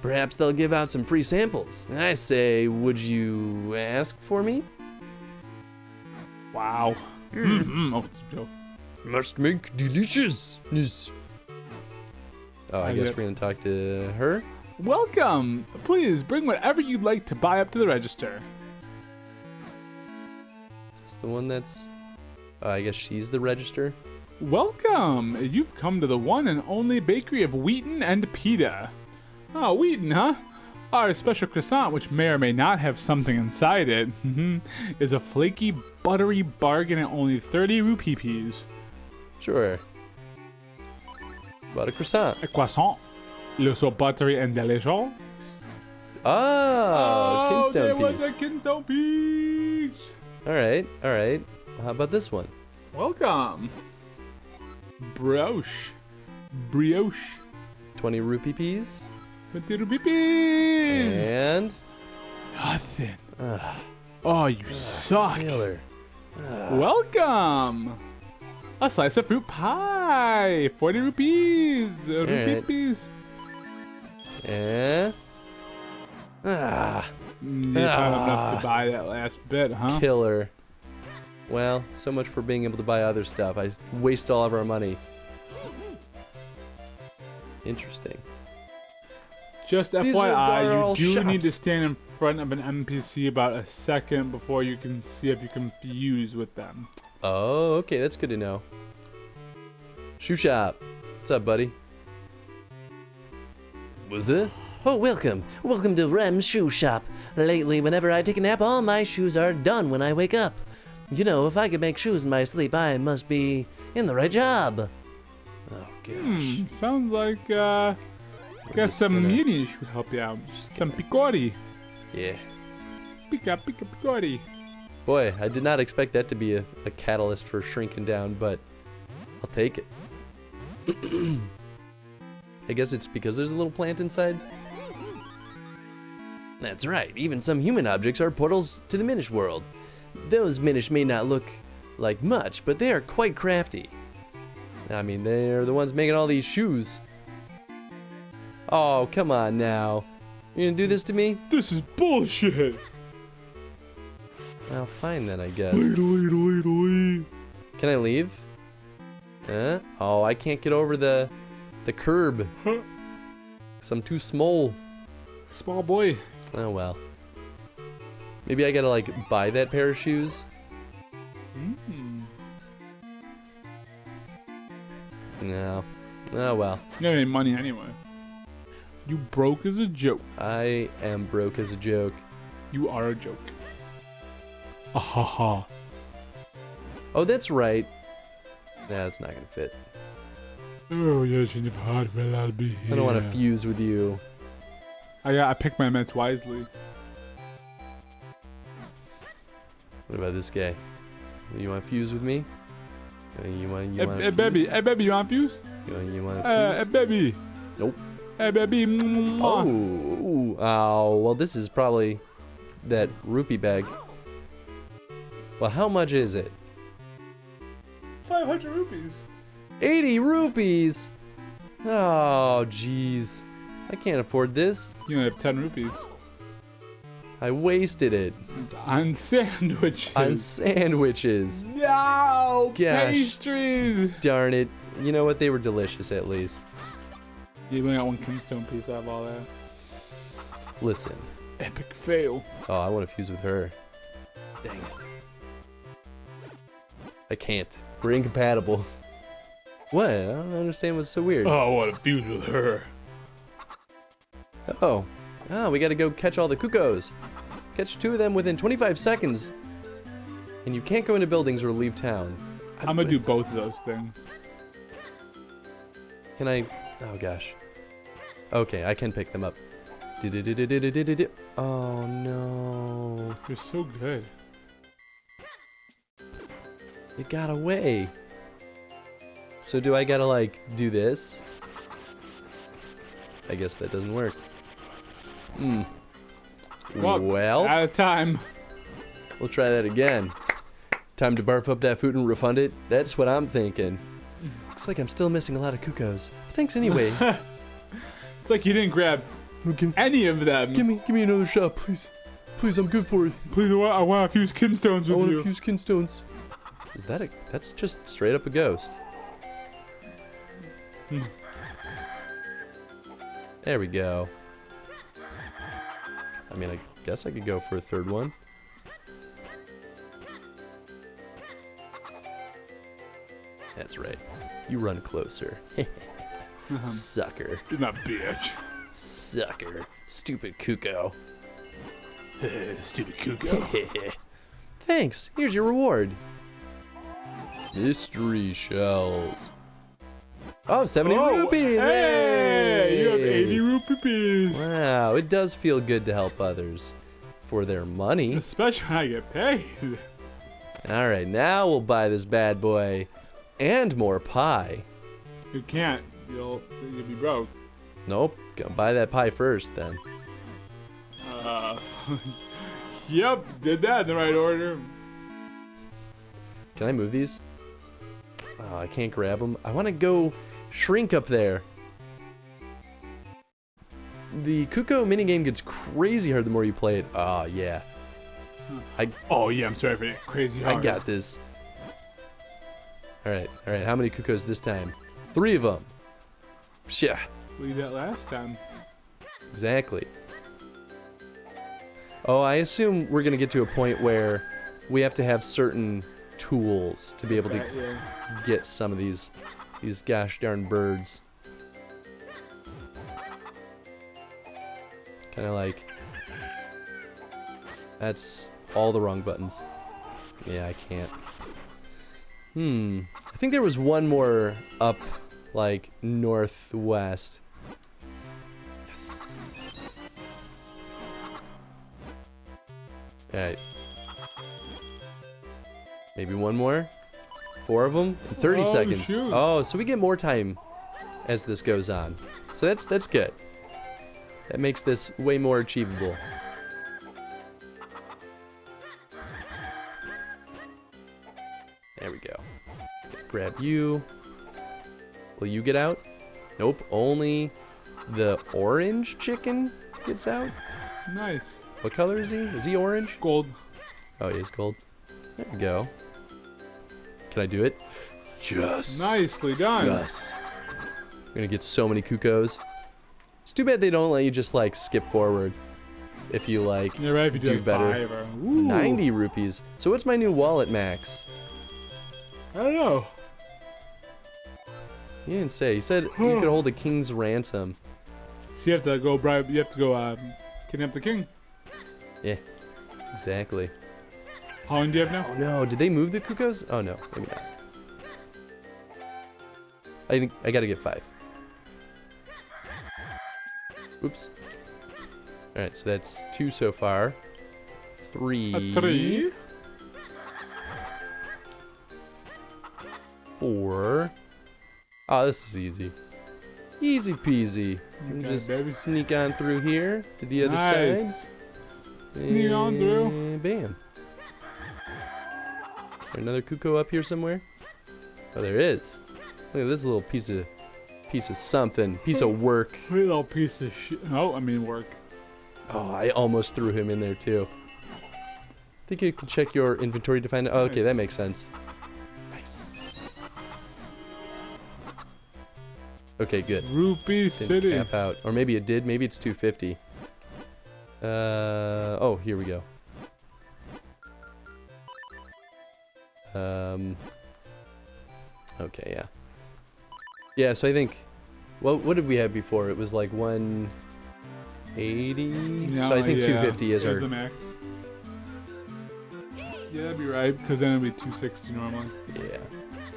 Perhaps they'll give out some free samples. I say, would you ask for me? Wow. Oh, it's a joke. Must make deliciousness. Oh, I guess we're gonna talk to her? Welcome. Please bring whatever you'd like to buy up to the register. Is the one that's... I guess she's the register. Welcome! You've come to the one and only bakery of Wheaton and Pita. Oh, Wheaton, huh? Our special croissant, which may or may not have something inside it, is a flaky, buttery bargain at only 30 rupees. Sure. About a croissant. A croissant. Le so buttery and delicious. Oh, there Kinstone was piece. a Kinstone piece. All right, all right. How about this one? Welcome. Brioche. 20 rupee piece. 20 rupees. And... Nothing. Oh, you suck. Killer. Welcome. A slice of fruit pie. 40 rupees. Rupees. And... You found enough to buy that last bit, huh? Killer. Well, so much for being able to buy other stuff. I waste all of our money. Interesting. Just These FYI, all you do need to shops. stand in front of an NPC about a second before you can see if you can fuse with them. Oh, okay, that's good to know. Shoe shop. What's up, buddy? Was it? Oh, welcome. Welcome to Rem's Shoe Shop. Lately, whenever I take a nap, all my shoes are done when I wake up. You know, if I could make shoes in my sleep, I must be in the right job. Oh, gosh. Sounds like, got just some gonna- Minish to help you out. Some picori. Yeah. Picori. Boy, I did not expect that to be a catalyst for shrinking down, but I'll take it. I guess it's because there's a little plant inside. That's right, even some human objects are portals to the Minish world. Those Minish may not look like much, but they are quite crafty. I mean, they're the ones making all these shoes. Oh, come on now. You're gonna do this to me? This is bullshit. Well, fine then, I guess. Wait. Can I leave? Huh? Oh, I can't get over the curb. Huh. 'Cause I'm too small. Small boy. Oh well. Maybe I gotta like buy that pair of shoes. No. Oh well. You don't have any money anyway. You broke as a joke. I am broke as a joke. You are a joke. Ah ha ha. Oh, that's right. Nah, it's not gonna fit. Oh yes, and if hard will I'll be here. I don't want to fuse with you. I picked my meds wisely. What about this guy? You want to fuse with me? You want to Hey baby, you want fuse? You want to Hey fuse? baby. Nope. Hey baby. Oh, well, this is probably that rupee bag. Well, how much is it? 500 rupees. 80 rupees! Oh, jeez. I can't afford this. You only have 10 rupees. I wasted it On sandwiches. on sandwiches. No! Gosh. Pastries! Darn it. You know what? They were delicious, at least. You only got one Kinstone piece out of all that. Listen. Epic fail. Oh, I want to fuse with her. Dang it. I can't. We're incompatible. What? I don't understand what's so weird. Oh, I want to fuse with her. Oh. Oh, we gotta go catch all the cuckoos. Catch 2 of them within 25 seconds. And you can't go into buildings or leave town. I'm gonna do both of those things. Can I? Oh gosh. Okay, I can pick them up. Oh no. You're so good. It got away. So do I gotta like do this? I guess that doesn't work. Well, Out of time. we'll try that again. Time to barf up that food and refund it? That's what I'm thinking. Looks like I'm still missing a lot of cuckoos. Thanks anyway. It's like you didn't grab any of them. Give me another shot, please. Please, I'm good for it. Please, I want to fuse Kinstones I with want you. to fuse kinstones. Is that that's just straight up a ghost. There we go. I mean, I guess I could go for a third one. That's right. You run closer. Sucker. Do not bitch. Sucker. Stupid Kuko. Stupid Kuko. Thanks. Here's your reward. Mystery shells. Oh, 70 rupees. Hey, you have 80 rupees. Wow, it does feel good to help others for their money. Especially when I get paid. All right, now we'll buy this bad boy and more pie. You can't. You'll be broke. Nope, gonna buy that pie first then. Yep, did that in the right order. Can I move these? Oh, I can't grab them. I want to go shrink up there. The Kuko minigame gets crazy hard the more you play it. Oh, yeah. Oh, yeah, I'm sorry for it. Crazy hard. I got this. All right. How many Kukos this time? 3 of them. Yeah. We did that last time. Exactly. Oh, I assume we're going to get to a point where we have to have certain tools to be able to get some of these gosh darn birds. Kind of like, that's all the wrong buttons. Yeah, I can't. I think there was one more up, like, northwest. Yes. Alright. Maybe one more? 4 of them? In 30 seconds. Shoot. Oh, so we get more time as this goes on. So that's good. That makes this way more achievable. There we go. Grab you. Will you get out? Nope, only the orange chicken gets out. Nice. What color is he? Is he orange? Gold. Oh, he is gold. There we go. Can I do it? Yes. Nicely done. Yes. I'm gonna get so many Kukos. It's too bad they don't let you just like skip forward if you like You're right, if you do like better. 5 or, 90 rupees. So what's my new wallet max? I don't know. He didn't say. He said you could hold a king's ransom. So you have to go bribe. You have to go kidnap the king. Yeah, exactly. How long do you have now? Oh no, did they move the Kukos? Oh no, maybe not. I gotta get 5. Oops. Alright, so that's 2 so far. 3. 3. 4. Oh, this is easy. Easy peasy. Okay, Just baby. sneak on through here to the other side. Sneak on through. And bam. Is there another Kuko up here somewhere? Oh, there is. Look at this little piece of something. Piece of work. Little piece of shit. Oh, I mean work. Oh, I almost threw him in there too. Think you can check your inventory to find out. Oh, okay, that makes sense. Nice. Okay, good. Rupee Didn't City. cap out. Or maybe it did. Maybe it's 250. Oh, here we go. Okay, yeah. Yeah, so I think, what did we have before? It was like 180? No, So I think 250 is the our... max. Yeah, that'd be right, because then it'd be 260 normally. Yeah.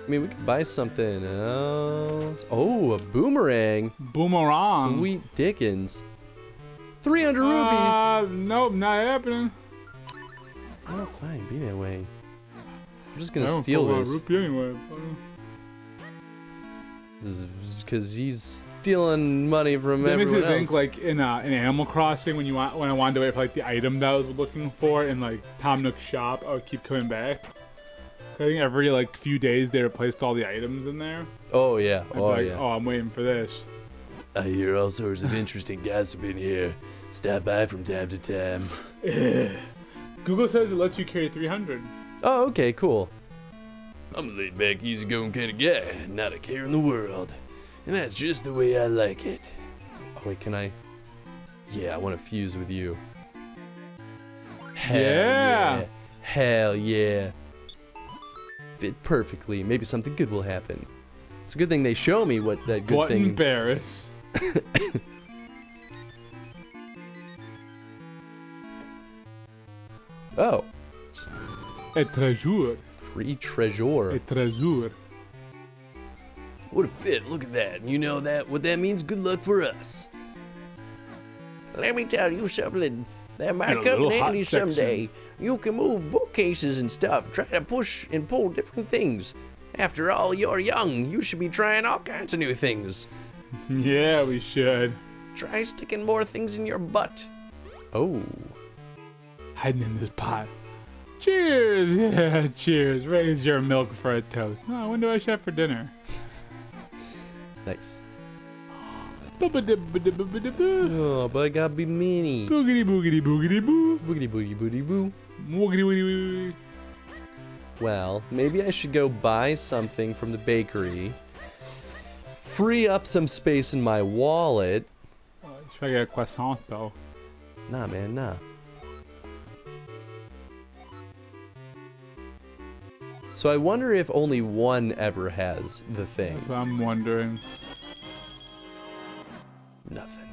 I mean, we could buy something else. Oh, a boomerang. Boomerang. Sweet Dickens. 300 rupees. Nope, not happening. Oh, fine. Be that way. I'm just going I to don't steal follow this. Rupee anyway. This is because he's stealing money from That makes everyone me else. think like in Animal Crossing when I wanted to wait for like the item that I was looking for in like Tom Nook's shop, I would keep coming back. I think every like few days they replaced all the items in there. Oh, yeah. I'd be Oh, like, yeah. oh, I'm waiting for this. I hear all sorts of interesting gossip in here. Stop by from time to time. Google says it lets you carry 300. Oh, okay, cool. I'm a laid-back, easygoing kind of guy, not a care in the world. And that's just the way I like it. Oh, wait, can I? Yeah, I want to fuse with you. Yeah. Hell yeah. fit perfectly. Maybe something good will happen. It's a good thing they show me what that good Button thing. Paris. Oh, A trésor. free treasure. A trésor. What a fit, look at that. You know what that means? Good luck for us. Let me tell you something. That might And a come in little hot handy section. someday. You can move bookcases and stuff. Try to push and pull different things. After all, you're young. You should be trying all kinds of new things. Yeah, we should. Try sticking more things in your butt. Oh, Hiding in this pot. Cheers! Yeah, cheers. Raise your milk for a toast. Oh, when do I have for dinner? nice. Boogity Oh, but I gotta be mini. boogity boogity boo. Boogity booty booty boo. Woogity woogity woogity. Well, maybe I should go buy something from the bakery. Free up some space in my wallet. Should I get a croissant though? Nah, man, nah. So I wonder if only one ever has the thing. That's what I'm wondering. Nothing.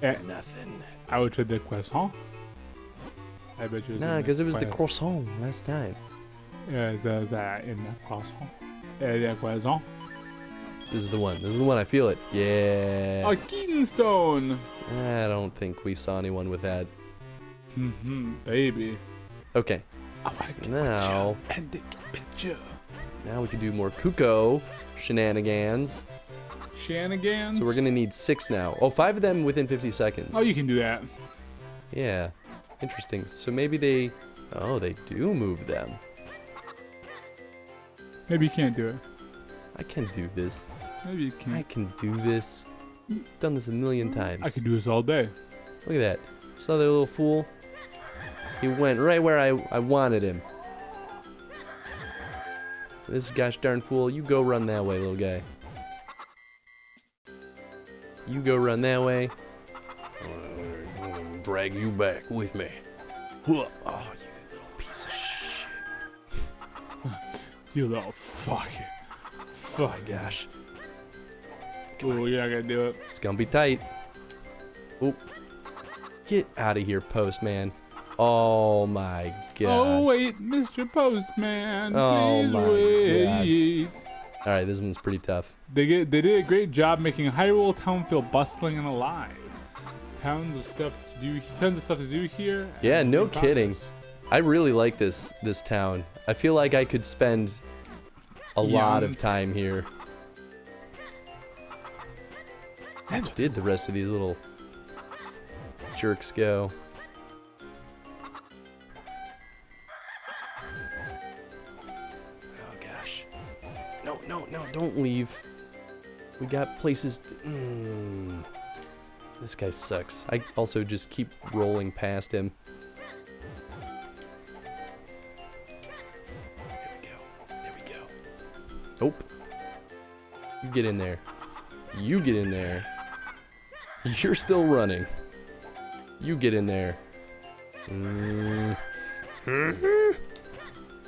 Eh, Nothing. I would try the croissant. I bet you. Nah, because it was the croissant last time. Yeah, the in the croissant. The croissant. This is the one. This is the one. I feel it. Yeah. A Keatonstone. I don't think we saw anyone with that. Baby. Okay. I want So to now, and take a picture. now we can do more Kuko shenanigans. Shenanigans. So we're gonna need 6 now. Oh, 5 of them within 50 seconds. Oh, you can do that. Yeah. Interesting. So maybe they... Oh, they do move them. Maybe you can't do it. I can do this. Maybe you I can't. can do this. Done this a million times. I could do this all day. Look at that. Saw that little fool? He went right where I wanted him. This gosh darn fool, you go run that way, little guy. You go run that way. Drag you back with me. Oh, you little piece of shit. You little fuck. Oh my gosh. Oh, you're not gonna do it. It's gonna be tight. Oop. Get out of here, postman. Oh my god. Oh wait, Mr. Postman, Oh, please my wait. Alright, this one's pretty tough. They did a great job making Hyrule Town feel bustling and alive. Tons of stuff to do here. Yeah, and no in kidding. progress. I really like this town. I feel like I could spend a lot of time here. That's what did the rest of these little jerks go? Oh gosh. No, no, no, don't leave. We got places to... This guy sucks. I also just keep rolling past him. There we go. There we go. Nope. You get in there. You get in there. You're still running. You get in there. I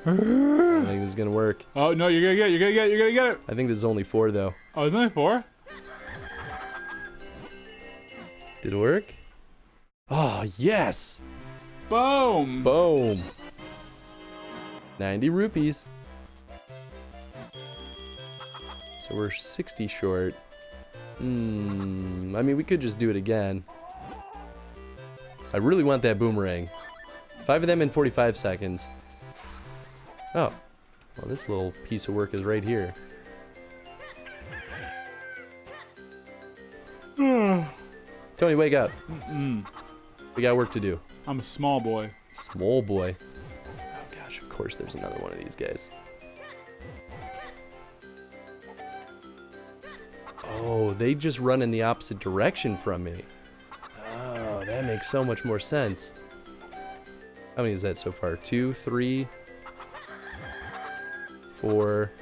don't think this is gonna work. Oh no, you're gonna get it. I think there's only 4 though. Oh, there's only 4? Did it work? Oh, yes! Boom! Boom! 90 rupees. So we're 60 short. I mean, we could just do it again. I really want that boomerang. 5 of them in 45 seconds. Oh. Well, this little piece of work is right here. Tony, wake up. We got work to do. I'm a small boy. Small boy. Oh gosh, of course there's another one of these guys. Oh, they just run in the opposite direction from me. Oh, that makes so much more sense. How many is that so far? 2, 3, 4,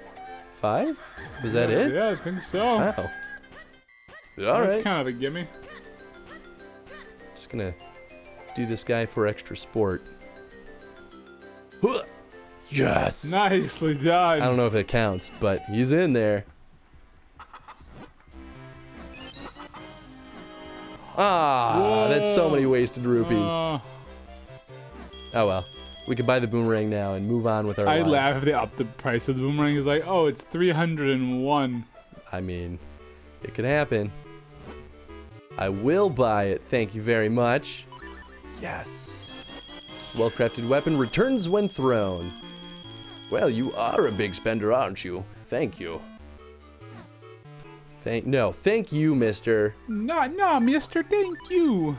5? Was that it? Yeah, I think so. Wow. That's Alright. kind of a gimme. Just gonna do this guy for extra sport. Huh. Yes. Nicely done. I don't know if it counts, but he's in there. Ah, Whoa. that's so many wasted rupees. Uh, Oh well. We could buy the boomerang now and move on with our I'd lives. laugh if they upped the price of the boomerang. It's like, oh, it's 301. I mean, it could happen. I will buy it. Thank you very much. Yes. Well-crafted weapon returns when thrown. Well, you are a big spender, aren't you? Thank you. Thank you, mister. No, mister, thank you.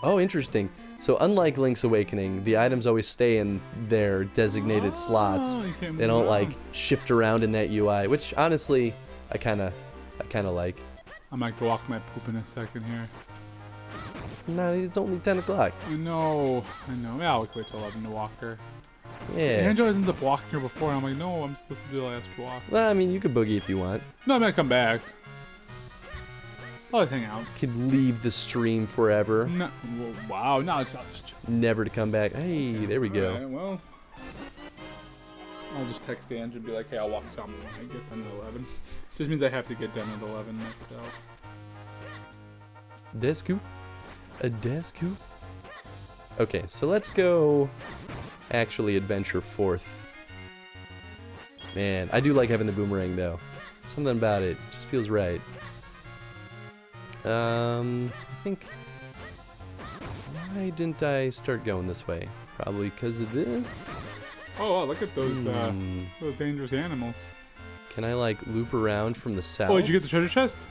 Oh, interesting. So unlike Link's Awakening, the items always stay in their designated slots. you can't They move don't around. like shift around in that UI, which honestly, I kind of like. I might go walk my poop in a second here. It's only 10 o'clock. I know. Yeah, I'll wait till 11 to walk her. Yeah. Angel ends up walking her before, and I'm like, no, I'm supposed to do the last walk. Well, I mean, you could boogie if you want. No, I'm gonna come back. I'll just hang out. Could leave the stream forever, No, wow, no, it's not just. never to come back. Hey, there we go. Alright, well, I'll just text Angel and be like, hey, I'll walk some when I get done at 11. Just means I have to get done at 11 myself. Desku? A Desku? Okay, so let's go actually adventure forth. Man, I do like having the boomerang though. Something about it just feels right. I think... Why didn't I start going this way? Probably because of this? Oh, wow, look at those Hmm. those dangerous animals. Can I like loop around from the south? Oh, did you get the treasure chest?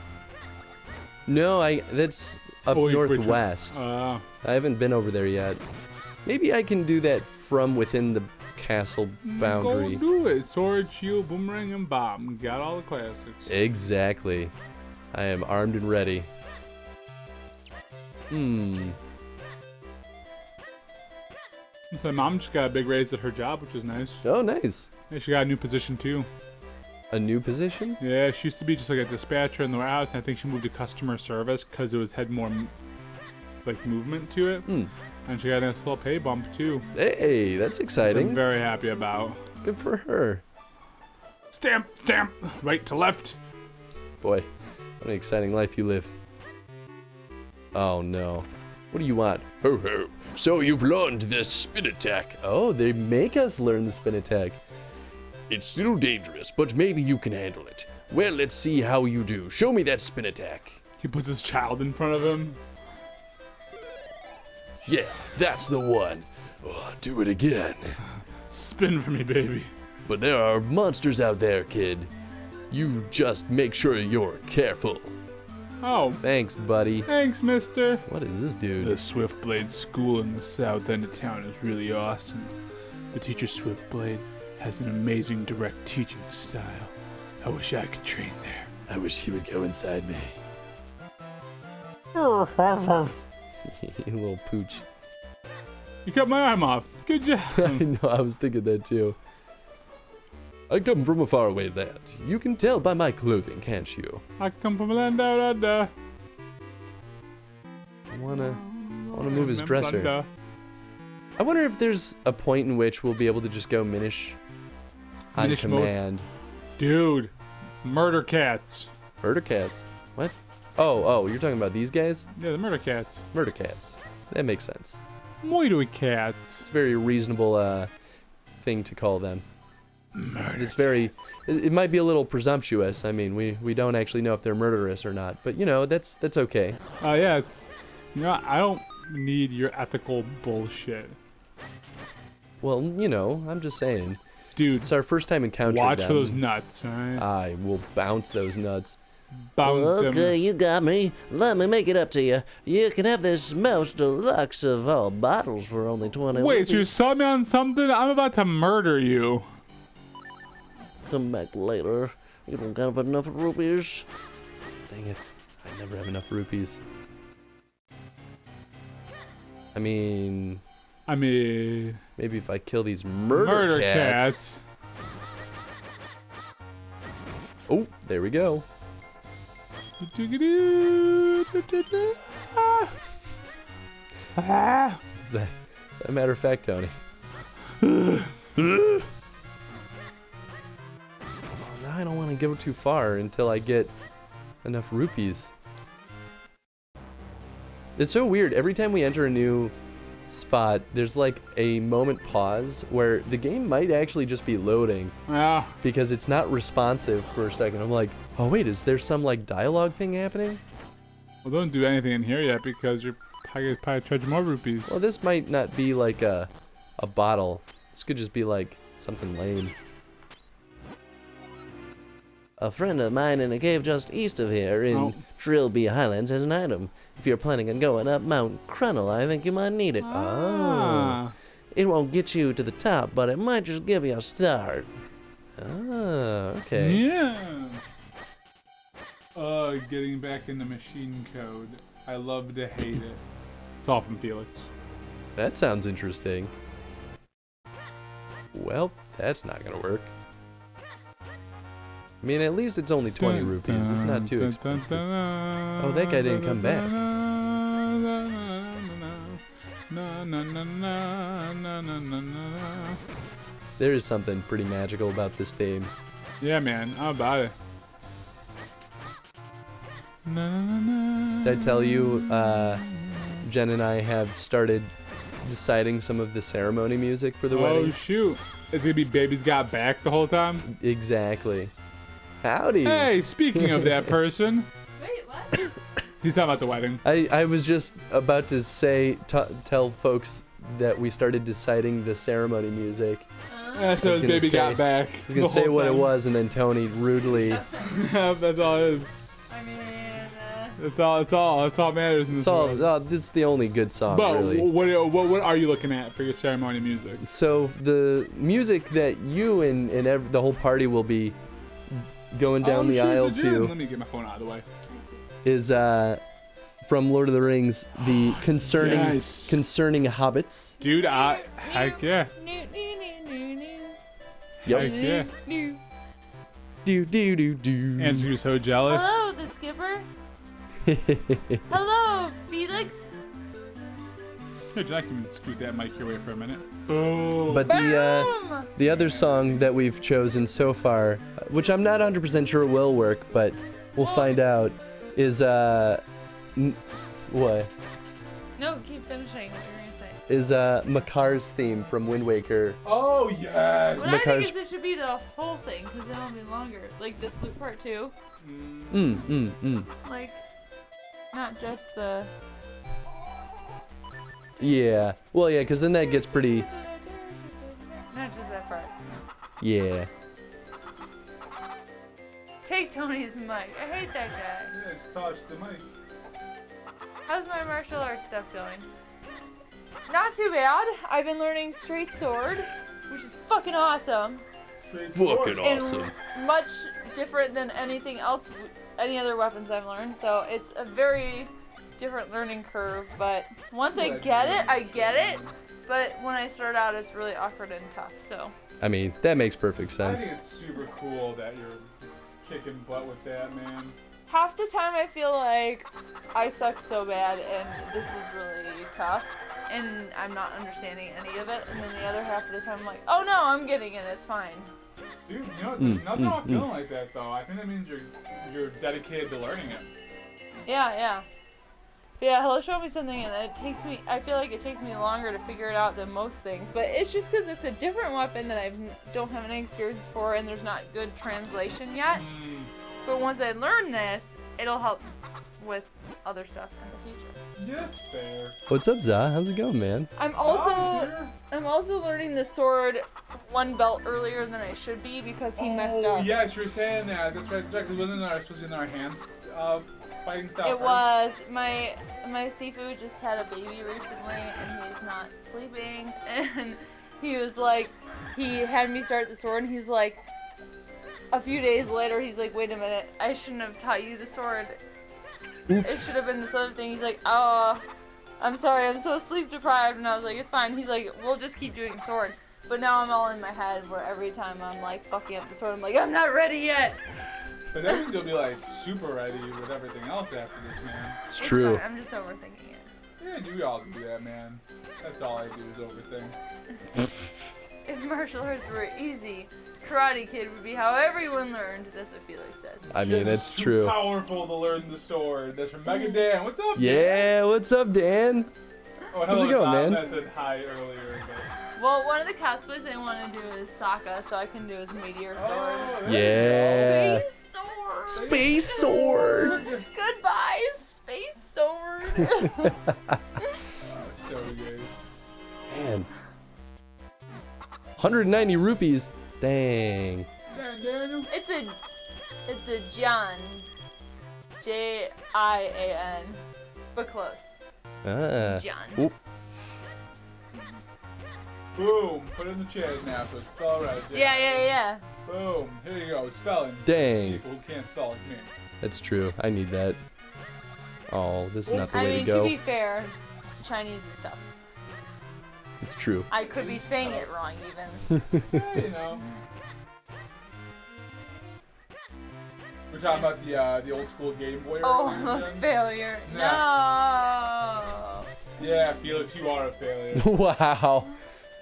No, that's up Oh, you- northwest. I haven't been over there yet. Maybe I can do that from within the castle boundary. Go do it. Sword, shield, boomerang, and bomb. Got all the classics. Exactly. I am armed and ready. So mom just got a big raise at her job, which is nice. Oh, nice. Yeah, she got a new position too. A new position? Yeah, she used to be just like a dispatcher in the warehouse, and I think she moved to customer service because it had more like movement to it. And she got a nice little pay bump too. Hey, that's I'm exciting. very happy about. Good for her. Stamp, stamp, right to left. Boy, what an exciting life you live. Oh no. What do you want? Ho ho. So you've learned the spin attack. Oh, they make us learn the spin attack. It's still dangerous, but maybe you can handle it. Well, let's see how you do. Show me that spin attack. He puts his child in front of him. Yeah, that's the one. Oh, do it again. Spin for me, baby. But there are monsters out there, kid. You just make sure you're careful. Oh, Thanks, buddy. thanks, mister. What is this dude? The Swiftblade School in the south end of town is really awesome. The teacher Swiftblade has an amazing direct teaching style. I wish I could train there. I wish he would go inside me. You little pooch. You cut my arm off. Good job. I know, I was thinking that too. I come from a faraway land. You can tell by my clothing, can't you? I come from a land down under. I wanna move his dresser. I wonder if there's a point in which we'll be able to just go Minish on Minish mode. command. Dude, murder cats. Murder cats. What? Oh, you're talking about these guys? Yeah, the murder cats. Murder cats. That makes sense. Moidoi cats. It's a very reasonable thing to call them. It's very. It might be a little presumptuous. I mean, we don't actually know if they're murderous or not, but you know that's okay. Yeah. You know, I don't need your ethical bullshit. Well, you know, I'm just saying. Dude, It's our first time encountering watch them. for those nuts, alright? I will bounce those nuts. Bounce Okay, them. you got me. Let me make it up to you. You can have this most deluxe of all bottles for only 20 Wait, so you're rupees. selling me on something? I'm about to murder you. Come back later. You don't have enough rupees. Dang it. I never have enough rupees. I mean, maybe if I kill these murder cats. Oh, there we go. Is that a matter of fact, Tony? Oh, now I don't want to go too far until I get enough rupees. It's so weird. Every time we enter a new spot, there's like a moment pause where the game might actually just be loading. Yeah. Because it's not responsive for a second. I'm like, oh wait, is there some like dialogue thing happening? Well, don't do anything in here yet because you're probably charge more rupees. Well, this might not be like a bottle. This could just be like something lame. A friend of mine in a cave just east of here in Trilby Highlands has an item. If you're planning on going up Mount Crunnel, I think you might need it. Oh. It won't get you to the top, but it might just give you a start. Oh, okay. Yeah. Getting back into machine code. I love to hate it. It's all from Felix. That sounds interesting. Well, that's not gonna work. I mean, at least it's only 20 rupees. It's not too expensive. Oh, that guy didn't come back. There is something pretty magical about this theme. Yeah, man. How about it? Did I tell you, Jen and I have started deciding some of the ceremony music for the wedding? Oh, shoot. It's gonna be Baby's Got Back the whole time? Exactly. Howdy. Hey, speaking of that person. Wait, what? He's talking about the wedding. I was just about to say, tell folks that we started deciding the ceremony music. So his Baby Got Back. I was going to say what it was, and then Tony rudely... That's all it is. I mean, That's all matters in this world. It's the only good song, But really. what are you looking at for your ceremony music? So the music that you and the whole party will be going down the aisle to Let me get my phone out of the way. is from Lord of the Rings, the concerning hobbits. Dude, heck yeah. Yep. Heck yeah. Do do do do. Anne's gonna be so jealous. hello, the skipper. Hello, Felix. Here, Jen, I can scoot that mic your way for a minute. Oh. But the other song that we've chosen so far, which I'm not 100% sure will work, but we'll find out, is what? No, keep finishing what you're gonna say. Is Makar's theme from Wind Waker. Oh yes. Well, I think it should be the whole thing, because then it'll be longer. Like the flute part too. Like, not just the... Yeah. Well, yeah, because then that gets pretty... Not just that part. Yeah. Take Tony's mic. I hate that guy. Yeah, just touch the mic. How's my martial arts stuff going? Not too bad. I've been learning straight sword, which is fucking awesome. Fucking awesome. And much different than anything else, any other weapons I've learned. So it's a very different learning curve. But once I get it, I get it. But when I start out, it's really awkward and tough. So. I mean, that makes perfect sense. I think it's super cool that you're kicking butt with that, man. Half the time I feel like I suck so bad and this is really tough and I'm not understanding any of it, and then the other half of the time I'm like, oh no, I'm getting it, it's fine. Dude, you know, there's nothing wrong with feeling like that though. I think that means you're dedicated to learning it. Yeah. Yeah, he'll show me something and I feel like it takes me longer to figure it out than most things, but it's just because it's a different weapon that I don't have any experience for and there's not good translation yet. But once I learn this, it'll help with other stuff in the future. Yeah, it's fair. What's up, Za? How's it going, man? I'm also learning the sword one belt earlier than I should be because he messed up. Yes, you were saying that. That's right. Because wasn't it supposed to be in our hands fighting stuff? It was. My Sifu just had a baby recently and he's not sleeping and he was like, he had me start the sword and he's like, a few days later, he's like, wait a minute, I shouldn't have taught you the sword. Oops. It should have been this other thing. He's like, oh, I'm sorry, I'm so sleep deprived. And I was like, it's fine. He's like, we'll just keep doing sword. But now I'm all in my head where every time I'm like fucking up the sword, I'm like, I'm not ready yet. But that means you'll be like super ready with everything else after this, man. It's true. Fine. I'm just overthinking it. Yeah, we all do that, man. That's all I do is overthink. If martial arts were easy, Karate Kid would be how everyone learned. That's what Felix says. I mean, it's true. Powerful to learn the sword. That's from Mega Dan. What's up, Dan? Yeah, what's up, Dan? Oh, How's it going, man? I said hi earlier. Well, one of the cosplays I want to do is Sokka, so I can do his meteor sword. Oh, Yeah. Space sword. Space sword. Goodbye, space sword. So good. Man. 190 rupees. Dang. Daniel. It's a Jian. Jian. But close. Ah. Jian. Oop. Boom. Put it in the chat now so it's spelled right. Yeah. Boom. Here you go. Spelling. Dang. People who can't spell like me. That's true. I need that. Oh, this is not the I way mean, to go. to be fair, Chinese is tough. It's true. I could be saying it wrong even. Yeah, you know. We're talking about the old school Game Boy. Oh, I'm a version. failure. Yeah. No. Yeah, Felix, you are a failure. Wow.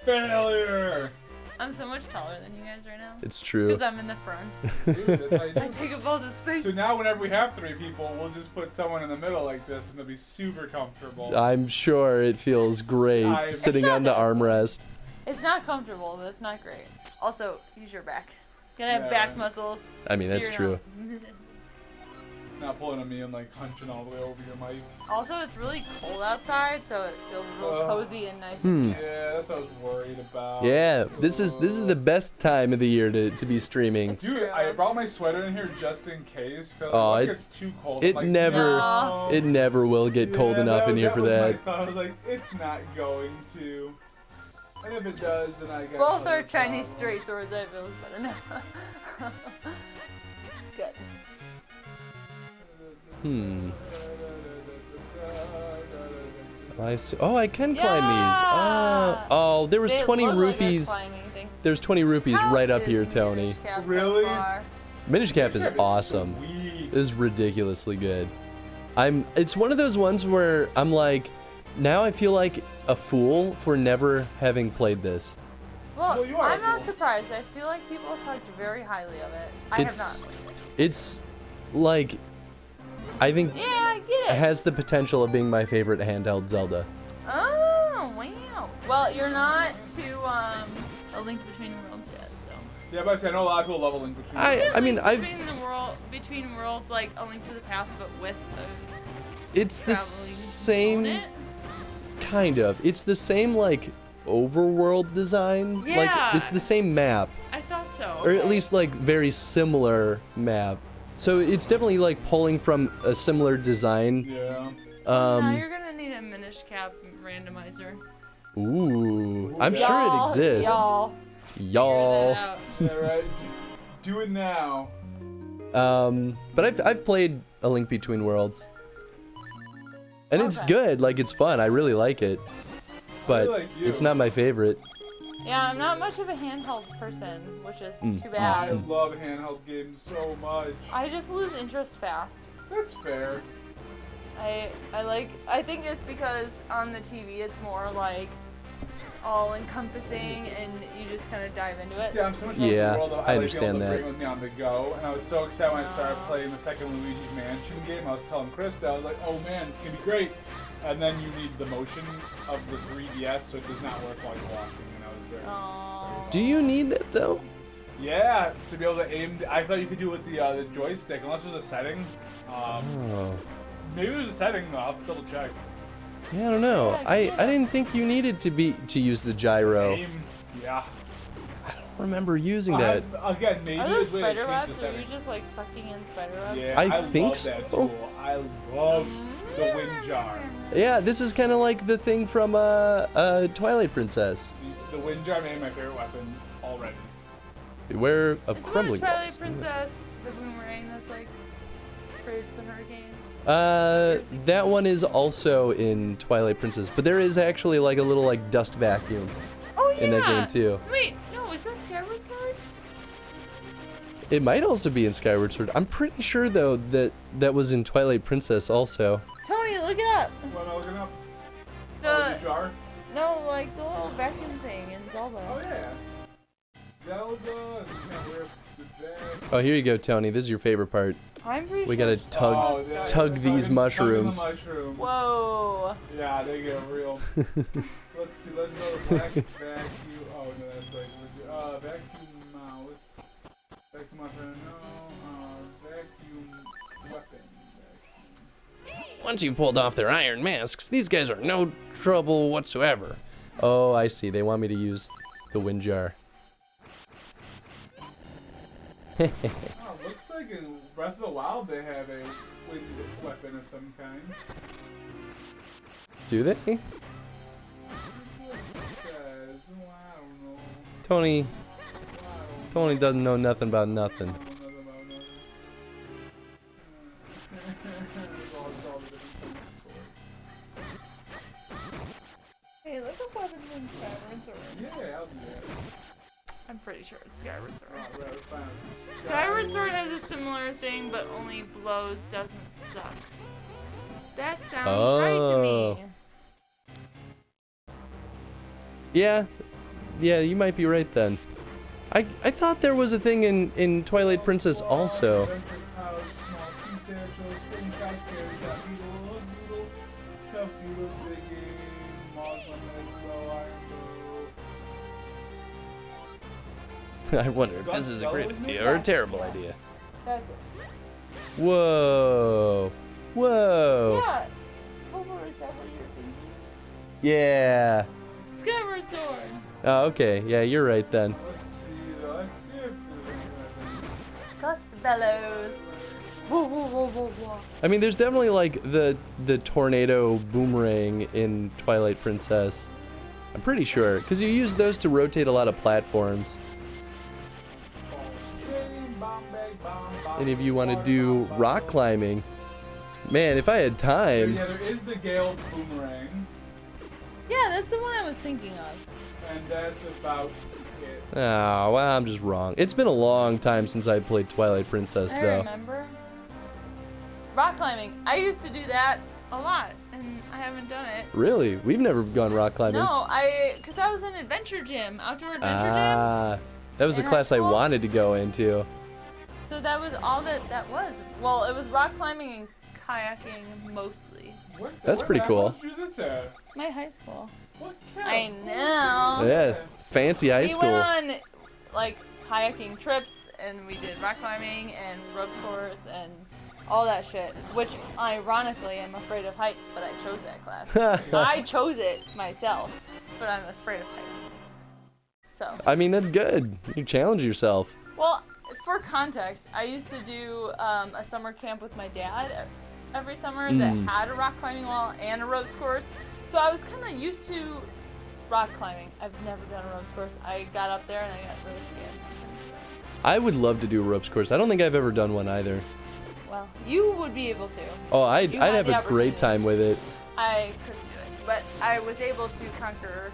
Failure. I'm so much taller than you guys right now. It's true. Because I'm in the front. Dude, that's how you do I it. take up all the space. So now whenever we have 3 people, we'll just put someone in the middle like this and they'll be super comfortable. I'm sure it feels great sitting It's on the not- armrest. It's not comfortable, but it's not great. Also, use your back. You gotta have Yeah, back right. muscles. I mean, so that's you're true. not- Not pulling on me and like hunching all the way over your mic. Also, it's really cold outside, so it feels real cozy and nice. Hmm. Yeah, that's what I was worried about. Yeah, this is the best time of the year to be streaming. It's Dude, true. I brought my sweater in here just in case, because Oh, it it- gets too cold. It I'm like, never no. it never will get cold Yeah, enough in here for was my that. thought. I was like, it's not going to. And if it does, then I guess. Both are no Chinese problem. straight swords. I feel better now. Good. Hmm. I see. Oh, I can climb these. Oh, there was They 20 look like a rupees. climbing thing. There's 20 rupees How right up is here, Minish Tony. Cap so Really? far? Minish Cap is Crap, it's awesome. sweet. This is ridiculously good. It's one of those ones where I'm like, now I feel like a fool for never having played this. Well, you are I'm not cool. surprised. I feel like people have talked very highly of it. I have It's not. it's like I think Yeah, I get it it. has the potential of being my favorite handheld Zelda. Oh, wow. Well, you're not to A Link Between Worlds yet, so. Yeah, but I know a lot of people love A Link Between I Worlds. mean, Link I've Between Worlds, like A Link to the Past, but with it's the traveling same on it. kind of. It's the same like overworld design. Like Yeah. it's the same map, I thought so. or at okay. least like very similar map. So it's definitely like pulling from a similar design. Yeah. Now you're gonna need a Minish Cap randomizer. Ooh, I'm sure it Y'all, exists. Y'all. Y'all. Figure that out. Yeah, right. Do it now. But I've played A Link Between Worlds, and it's Okay. good. Like it's fun. I really like it, but like you. it's not my favorite. Yeah, I'm not much of a handheld person, which is too I bad. love handheld games so much. I just lose interest fast. That's fair. I think it's because on the TV it's more like all encompassing and you just kind of dive into it. See, I'm so much more Yeah, in the world, though. I like understand being able that. to bring it with me on the go, and I was so excited when I started playing the second Luigi's Mansion game. I was telling Chris that I was like, "Oh man, it's gonna be great," and then you need the motion of the 3DS, so it does not work while you're walking. And I was very. Aw. Do you need that though? Yeah, to be able to aim. I thought you could do it with the joystick, unless there's a setting. Oh, Maybe there's a setting. Though. I'll have to double check. yeah, I don't know. I didn't think you needed to use the gyro. Aim. Yeah. I don't remember using that. Again, maybe Are there's those a way to spider change the webs? Are setting. you just like sucking in spider webs? Yeah, I think love that so. tool. I love the wind jar. Yeah, this is kind of like the thing from Twilight Princess. The wind jar made my favorite weapon already. Beware of It's about a crumbling Twilight walls. Princess, the boomerang that's like creates the hurricanes. That one is also in Twilight Princess, but there is actually like a little like dust vacuum Oh yeah. in that game too. Wait, no, is that Skyward Sword? It might also be in Skyward Sword. I'm pretty sure though that was in Twilight Princess also. Tony, look it up. What am I looking up? The The jar? no, like the little vacuum thing in Zelda. Oh yeah. Zelda. Oh, here you go, Tony. This is your favorite part. I'm pretty We sure gotta tug these mushrooms. Whoa. Yeah, they get real. Let's see. Let's go to black vacuum. Oh no, that's like vacuum mouse. Vacuum weapon. No. Vacuum weapon. Once you've pulled off their iron masks, these guys are no trouble whatsoever. Oh, I see. They want me to use the wind jar. Oh, looks like in Breath of the Wild they have a wind weapon of some kind. Do they? Says, well, I don't know. Tony doesn't know nothing about nothing. Hey, look up weapons in Skyward Sword. Yeah, I'll do that. I'm pretty sure it's Skyward Sword. Oh, right, fine. Skyward Sword has a similar thing, but only blows doesn't suck. That sounds right to me. Yeah, you might be right then. I thought there was a thing in Twilight Princess also. I wonder if this is a great idea or a terrible idea. That's it. Whoa. Whoa. Yeah. Topher, is that what you're thinking? Yeah. Skyward Sword. Oh, okay. Yeah, you're right then. Let's see if Gust bellows. Whoa, whoa, whoa, whoa, whoa. I mean, there's definitely like the tornado boomerang in Twilight Princess. I'm pretty sure, because you use those to rotate a lot of platforms. And if you want to do rock climbing, man, if I had time. Yeah, there is the Gale boomerang. Yeah, that's the one I was thinking of. And that's about it. Oh, well, I'm just wrong. It's been a long time since I played Twilight Princess, I though. remember. Rock climbing. I used to do that a lot, and I haven't done it. Really? We've never gone rock climbing. No, because I was in Adventure Gym, Outdoor Adventure Gym. That was a in class high I school. wanted to go into. So that was all that was. Well, it was rock climbing and kayaking mostly. That's pretty cool. Where did you do this at? My high school. What kind I of- know. Yeah, fancy high We school. went on like kayaking trips, and we did rock climbing and ropes course and all that shit. Which, ironically, I'm afraid of heights, but I chose that class. I chose it myself, but I'm afraid of heights. So. I mean, that's good. You challenge yourself. Well, for context, I used to do a summer camp with my dad every summer that had a rock climbing wall and a ropes course. So I was kind of used to rock climbing. I've never done a ropes course. I got up there and I got really scared. I would love to do a ropes course. I don't think I've ever done one either. Well, you would be able to. Oh, I'd You had have the a great opportunity. time with it. I couldn't do it, but I was able to conquer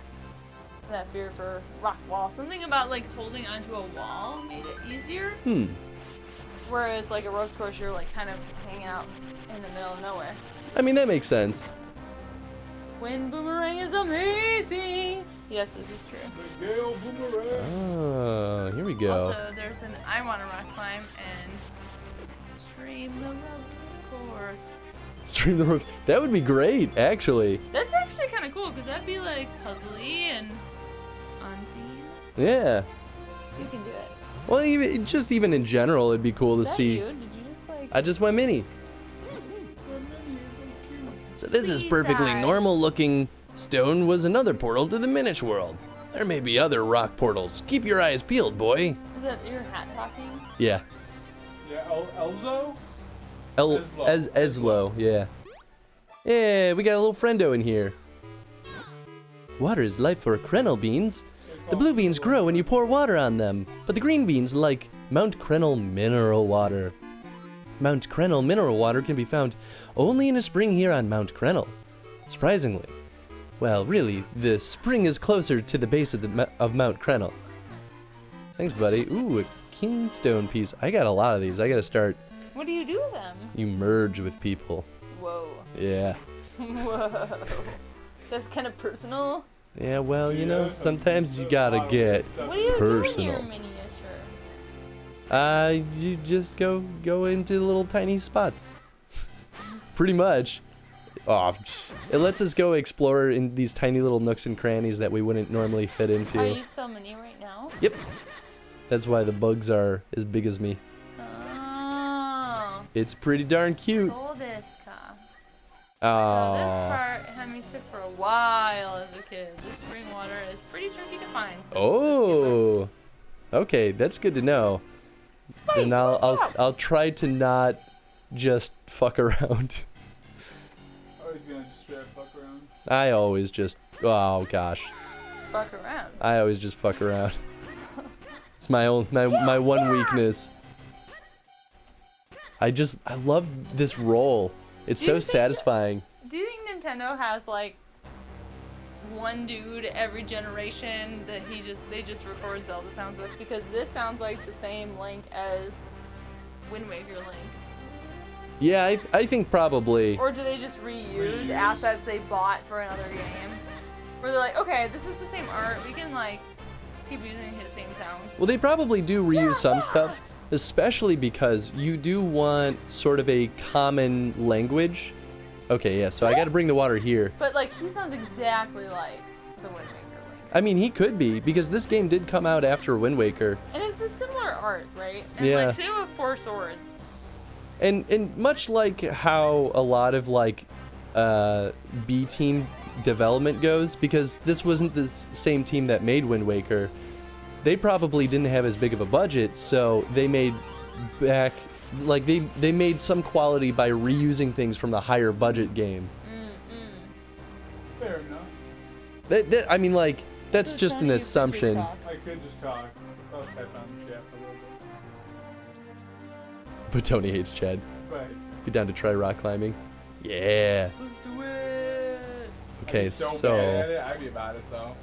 that fear for rock wall. Something about like holding onto a wall made it easier. Whereas like a ropes course, you're like kind of hanging out in the middle of nowhere. I mean, that makes sense. Wind boomerang is amazing. Yes, this is true. The Gale boomerang. Oh, here we go. Also, there's an I want to rock climb and stream the ropes course. Stream the ropes. That would be great, actually. That's actually kind of cool because that'd be like puzzly and on theme. Yeah. You can do it. Well, even in general, it'd be cool to Is that see. you? Did you just like? I just went mini. So this is Please perfectly die. normal looking stone was another portal to the Minish world. There may be other rock portals. Keep your eyes peeled, boy. Is that your hat talking? Yeah. Yeah, Elzo? Eslo, yeah. Yeah, we got a little friendo in here. Water is life for Krennel beans. The blue beans grow when you pour water on them, but the green beans like Mount Krennel mineral water. Mount Krennel mineral water can be found only in a spring here on Mount Krennel. Surprisingly. Well, really, the spring is closer to the base of Mount Krennel. Thanks, buddy. Ooh, a kinstone piece. I got a lot of these. I gotta start. What do you do with them? You merge with people. Whoa. Yeah. Whoa. That's kind of personal. Yeah, well, you know, sometimes you gotta get What do you personal. do in your miniature? You just go into little tiny spots. Pretty much. Oh, it lets us go explore in these tiny little nooks and crannies that we wouldn't normally fit into. Are you still mini right now? Yep. That's why the bugs are as big as me. Oh. It's pretty darn cute. So this car. Oh. So this part had me stuck for a while as a kid. This spring water is pretty tricky to find. So Oh. Okay, that's good to know. Spice, Then watch out. I'll try to not just fuck around. Oh, he's gonna just straight up fuck around. I always just, oh gosh, Fuck around. I always just fuck around. It's my one weakness. I love this role. It's Do so you think- satisfying. Do you think Nintendo has like one dude every generation that they just record Zelda sounds with? Because this sounds like the same Link as Wind Waker Link. Yeah, I think probably. Or do they just reuse assets they bought for another game? Where they're like, okay, this is the same art, we can like keep using his same sounds. Well, they probably do reuse some stuff, especially because you do want sort of a common language. Okay, yeah, so I gotta bring the water here. But like, he sounds exactly like the Wind Waker Link. I mean, he could be, because this game did come out after Wind Waker. And it's a similar art, right? And Yeah. like, same with Four Swords. And much like how a lot of like B team development goes, because this wasn't the same team that made Wind Waker, they probably didn't have as big of a budget, so they made back like they made some quality by reusing things from the higher budget game. Fair enough. I mean, like, that's just an assumption. I could just talk. I'll type on the chat a little bit. But Tony hates Chad. Right. Be down to try rock climbing. Yeah. Let's do it. Okay, I'd be so so bad at it. I'd be about it though.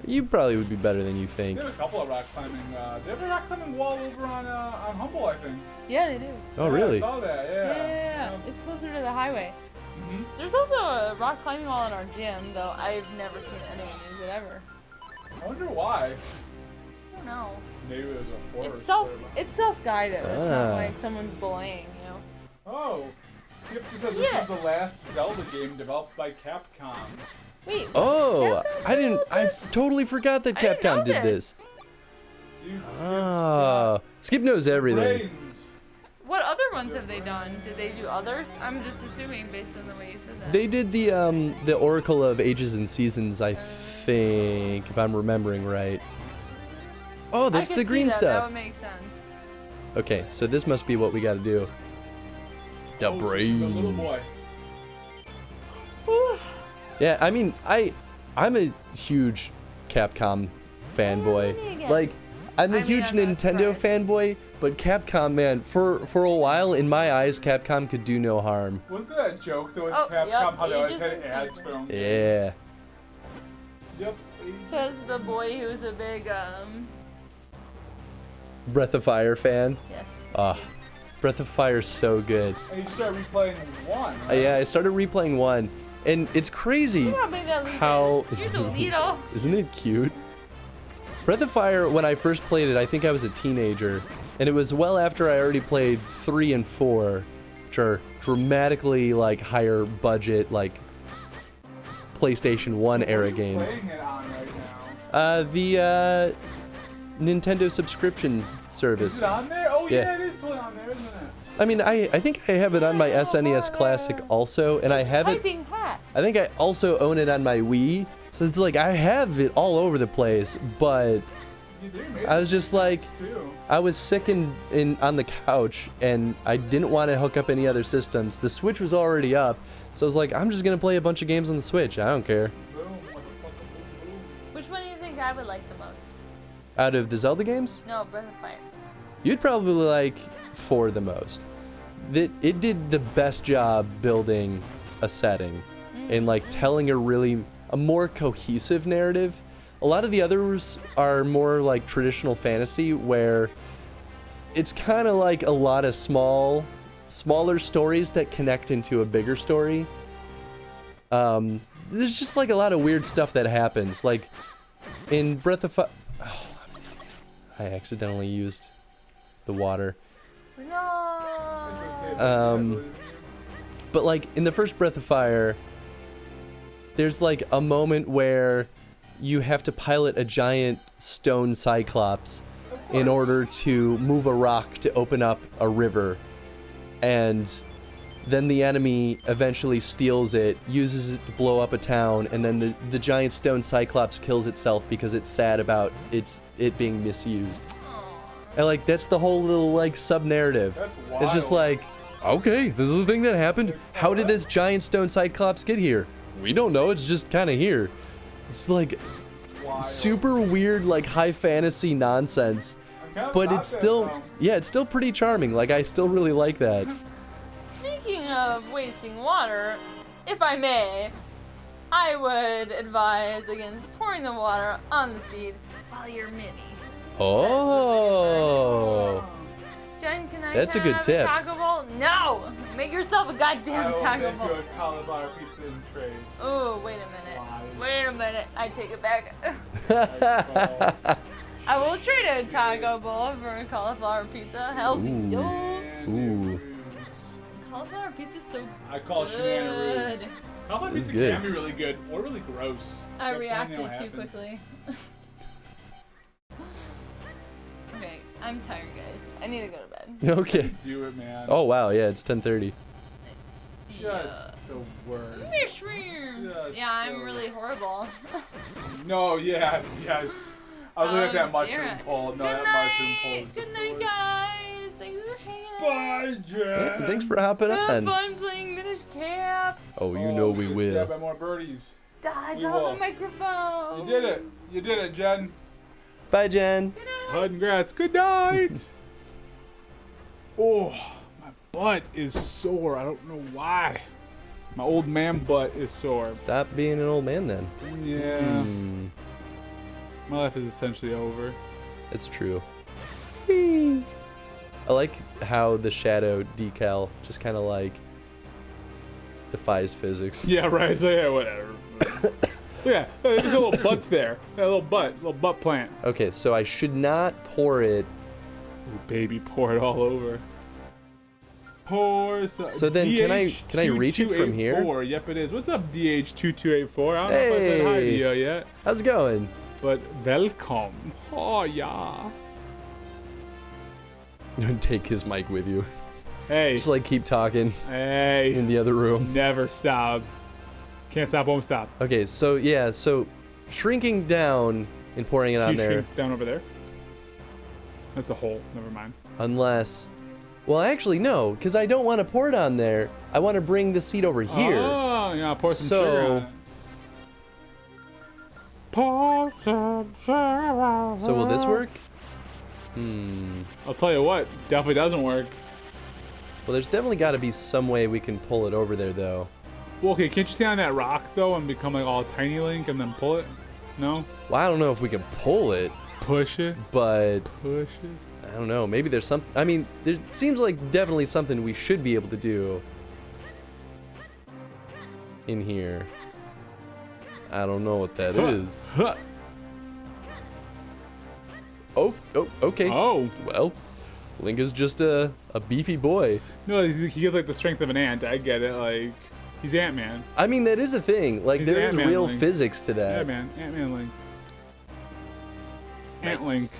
you probably would be better than you They think. have a couple of rock climbing. They have a rock climbing wall over on Humble, I think. Yeah, they do. Oh, Yeah, really? I saw that. Yeah. Yeah. It's closer to the highway. Mhm. There's also a rock climbing wall in our gym, though I've never seen anyone use it ever. I wonder why. I don't know. Maybe it was a forest. It's self-guided. It's Ah. not like someone's belaying, you know. Oh, Skip just said this Yeah. is the last Zelda game developed by Capcom. Wait. Oh, Capcom I developed totally forgot that I didn't know Capcom did this. this. Dude, Skip's Oh, Skip knows got everything. brains. What other ones have they done? Did they do others? I'm just assuming based on the way you said that. They did the Oracle of Ages and Seasons, I think, if I'm remembering right. Oh, I there's could the see green that. That stuff. would make sense. Okay, so this must be what we gotta do. The Oh, the little brains. boy. Yeah, I mean, I'm a huge Capcom fanboy. me again. Like, I'm a I mean, huge I'm not Nintendo surprised. fanboy, but Capcom, man, for a while, in my eyes, Capcom could do no harm. Wasn't there that joke though with Oh, Capcom yep, how they always Ages had and ads Seasons. for them? Yeah. Yep. Says the boy who's a big Breath of Fire fan. yes. Ah, Breath of Fire's so good. And you start replaying one. Right? Yeah, I started replaying 1, and it's crazy. Look how big that leaf How- is. Here's a needle. Isn't it cute? Breath of Fire, when I first played it, I think I was a teenager, and it was well after I already played 3 and 4, which are dramatically like higher budget, like PlayStation 1 What are era you games. playing it on right now? The Nintendo subscription Is service. it on there? Oh Yeah. yeah, it is totally on there, isn't it? I mean, I think I have it on my SNES Classic also, and I have it. Piping hot. I think I also own it on my Wii, so it's like I have it all over the place. But Yeah, they made I was just like, too. I was sick in on the couch, and I didn't want to hook up any other systems. The Switch was already up, so I was like, I'm just gonna play a bunch of games on the Switch. I don't care. Boom, motherfucker, boom, boom. Which one do you think I would like the most? Out of the Zelda games, No, Breath of Fire. you'd probably like 4 the most. It did the best job building a setting and like telling a more cohesive narrative. A lot of the others are more like traditional fantasy where it's kind of like a lot of smaller stories that connect into a bigger story. There's just like a lot of weird stuff that happens. Like in Breath of Fire, I accidentally used the water. No. But like in the first Breath of Fire, there's like a moment where you have to pilot a giant stone cyclops in order to move a rock to open up a river, and then the enemy eventually steals it, uses it to blow up a town, and then the giant stone cyclops kills itself because it's sad about it being misused. And like that's the whole little like sub-narrative. It's just like, okay, this is the thing that happened. How did this giant stone cyclops get here? We don't know, it's just kind of here. It's like super weird, like high fantasy nonsense. But it's still, yeah, it's still pretty charming. Like I still really like that. Speaking of wasting water, if I may, I would advise against pouring the water on the seed while you're mini. Oh. Jen, can I That's a good have tip. Taco Bell? No! Make yourself a goddamn Taco Bell. a cauliflower pizza in trade. Oh, wait a minute. Wait a minute. I take it back. I will trade a Taco Bell for a cauliflower pizza. Healthy. Ooh. Cauliflower pizza's so I call it good. shenanigans. Cauliflower pizza good. can be really good or really gross. I Depending on reacted what too happens. quickly. Okay, I'm tired, guys. I need to go to bed. Okay. Do it, man. Oh wow, yeah, it's 10:30. Just the worst. Mushroom. Just Yeah, I'm the really horrible. No, yeah, yes. I was looking at that mushroom dear. pole. No, Good that mushroom pole is night. just Good the night, worst. guys. Thanks for hanging out. Bye, Jen. Yeah, thanks for hopping Have on. fun playing Minish Cap. Oh, you know we Let's will. grab more birdies. Dodge We on will. the microphone. You did it. You did it, Jen. Bye, Jen. Good night. Congrats. Good night. Oh, my butt is sore. I don't know why. My old man butt is sore. Stop being an old man then. Yeah. Hmm, My life is essentially over. that's true. I like how the shadow decal just kind of like defies physics. Yeah, right. So yeah, whatever. Yeah, there's a little butts there. That little butt plant. Okay, so I should not pour it. Ooh, baby, pour it all over. Pour some. So then can I reach it from here? DH2284. Yep, it is. What's up, DH2284? I don't know if I said hi to Hey. you yet, How's it going? but welcome. Oh yeah. Take his mic with you. Hey. Just like keep talking Hey. in the other room. Never stop. Can't stop, won't stop. Okay, so yeah, so shrinking down and pouring it Can on you there, shrink down over there? That's a hole. Never mind. unless, well, actually no, because I don't want to pour it on there. I want to bring the seed over here. Oh, yeah, pour some So- sugar on it. Pour some sugar on So will this it. work? I'll tell you what, definitely doesn't work. Well, there's definitely got to be some way we can pull it over there, though. Well, okay, can't you stay on that rock, though, and become like all tiny Link and then pull it? No? Well, I don't know if we can pull it, Push it? but Push it? I don't know. Maybe there's something. I mean, there seems like definitely something we should be able to do in here. I don't know what that is. Huh. Oh, okay. Oh. Well, Link is just a beefy boy. No, he has like the strength of an ant. I get it. Like, he's Ant-Man. I mean, that is a thing. Like, He's there is Ant-Man real Link. physics to that. Yeah, man. Ant-Man Link. Nice. Ant-Link.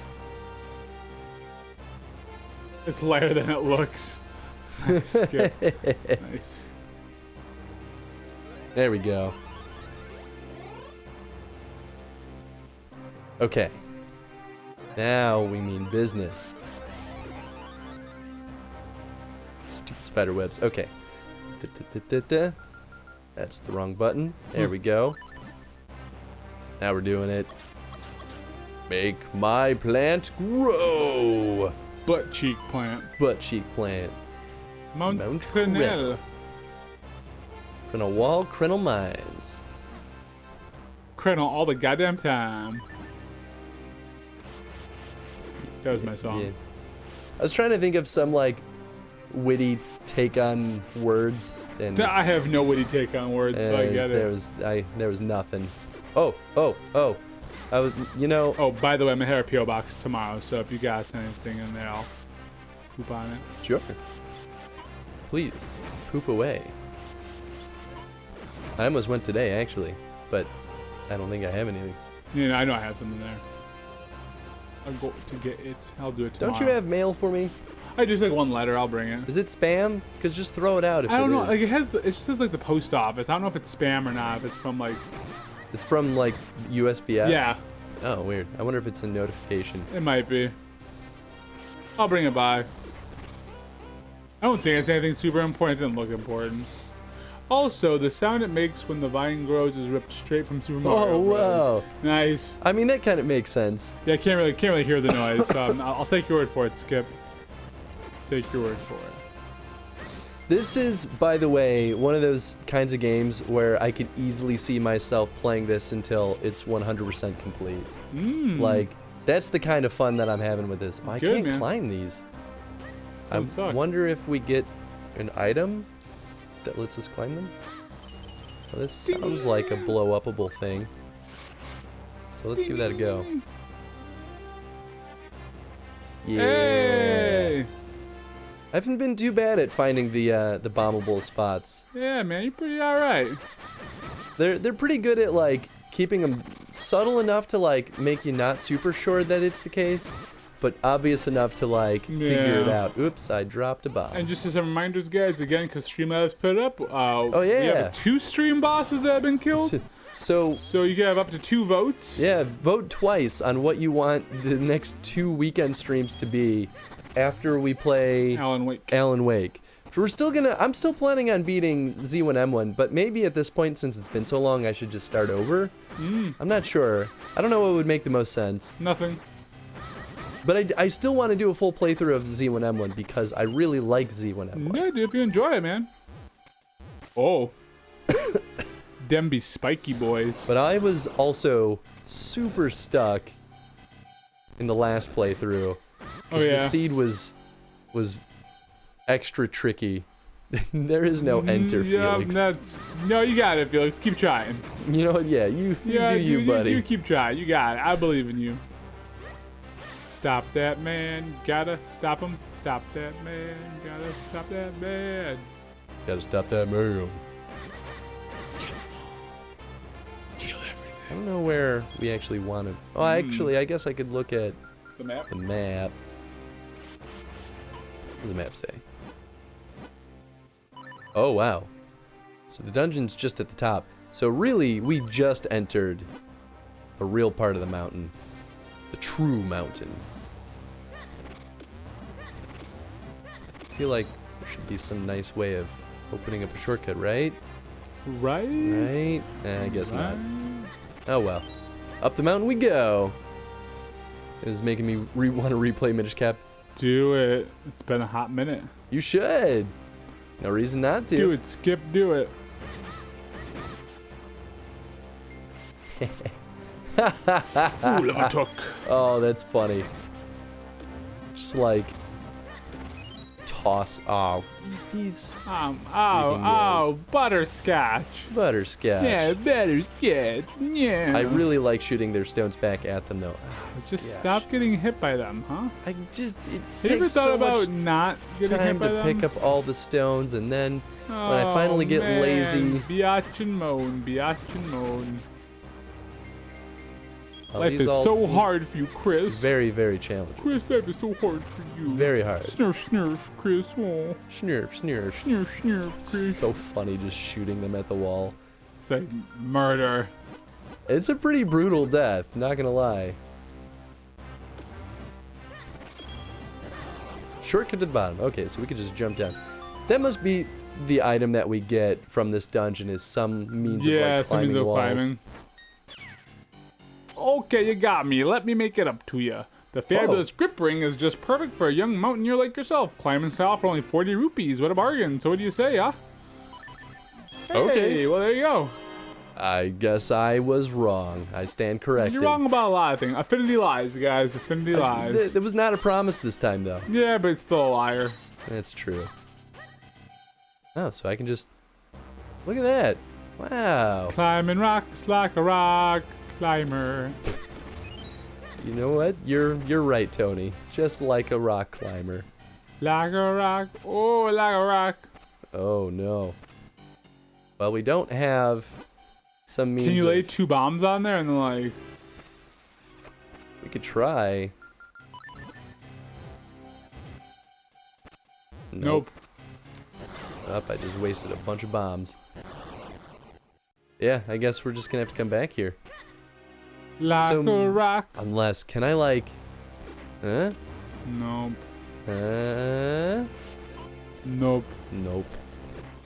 It's lighter than it looks. Nice. Good. Nice. There we go. Okay. Now we mean business. Stupid spider webs. Okay. Da-da-da-da-da. That's the wrong button. There we go. Now we're doing it. Make my plant grow. Butt cheek plant. Butt cheek plant. Mount Mount Crenel. Gonna wall Crenel Mines. Crenel all the goddamn time. That was my song. Yeah. I was trying to think of some like witty take on words. And I have no witty take on words, so I get it. There was nothing. Oh. I was, Oh, by the way, I'm gonna hit our PO box tomorrow, so if you got anything in there, I'll poop on it. Sure. Please, poop away. I almost went today, actually, but I don't think I have anything. Yeah, I know I have something there. I'll go to get it. I'll do it tomorrow. Don't you have mail for me? I just like one letter. I'll bring it. Is it spam? Because just throw it out if I don't know. is. Like it says like the post office. I don't know if it's spam or not. If it's from like. It's from like USPS? Yeah. Oh, weird. I wonder if it's a notification. It might be. I'll bring it by. I don't think it's anything super important. It didn't look important. Also, the sound it makes when the vine grows is ripped straight from Super Mario Oh, Bros. wow. Nice. I mean, that kind of makes sense. Yeah, I can't really hear the noise, so I'll take your word for it, Skip. Take your word for it. This is, by the way, one of those kinds of games where I could easily see myself playing this until it's 100% complete. Like, that's the kind of fun that I'm having with this. Oh, I can't climb these. I wonder if we get an item that lets us climb them. Well, this sounds like a blow-upable thing. So let's give that a go. Yeah. Hey! I haven't been too bad at finding the bombable spots. Yeah, man, you're pretty alright. They're pretty good at like keeping them subtle enough to like make you not super sure that it's the case, but obvious enough to like figure it out. Oops, I dropped a bomb. And just as some reminders, guys, again, because Streamlabs put it up. Oh yeah. We have 2 stream bosses that have been killed. So you can have up to 2 votes. Yeah, vote twice on what you want the next 2 weekend streams to be after we play Alan Wake. So I'm still planning on beating Z1M1, but maybe at this point, since it's been so long, I should just start over. I'm not sure. I don't know what would make the most sense. Nothing. But I still want to do a full playthrough of Z1M1 because I really like Z1M1. Yeah, dude, if you enjoy it, man. Oh. Them be spiky boys. But I was also super stuck in the last playthrough. Oh yeah. The seed was extra tricky. There is no enter, Felix. No, you got it, Felix. Keep trying. You know what? Yeah, you do you, buddy. You keep trying. You got it. I believe in you. Stop that man. Gotta stop him. Stop that man. Gotta stop that man. Gotta stop that man. Kill everything. I don't know where we actually want to. Oh, actually, I guess I could look at the map. What does the map say? Oh, wow. So the dungeon's just at the top. So really, we just entered a real part of the mountain. The true mountain. I feel like there should be some nice way of opening up a shortcut, right? Right? Right? I guess not. Oh well. Up the mountain we go. This is making me want to replay Minish Cap. Do it. It's been a hot minute. You should. No reason not to. Do it, Skip. Do it. Fool of a took. Oh, that's funny. Just like toss. Oh, these. Butterscotch. Butterscotch. Yeah, butterscotch. Yeah. I really like shooting their stones back at them, though. Just stop getting hit by them, huh? It Have you takes ever thought so about much not getting hit time by to them? pick up all the stones, and then when I finally get lazy. Biatch and moan, biatch and moan. Oh, Life these is all so seem hard for you, Chris. Very, very challenging. Chris, life is so hard for you. It's very hard. Snurf, snurf, Chris. Oh. Snurf, snurf. Snurf, snurf, Chris. So funny just shooting them at the wall. It's like murder. It's a pretty brutal death, not gonna lie. Shortcut to the bottom. Okay, so we could just jump down. That must be the item that we get from this dungeon is some means of like climbing walls. Climbing. Okay, you got me. Let me make it up to you. The fabulous grip ring is just perfect for a young mountaineer like yourself. Climbing style for only 40 rupees. What a bargain. So what do you say, huh? Okay. Hey, well, there you go. I guess I was wrong. I stand corrected. You're wrong about a lot of things. Affinity lies, guys. Affinity lies. There was not a promise this time, though. Yeah, but it's still a liar. That's true. Oh, so I can just... Look at that. Wow. Climbing rocks like a rock climber. You know what? You're right, Tony. Just like a rock climber. Like a rock. Oh, like a rock. Oh, no. Well, we don't have some means Can you lay of... 2 bombs on there and then, like... We could try. Nope. Up, I just wasted a bunch of bombs. Yeah, I guess we're just gonna have to come back here. Like a rock. Unless, can I like... Huh? Nope. Nope. Nope.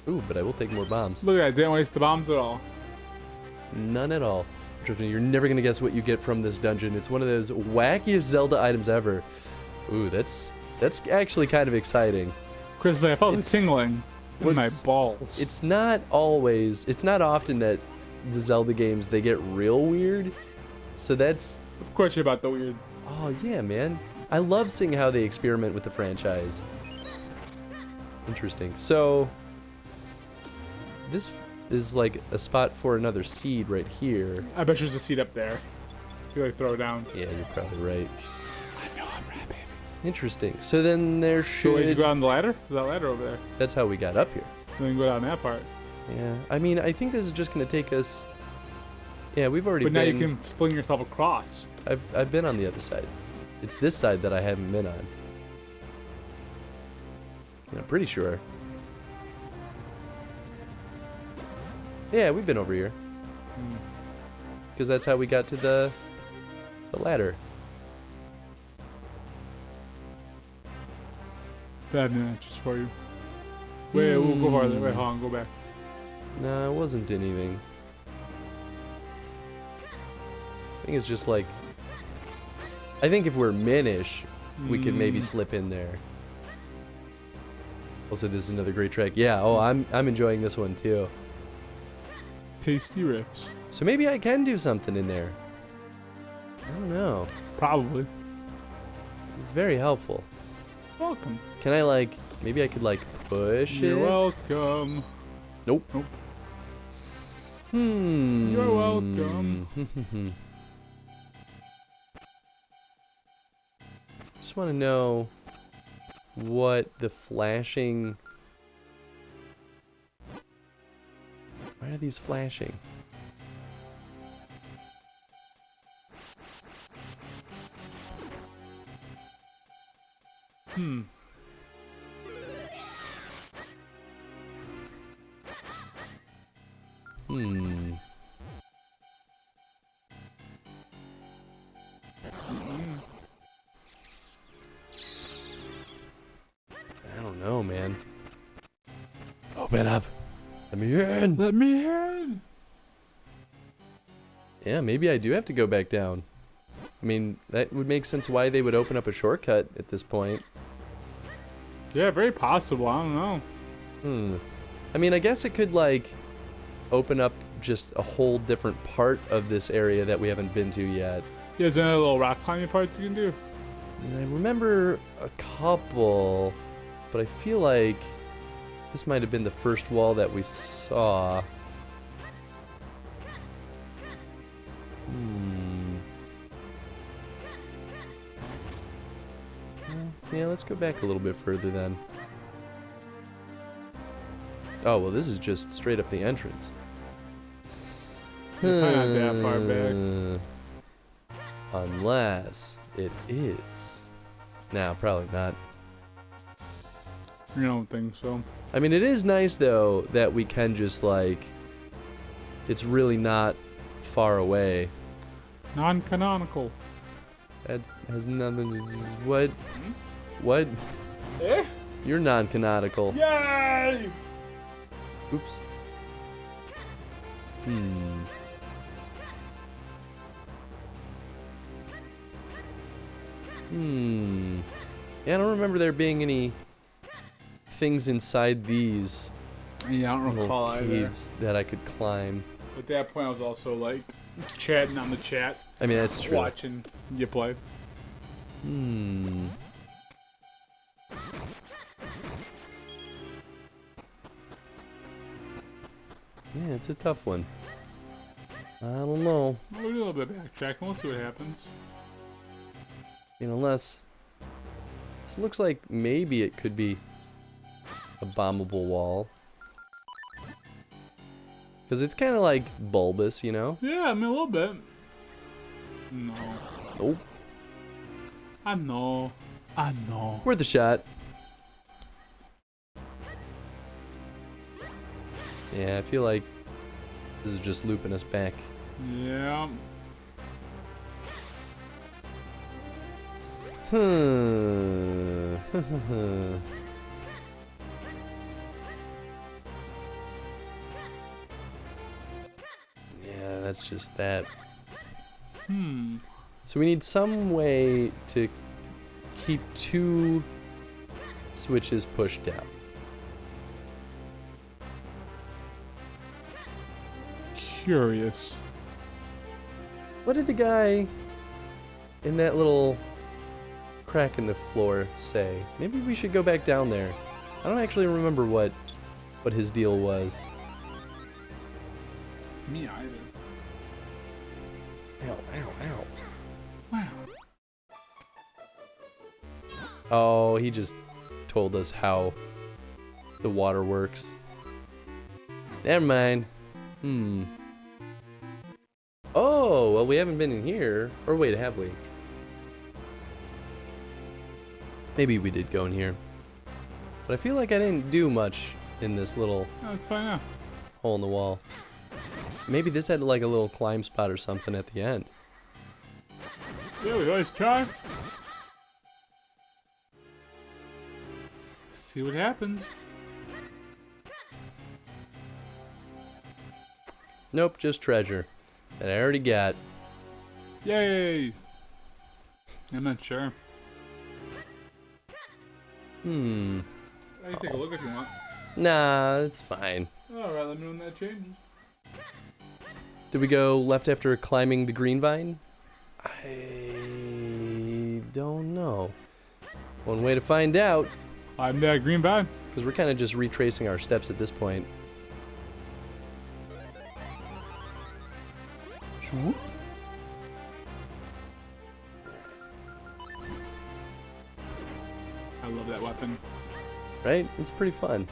Ooh, but I will take more bombs. Look at that. Didn't waste the bombs at all. None at all. Drifting, you're never gonna guess what you get from this dungeon. It's one of those wackiest Zelda items ever. Ooh, that's actually kind of exciting. Chris, I felt it tingling in my balls. It's not often that the Zelda games, they get real weird. So that's... Of course you're about the weird. Oh, yeah, man. I love seeing how they experiment with the franchise. Interesting. So, this is like a spot for another seed right here. I bet there's a seed up there. You like throw it down. Yeah, you're probably right. I know I'm right, baby. Interesting. So then there So wait, you should... go down the ladder? There's that ladder over there. That's how we got up here. And then go down that part. Yeah. I mean, I think this is just going to take us... Yeah, we've already But been... now you can fling yourself across. I've been on the other side. It's this side that I haven't been on. Yeah, I'm pretty sure. Yeah, we've been over here. Because that's how we got to the ladder. Bad matches for you. Wait, we'll go farther. Wait, hold on, go back. No, it wasn't anything. I think it's just like... I think if we're Minish, we could maybe slip in there. Also, this is another great track. Yeah, oh, I'm enjoying this one too. Tasty riffs. So maybe I can do something in there. I don't know. Probably. It's very helpful. Welcome. Can I like... Maybe I could like push it? You're welcome. Nope. Nope. You're welcome. Just want to know what the flashing... Why are these flashing? I don't know, man. Open up. Let me in. Let me in. Yeah, maybe I do have to go back down. I mean, that would make sense why they would open up a shortcut at this point. Yeah, very possible. I don't know. I mean, I guess it could, like, open up just a whole different part of this area that we haven't been to yet. Yeah, there's another little rock climbing parts you can do. And I remember a couple, but I feel like this might have been the first wall that we saw. Yeah, let's go back a little bit further then. Oh, well, this is just straight up the entrance. Probably not that far back. Unless it is. No, probably not. You don't think so? I mean, it is nice, though, that we can just, like... It's really not far away. Non-canonical. That has nothing to do... What? What? Eh? You're non-canonical. Yay! Oops. Yeah, I don't remember there being any things inside these Yeah, I don't recall either. caves that I could climb. At that point, I was also like chatting on the chat, I mean, that's true. watching you play. Yeah, it's a tough one. I don't know. We'll do a little bit of backtracking. We'll see what happens. I mean, unless... This looks like maybe it could be a bombable wall. Because it's kind of like bulbous, you know? Yeah, I mean, a little bit. No. Oh. I know. I know. Worth a shot. Yeah, I feel like this is just looping us back. Yeah. Yeah, that's just that. Hmm. So we need some way to keep 2 switches pushed down. Curious. What did the guy in that little crack in the floor say? Maybe we should go back down there. I don't actually remember what his deal was. Me either. Ow, ow, ow. Wow. Oh, he just told us how the water works. Never mind. Oh, well, we haven't been in here. Or wait, have we? Maybe we did go in here. But I feel like I didn't do much in this little No, it's fine now. hole in the wall. Maybe this had like a little climb spot or something at the end. Yeah, we always try. See what happens. Nope, just treasure. That I already got. Yay! I'm not sure. I I can take a look if you want. Nah, it's fine. Alright, let me know when that changes. Did we go left after climbing the green vine? I don't know. One way to find out, Climb that green vine. because we're kind of just retracing our steps at this point. Swoop. I love that weapon. Right? It's pretty fun.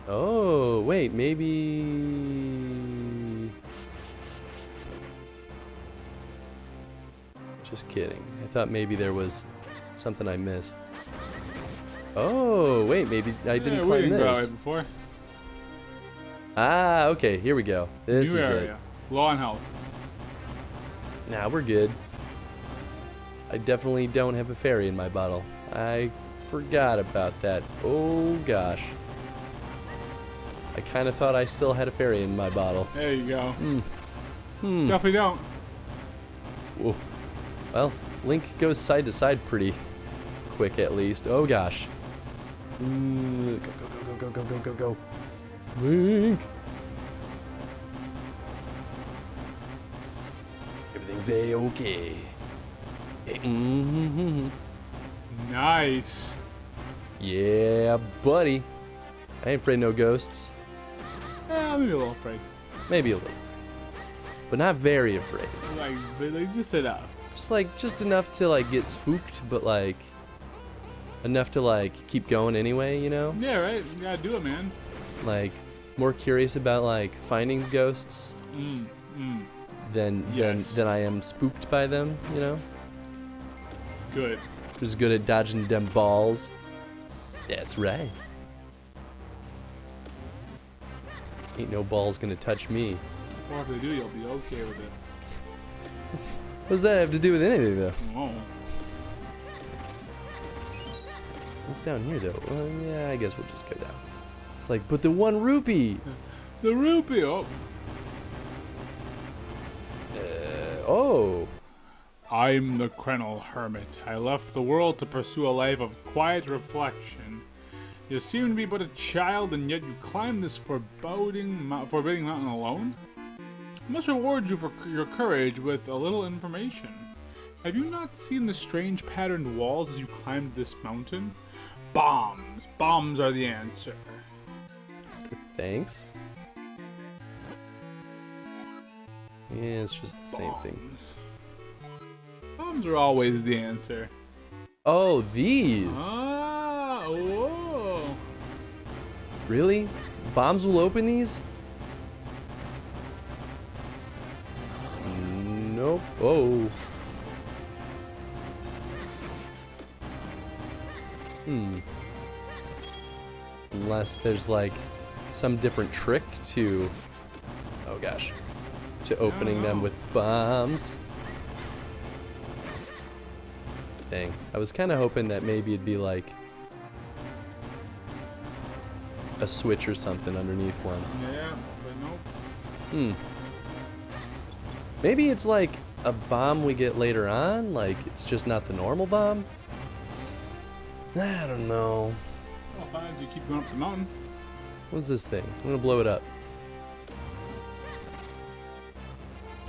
Oh, wait, maybe... Just kidding. I thought maybe there was something I missed. Oh, wait, maybe I didn't we climb didn't go that way this. before. Ah, okay, here we go. This New is area. Low on health. it. Nah, we're good. I definitely don't have a fairy in my bottle. I forgot about that. Oh, gosh. I kind of thought I still had a fairy in my bottle. There you go. Definitely don't. Whoa. Well, Link goes side to side pretty quick at least. Oh gosh. Go, go, go, go, go, go, go, go. Link! Everything's a-okay. Nice. Yeah, buddy. I ain't afraid of no ghosts. Maybe a little afraid. Maybe a little. But not very afraid. Like just sit out. Just enough to like get spooked, but like enough to like keep going anyway, you know? Yeah, right. You gotta do it, man. Like more curious about like finding ghosts than I am spooked by them, you know? Good. Just good at dodging them balls. That's right. Ain't no balls gonna touch me. Or if they do, you'll be okay with it. What does that have to do with anything though? Oh. What's down here though? Well, yeah, I guess we'll just go down. It's like, but the 1 rupee! The rupee. Oh. Oh! I'm the Krenel Hermit. I left the world to pursue a life of quiet reflection. You seem to be but a child, and yet you climb this forbidding mountain alone? I must reward you for your courage with a little information. Have you not seen the strange patterned walls as you climbed this mountain? Bombs. Bombs are the answer. Thanks. Yeah, it's just the same thing. Bombs are always the answer. Oh, these. Ah, whoa. Really? Bombs will open these? Nope. Oh. Unless there's like some different trick to, oh gosh, to opening them with bombs. Dang, I was kind of hoping that maybe it'd be like a switch or something underneath one. Yeah, but nope. Maybe it's like a bomb we get later on, like it's just not the normal bomb? I don't know. Well, fine as you keep going up the mountain. What's this thing? I'm gonna blow it up.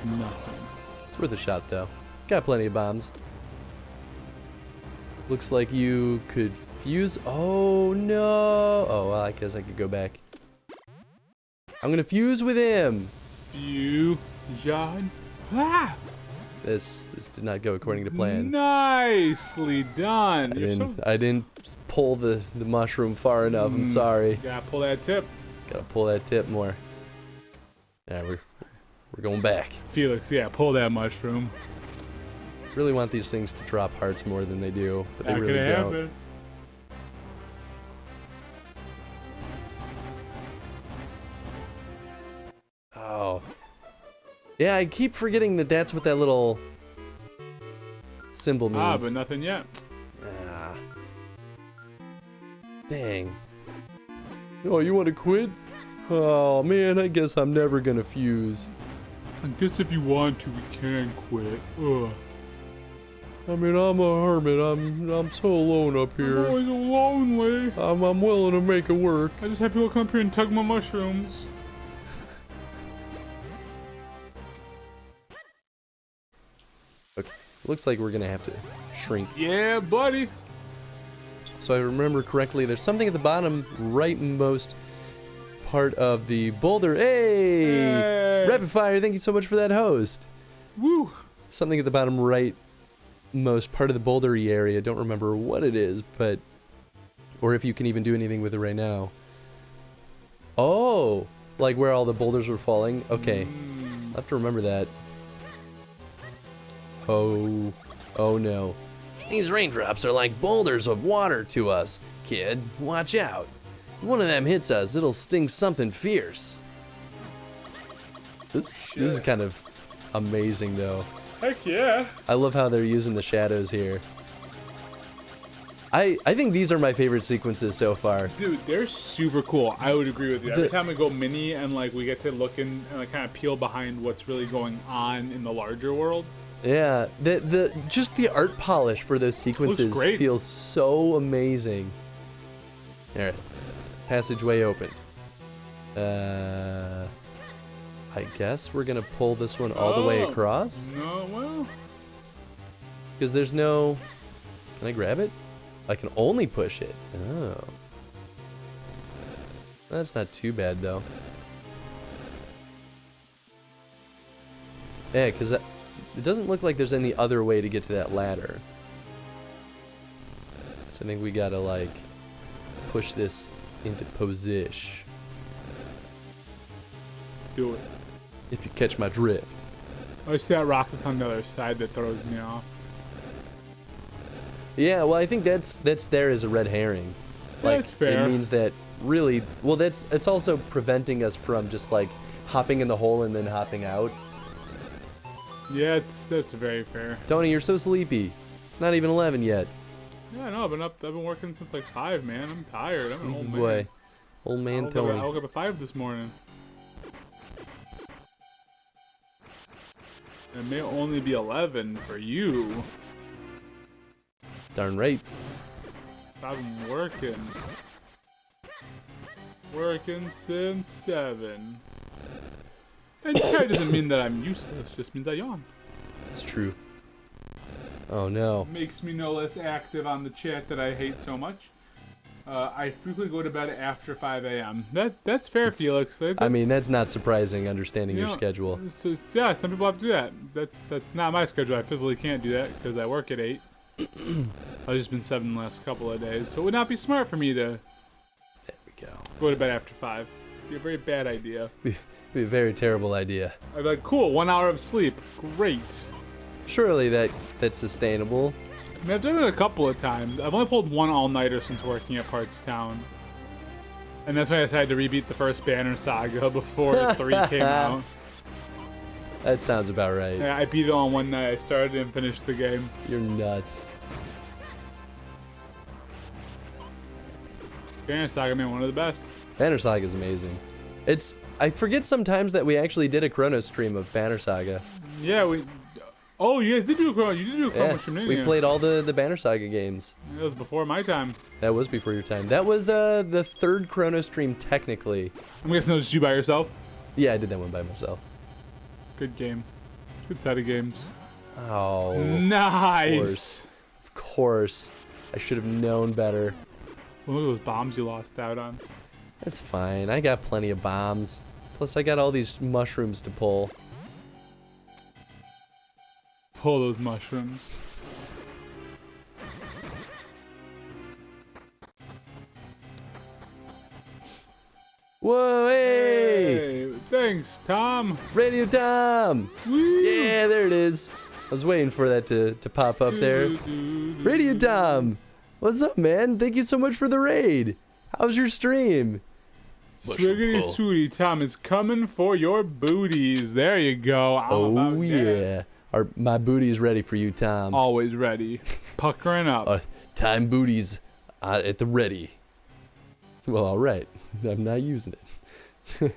Nothing. It's worth a shot though. Got plenty of bombs. Looks like you could fuse. Oh no! Oh, well, I guess I could go back. I'm gonna fuse with him. Fusion. Ah! This did not go according to plan. Nicely done. I didn't pull the mushroom far enough. I'm sorry. Gotta pull that tip. Gotta pull that tip more. Yeah, we're going back. Felix, yeah, pull that mushroom. Really want these things to drop hearts more than they do, but they Not really gonna don't. happen. Oh. Yeah, I keep forgetting that that's what that little symbol means. Ah, but nothing yet. Ah. Dang. Oh, you want to quit? Oh, man, I guess I'm never gonna fuse. I guess if you want to, we can quit. Ugh. I mean, I'm a hermit. I'm so alone up I'm here. always lonely. I'm willing to make it work. I just have people come up here and tug my mushrooms. Okay, looks like we're gonna have to shrink. Yeah, buddy. So I remember correctly, there's something at the bottom rightmost part of the boulder. Hey! Rapid fire, thank you so much for that host. Woo! Something at the bottom rightmost part of the bouldery area. Don't remember what it is, but... or if you can even do anything with it right now. Oh! Like where all the boulders were falling? Okay. I'll have to remember that. Oh. Oh no. These raindrops are like boulders of water to us. Kid, watch out. If one of them hits us, it'll sting something fierce. This is kind of amazing though. Heck yeah. I love how they're using the shadows here. I think these are my favorite sequences so far. Dude, they're super cool. I would agree with you. Every time we go mini and like we get to look in and like kind of peel behind what's really going on in the larger world. Yeah, just the art polish for those sequences feels so amazing. All right, passageway opened. I guess we're gonna pull this one all the way across. No, well. Because there's no. Can I grab it? I can only push it. Oh. That's not too bad though. Yeah, because it doesn't look like there's any other way to get to that ladder. So I think we gotta like push this into position. Do it. If you catch my drift. I see that rock that's on the other side that throws me off. Yeah, well, I think that's there as a red herring. Like, that's fair. It means that really, well, it's also preventing us from just like hopping in the hole and then hopping out. Yeah, that's very fair. Tony, you're so sleepy. It's not even 11 yet. Yeah, I know. I've been working since like 5, man. I'm tired. I'm an old man. Boy, old man Tony. I woke up at 5 this morning. It may only be 11 for you. Darn right. I've been working since 7. And that doesn't mean that I'm useless, just means I yawn. It's true. Oh no. Makes me no less active on the chat that I hate so much. I frequently go to bed after 5 a.m. That's fair, Felix. I mean, that's not surprising, understanding your know, schedule. So, yeah, some people have to do that. That's not my schedule. I physically can't do that because I work at 8. I've just been 7 the last couple of days, so it would not be smart for me to go to bed after 5. It'd be a very bad idea. Be a very terrible idea. I'd be like, cool, 1 hour of sleep. Great. Surely that's sustainable. I mean, I've done it a couple of times. I've only pulled 1 all-nighter since working at Partstown. And that's why I decided to rebeat the first Banner Saga before 3 came out. That sounds about right. Yeah, I beat it on one night. I started and finished the game. You're nuts. Banner Saga, man, one of the best. Banner Saga is amazing. I forget sometimes that we actually did a Chrono stream of Banner Saga. Yeah, oh, you guys did do a Chrono. You did do a Chrono stream, didn't you? We played all the Banner Saga games. That was before my time. That was before your time. That was the 3rd Chrono stream technically. I'm guessing that was you by yourself? Yeah, I did that one by myself. Good game. Good set of games. Oh. Nice. Of course. I should have known better. Look at those bombs you lost out on. That's fine. I got plenty of bombs. Plus, I got all these mushrooms to pull. Pull those mushrooms. Whoa, hey! Thanks, Tom. Radio Tom! Woo. Yeah, there it is. I was waiting for that to pop up there. Radio Tom! What's up, man? Thank you so much for the raid. How's your stream? Swiggity Swooty, Tom is coming for your booties. There you go. Oh, yeah. My booty's ready for you, Tom. Always ready. Puckering up. Time booties at the ready. Well, all right. I'm not using it.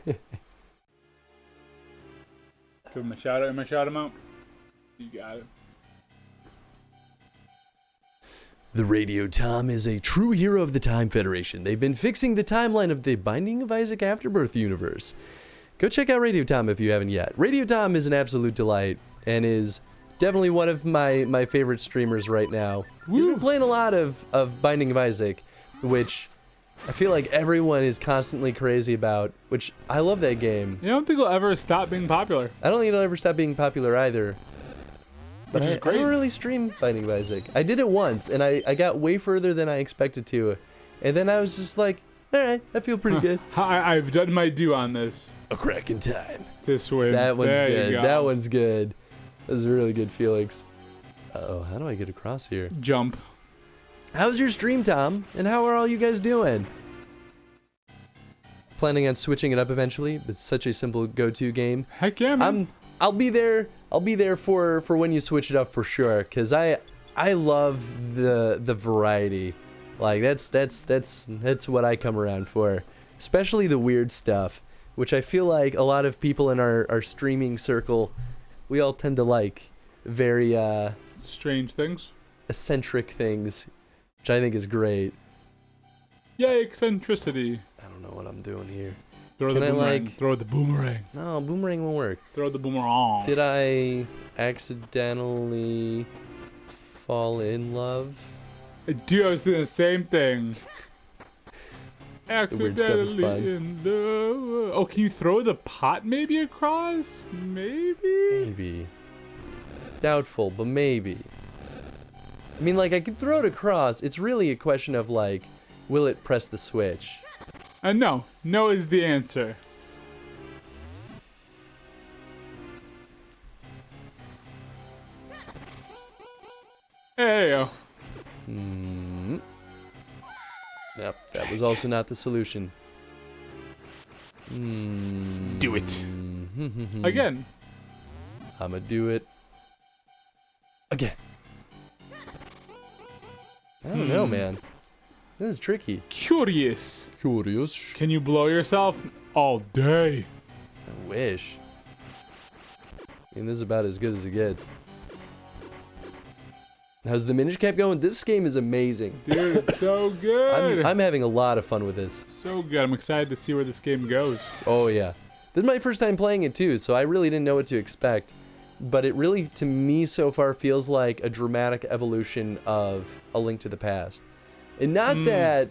Give him a shout out. Am I shout him out? You got it. The Radio Tom is a true hero of the Time Federation. They've been fixing the timeline of the Binding of Isaac Afterbirth universe. Go check out Radio Tom if you haven't yet. Radio Tom is an absolute delight and is definitely one of my favorite streamers right now. He's been playing a lot of Binding of Isaac, which I feel like everyone is constantly crazy about, which I love that game. You don't think it'll ever stop being popular? I don't think it'll ever stop being popular either. But I great. don't really stream Binding of Isaac. I did it once, and I got way further than I expected to. And then I was just like, all right, I feel pretty good. I've done my due on this. A crack in time. This wins. That one's there good. You go. That one's good. That's really good, Felix. Uh-oh, how do I get across here? Jump. How's your stream, Tom? And how are all you guys doing? Planning on switching it up eventually. It's such a simple go-to game. Heck yeah, man. I'll be there. I'll be there for when you switch it up for sure. Cause I love the variety. Like that's what I come around for. Especially the weird stuff, which I feel like a lot of people in our streaming circle, we all tend to like very strange things, eccentric things, which I think is great. Yay, eccentricity. I don't know what I'm doing here. Throw the boomerang. Throw the boomerang. No, boomerang won't work. Throw the boomerang. Did I accidentally fall in love? Dude, I was doing the same thing. The weird stuff is fun. In love. Oh, can you throw the pot maybe across? Maybe? Maybe. Doubtful, but maybe. I mean, like, I could throw it across. It's really a question of, like, will it press the switch? No. No is the answer. Hey. Yep, that was also not the solution. Do it. Again. I'ma do it. Again. I don't know, man. This is tricky. Curious. Curious. Can you blow yourself? All day. I wish. I mean, this is about as good as it gets. How's the Minish Cap going? This game is amazing. Dude, it's so good. I'm having a lot of fun with this. So good. I'm excited to see where this game goes. Oh, yeah. This is my first time playing it, too, so I really didn't know what to expect. But it really, to me, so far, feels like a dramatic evolution of A Link to the Past. And not that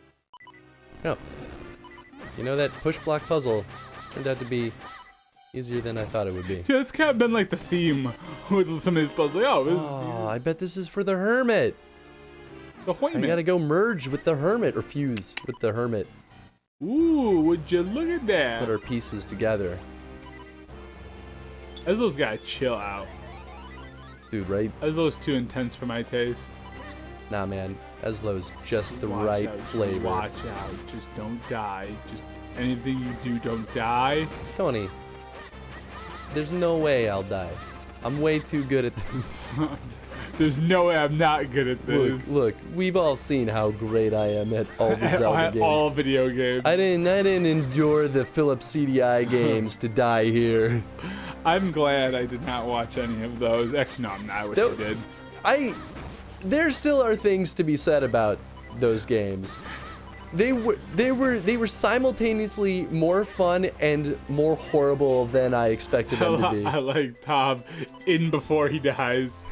Oh. You know, that push block puzzle turned out to be easier than I thought it would be. Yeah, it's kind of been like the theme with some of these puzzles. Like, Oh, I bet this is for the hermit. the I Hoyman. gotta go merge with the hermit, or fuse with the hermit. Ooh, would you look at that? Put our pieces together. Ezlo's gotta chill out. Dude, right? Ezlo's too intense for my taste. Nah, man. Ezlo's just the Watch right out, just flavor. Watch out. Just don't die. Just anything you do, don't die. Tony, there's no way I'll die. I'm way too good at this. There's no way I'm not good at this. Look, we've all seen how great I am at all the Zelda games. All video games. I didn't endure the Philips CDI games to die here. I'm glad I did not watch any of those. Actually, no, I'm not. I wish I did. There still are things to be said about those games. They were simultaneously more fun and more horrible than I expected them to be. I like Tom in before he dies.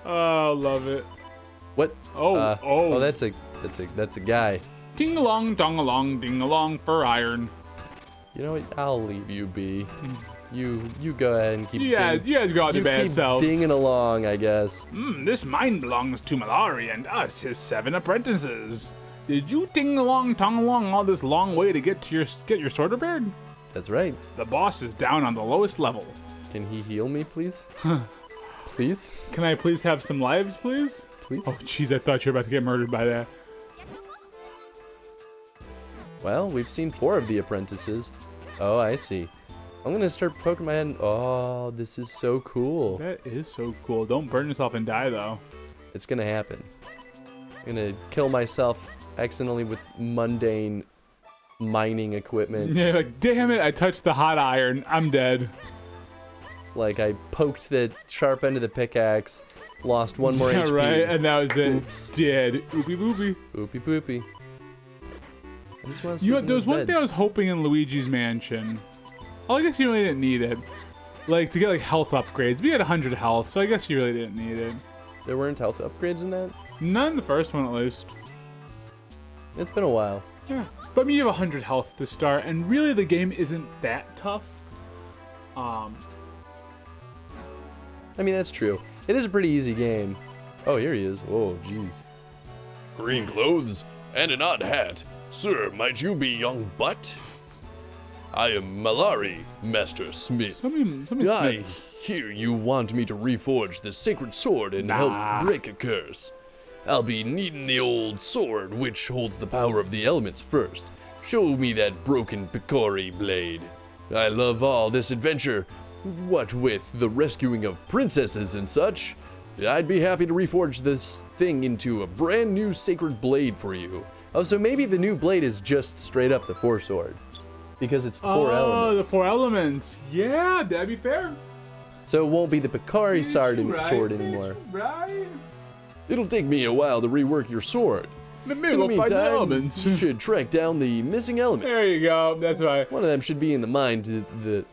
Oh, love it. What? Oh, that's a guy. Ding along, dong along, ding along for iron. You know what? I'll leave you be. You go ahead and keep. You guys go out to bad selves. Dinging along, I guess. This mine belongs to Malari and us, his 7 apprentices. Did you ding along, tong along all this long way to get your sword repaired? That's right. The boss is down on the lowest level. Can he heal me, please? Please? Can I please have some lives, please? Please? Oh, jeez, I thought you were about to get murdered by that. Well, we've seen 4 of the apprentices. Oh, I see. I'm gonna start poking my head in. Oh, this is so cool. That is so cool. Don't burn yourself and die, though. It's gonna happen. I'm gonna kill myself accidentally with mundane mining equipment. Yeah, like, damn it, I touched the hot iron. I'm dead. It's like I poked the sharp end of the pickaxe, lost 1 more Yeah, HP. right, and that was it. Oops. Dead. Oopie boopie. Oopie poopie. I just want to You know, there was one thing I was hoping in Luigi's Mansion. Oh, I guess you really didn't need it. Like, to get, like, health upgrades. We had 100 health, so I guess you really didn't need it. There weren't health upgrades in that? Not in the first one, at least. It's been a while. Yeah. But I mean, you have 100 health to start, and really the game isn't that tough. I mean, that's true. It is a pretty easy game. Oh, here he is. Oh, jeez. Green clothes and an odd hat. Sir, might you be young Butt? I am Malari, Master Smith. Somebody I Smiths. hear you want me to reforge the sacred sword and help break a curse. I'll be needing the old sword, which holds the power of the elements first. Show me that broken Picori blade. I love all this adventure. What with the rescuing of princesses and such, I'd be happy to reforge this thing into a brand new sacred blade for you. Oh, so maybe the new blade is just straight up the 4 sword. Because it's 4 elements. Oh, the 4 elements. Yeah, that'd be fair. So it won't be the Picari sword Right, anymore. Right. It'll take me a while to rework your sword. Maybe In the we'll find the meantime, elements. you should track down the missing elements. There you go. That's right. One of them should be in the mine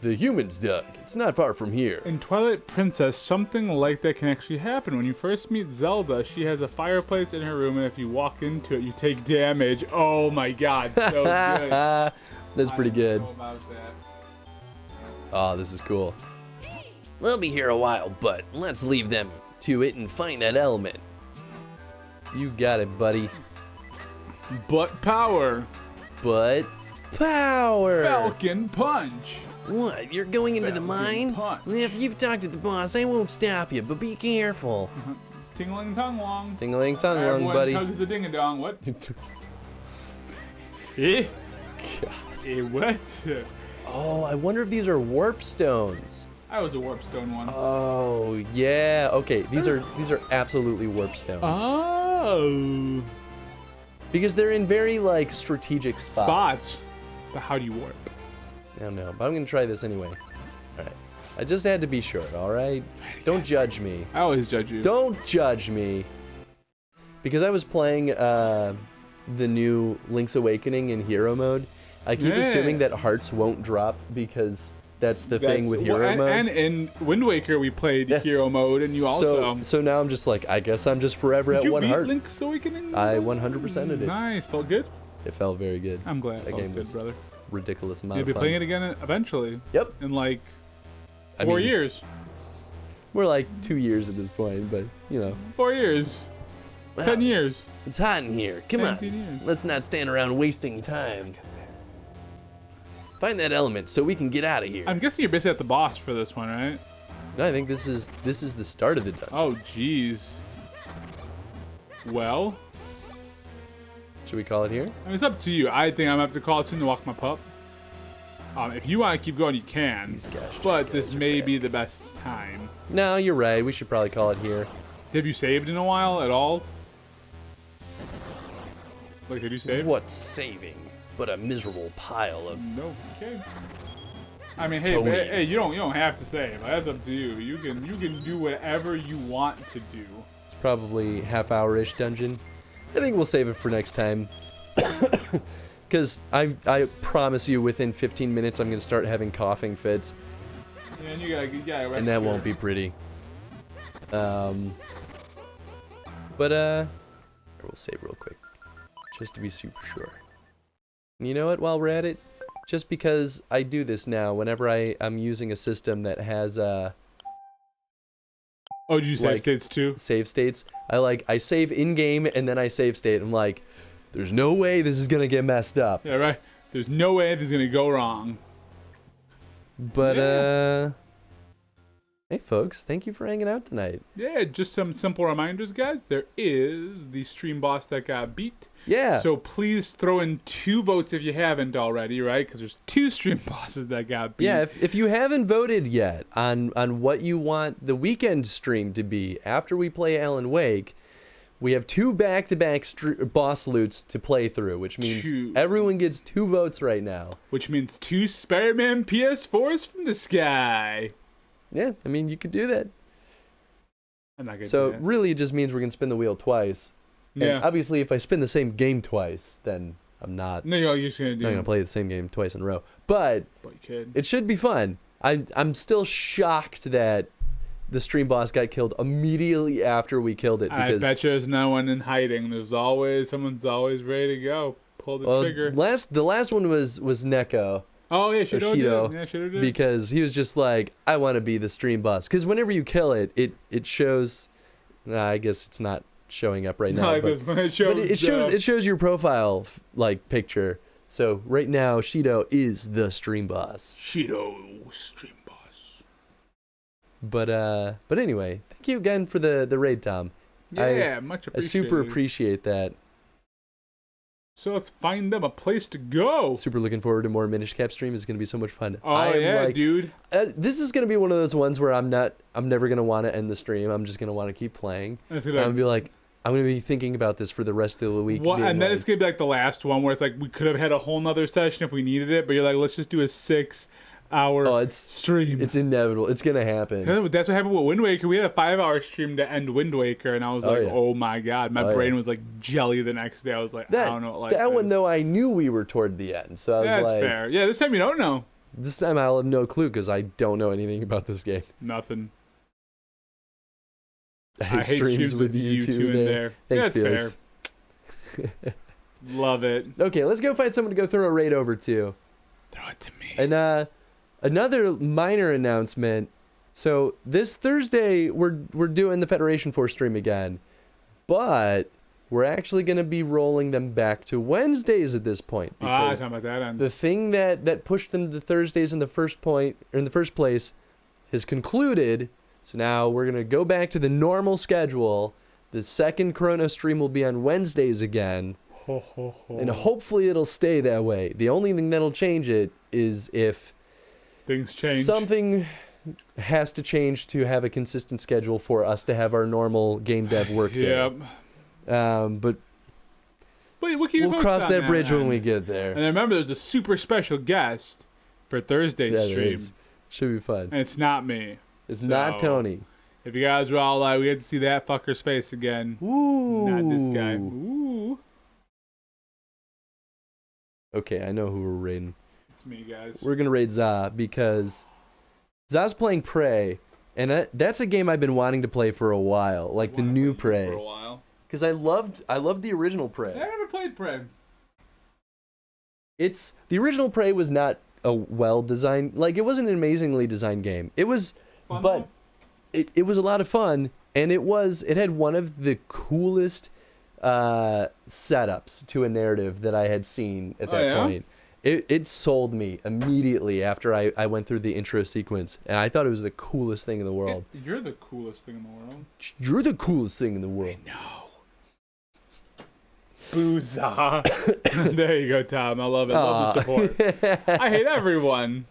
the humans dug. It's not far from here. In Twilight Princess, something like that can actually happen. When you first meet Zelda, she has a fireplace in her room, and if you walk into it, you take damage. Oh my god, so good. That's pretty good. I know about that. Oh, this is cool. They'll be here a while, but let's leave them to it and find that element. You got it, buddy. But power. But power. Falcon Punch. What? You're going into the Falcon mine? Punch. If you've talked to the boss, I won't stop you, but be careful. Tingling tongue long. Tingling tongue long, Everyone buddy. tugs the ding a dong. What? Eh? Eh, what? Oh, I wonder if these are warp stones. I was a warp stone once. Oh, yeah. Okay, these are absolutely warp stones. Oh. Because they're in very like strategic spots. But how do you warp? I don't know, but I'm gonna try this anyway. All right. I just had to be sure. All right. Don't judge me. I always judge you. Don't judge me. Because I was playing the new Link's Awakening in hero mode. I keep assuming that hearts won't drop because That's the thing with hero mode. And in Wind Waker, we played hero mode, and you also. So now I'm just like, I guess I'm just forever at one heart. Link's Awakening? I 100%ed it. Nice. Felt good? It felt very good. I'm glad it That felt game good, was brother. ridiculous amount You'll be of fun. playing it again eventually. Yep. In like I 4 mean, years. We're like 2 years at this point, but 4 years. Wow, 10 years. It's hot in here. Come on. 19 years. Let's not stand around wasting time. Find that element so we can get out of here. I'm guessing you're basically at the boss for this one, right? No, I think this is the start of the dungeon. Oh, jeez. Well, Should we call it here? I mean, it's up to you. I think I'm gonna have to call it soon to walk my pup. If you want to keep going, you can. But this may be the best time. No, you're right. We should probably call it here. Have you saved in a while at all? Like, have you saved? What's saving but a miserable pile of... No. Okay. I mean, hey, you don't have to save. That's up to you. You can do whatever you want to do. It's probably half-hour-ish dungeon. I think we'll save it for next time. Because I promise you, within 15 minutes, I'm going to start having coughing fits. Yeah, and you gotta rest And that your- won't be pretty. But we'll save real quick. Just to be super sure. And you know what, while we're at it, just because I do this now, whenever I'm using a system that has Oh, did you save like, states too? save states, I save in-game and then I save state. I'm like, there's no way this is gonna get messed up. Yeah, right. There's no way this is gonna go wrong. But Yeah. hey folks, thank you for hanging out tonight. Yeah, just some simple reminders, guys. There is the stream boss that got beat. Yeah. So please throw in 2 votes if you haven't already, right? Because there's 2 stream bosses that got beat. Yeah, if you haven't voted yet on what you want the weekend stream to be after we play Alan Wake, we have 2 back-to-back boss loots to play through, which means 2. everyone gets 2 votes right now. Which means 2 Spider-Man PS4s from the sky. Yeah, I mean, you could do that. I'm not gonna So do that. really it just means we're going to spin the wheel twice. Yeah. And obviously if I spin the same game twice, then I'm not No, you're just gonna do. going to play the same game twice in a row. But But you could. it should be fun. I'm still shocked that the stream boss got killed immediately after we killed it. I Because bet you there's no one in hiding. Someone's always ready to go. Pull the trigger. the last one was Neko. Oh yeah, Shido Shido, did. Yeah, Shido did. Because he was just like, I want to be the stream boss. Because whenever you kill it, it shows. I guess it's not showing up right now. Like But, this, but it shows. it shows your profile picture. So right now, Shido is the stream boss. Shido stream boss. But anyway, thank you again for the raid, Tom. Yeah, much I appreciated. super appreciate that. So let's find them a place to go. Super looking forward to more Minish Cap stream. It's gonna be so much fun. Oh yeah, dude. This is gonna be one of those ones where I'm never gonna want to end the stream. I'm just gonna want to keep playing. That's I'm gonna gonna be like, I'm gonna be thinking about this for the rest of the week. Well, being and then like, it's gonna be like the last one where it's like we could have had a whole nother session if we needed it, but you're like, let's just do a 6-hour stream. It's inevitable. It's gonna happen. That's what happened with Wind Waker. We had a 5-hour stream to end Wind Waker, and I was like, yeah. oh my god, my Oh, brain yeah. was like jelly the next day. I was like, I don't know what life That one is. though, I knew we were toward the end, so I was That's like, fair. Yeah, this time you don't know this time I'll have no clue because I don't know anything about this game. nothing. I I hate hate streams with you two in there. there. Thanks, Yeah, Felix. fair. Love it. Okay, let's go find someone to go throw a raid over to. Throw it to me. And another minor announcement. So this Thursday we're doing the Federation Force stream again, but we're actually going to be rolling them back to Wednesdays at this point because talking about that. the thing that pushed them to Thursdays in the first place has concluded. So now we're going to go back to the normal schedule. The second Chrono stream will be on Wednesdays again. And hopefully it'll stay that way. The only thing that'll change it is if Things change. something has to change to have a consistent schedule for us to have our normal game dev work day. Yep. But We'll keep you we'll posted cross on that bridge when man. we get there. And remember, there's a super special guest for Thursday's Yeah, there stream, is. Should be fun. and it's not me. It's So, not Tony. If you guys were all like, we get to see that fucker's face again. Ooh. Not this guy. Ooh. Okay, I know who we're raiding. It's me, guys. We're gonna raid Za because So I was playing Prey, and that's a game I've been wanting to play for a while, like the new Prey. For a while. Because I loved the original Prey. I never played Prey. The original Prey was not a well-designed, like, it wasn't an amazingly designed game. It was, Fun, but it was a lot of fun, and it had one of the coolest setups to a narrative that I had seen at that point. It sold me immediately after I went through the intro sequence, and I thought it was the coolest thing in the world. You're the coolest thing in the world. You're the coolest thing in the world. I know. Boozah. There you go, Tom. I love it. Love the support. I hate everyone.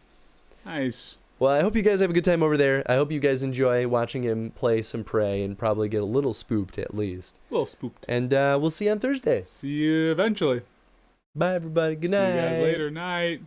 Nice. Well, I hope you guys have a good time over there. I hope you guys enjoy watching him play some Prey and probably get a little spooked at least. A little spooked. And we'll see you on Thursday. See you eventually. Bye, everybody. Good night. See you guys later. Night.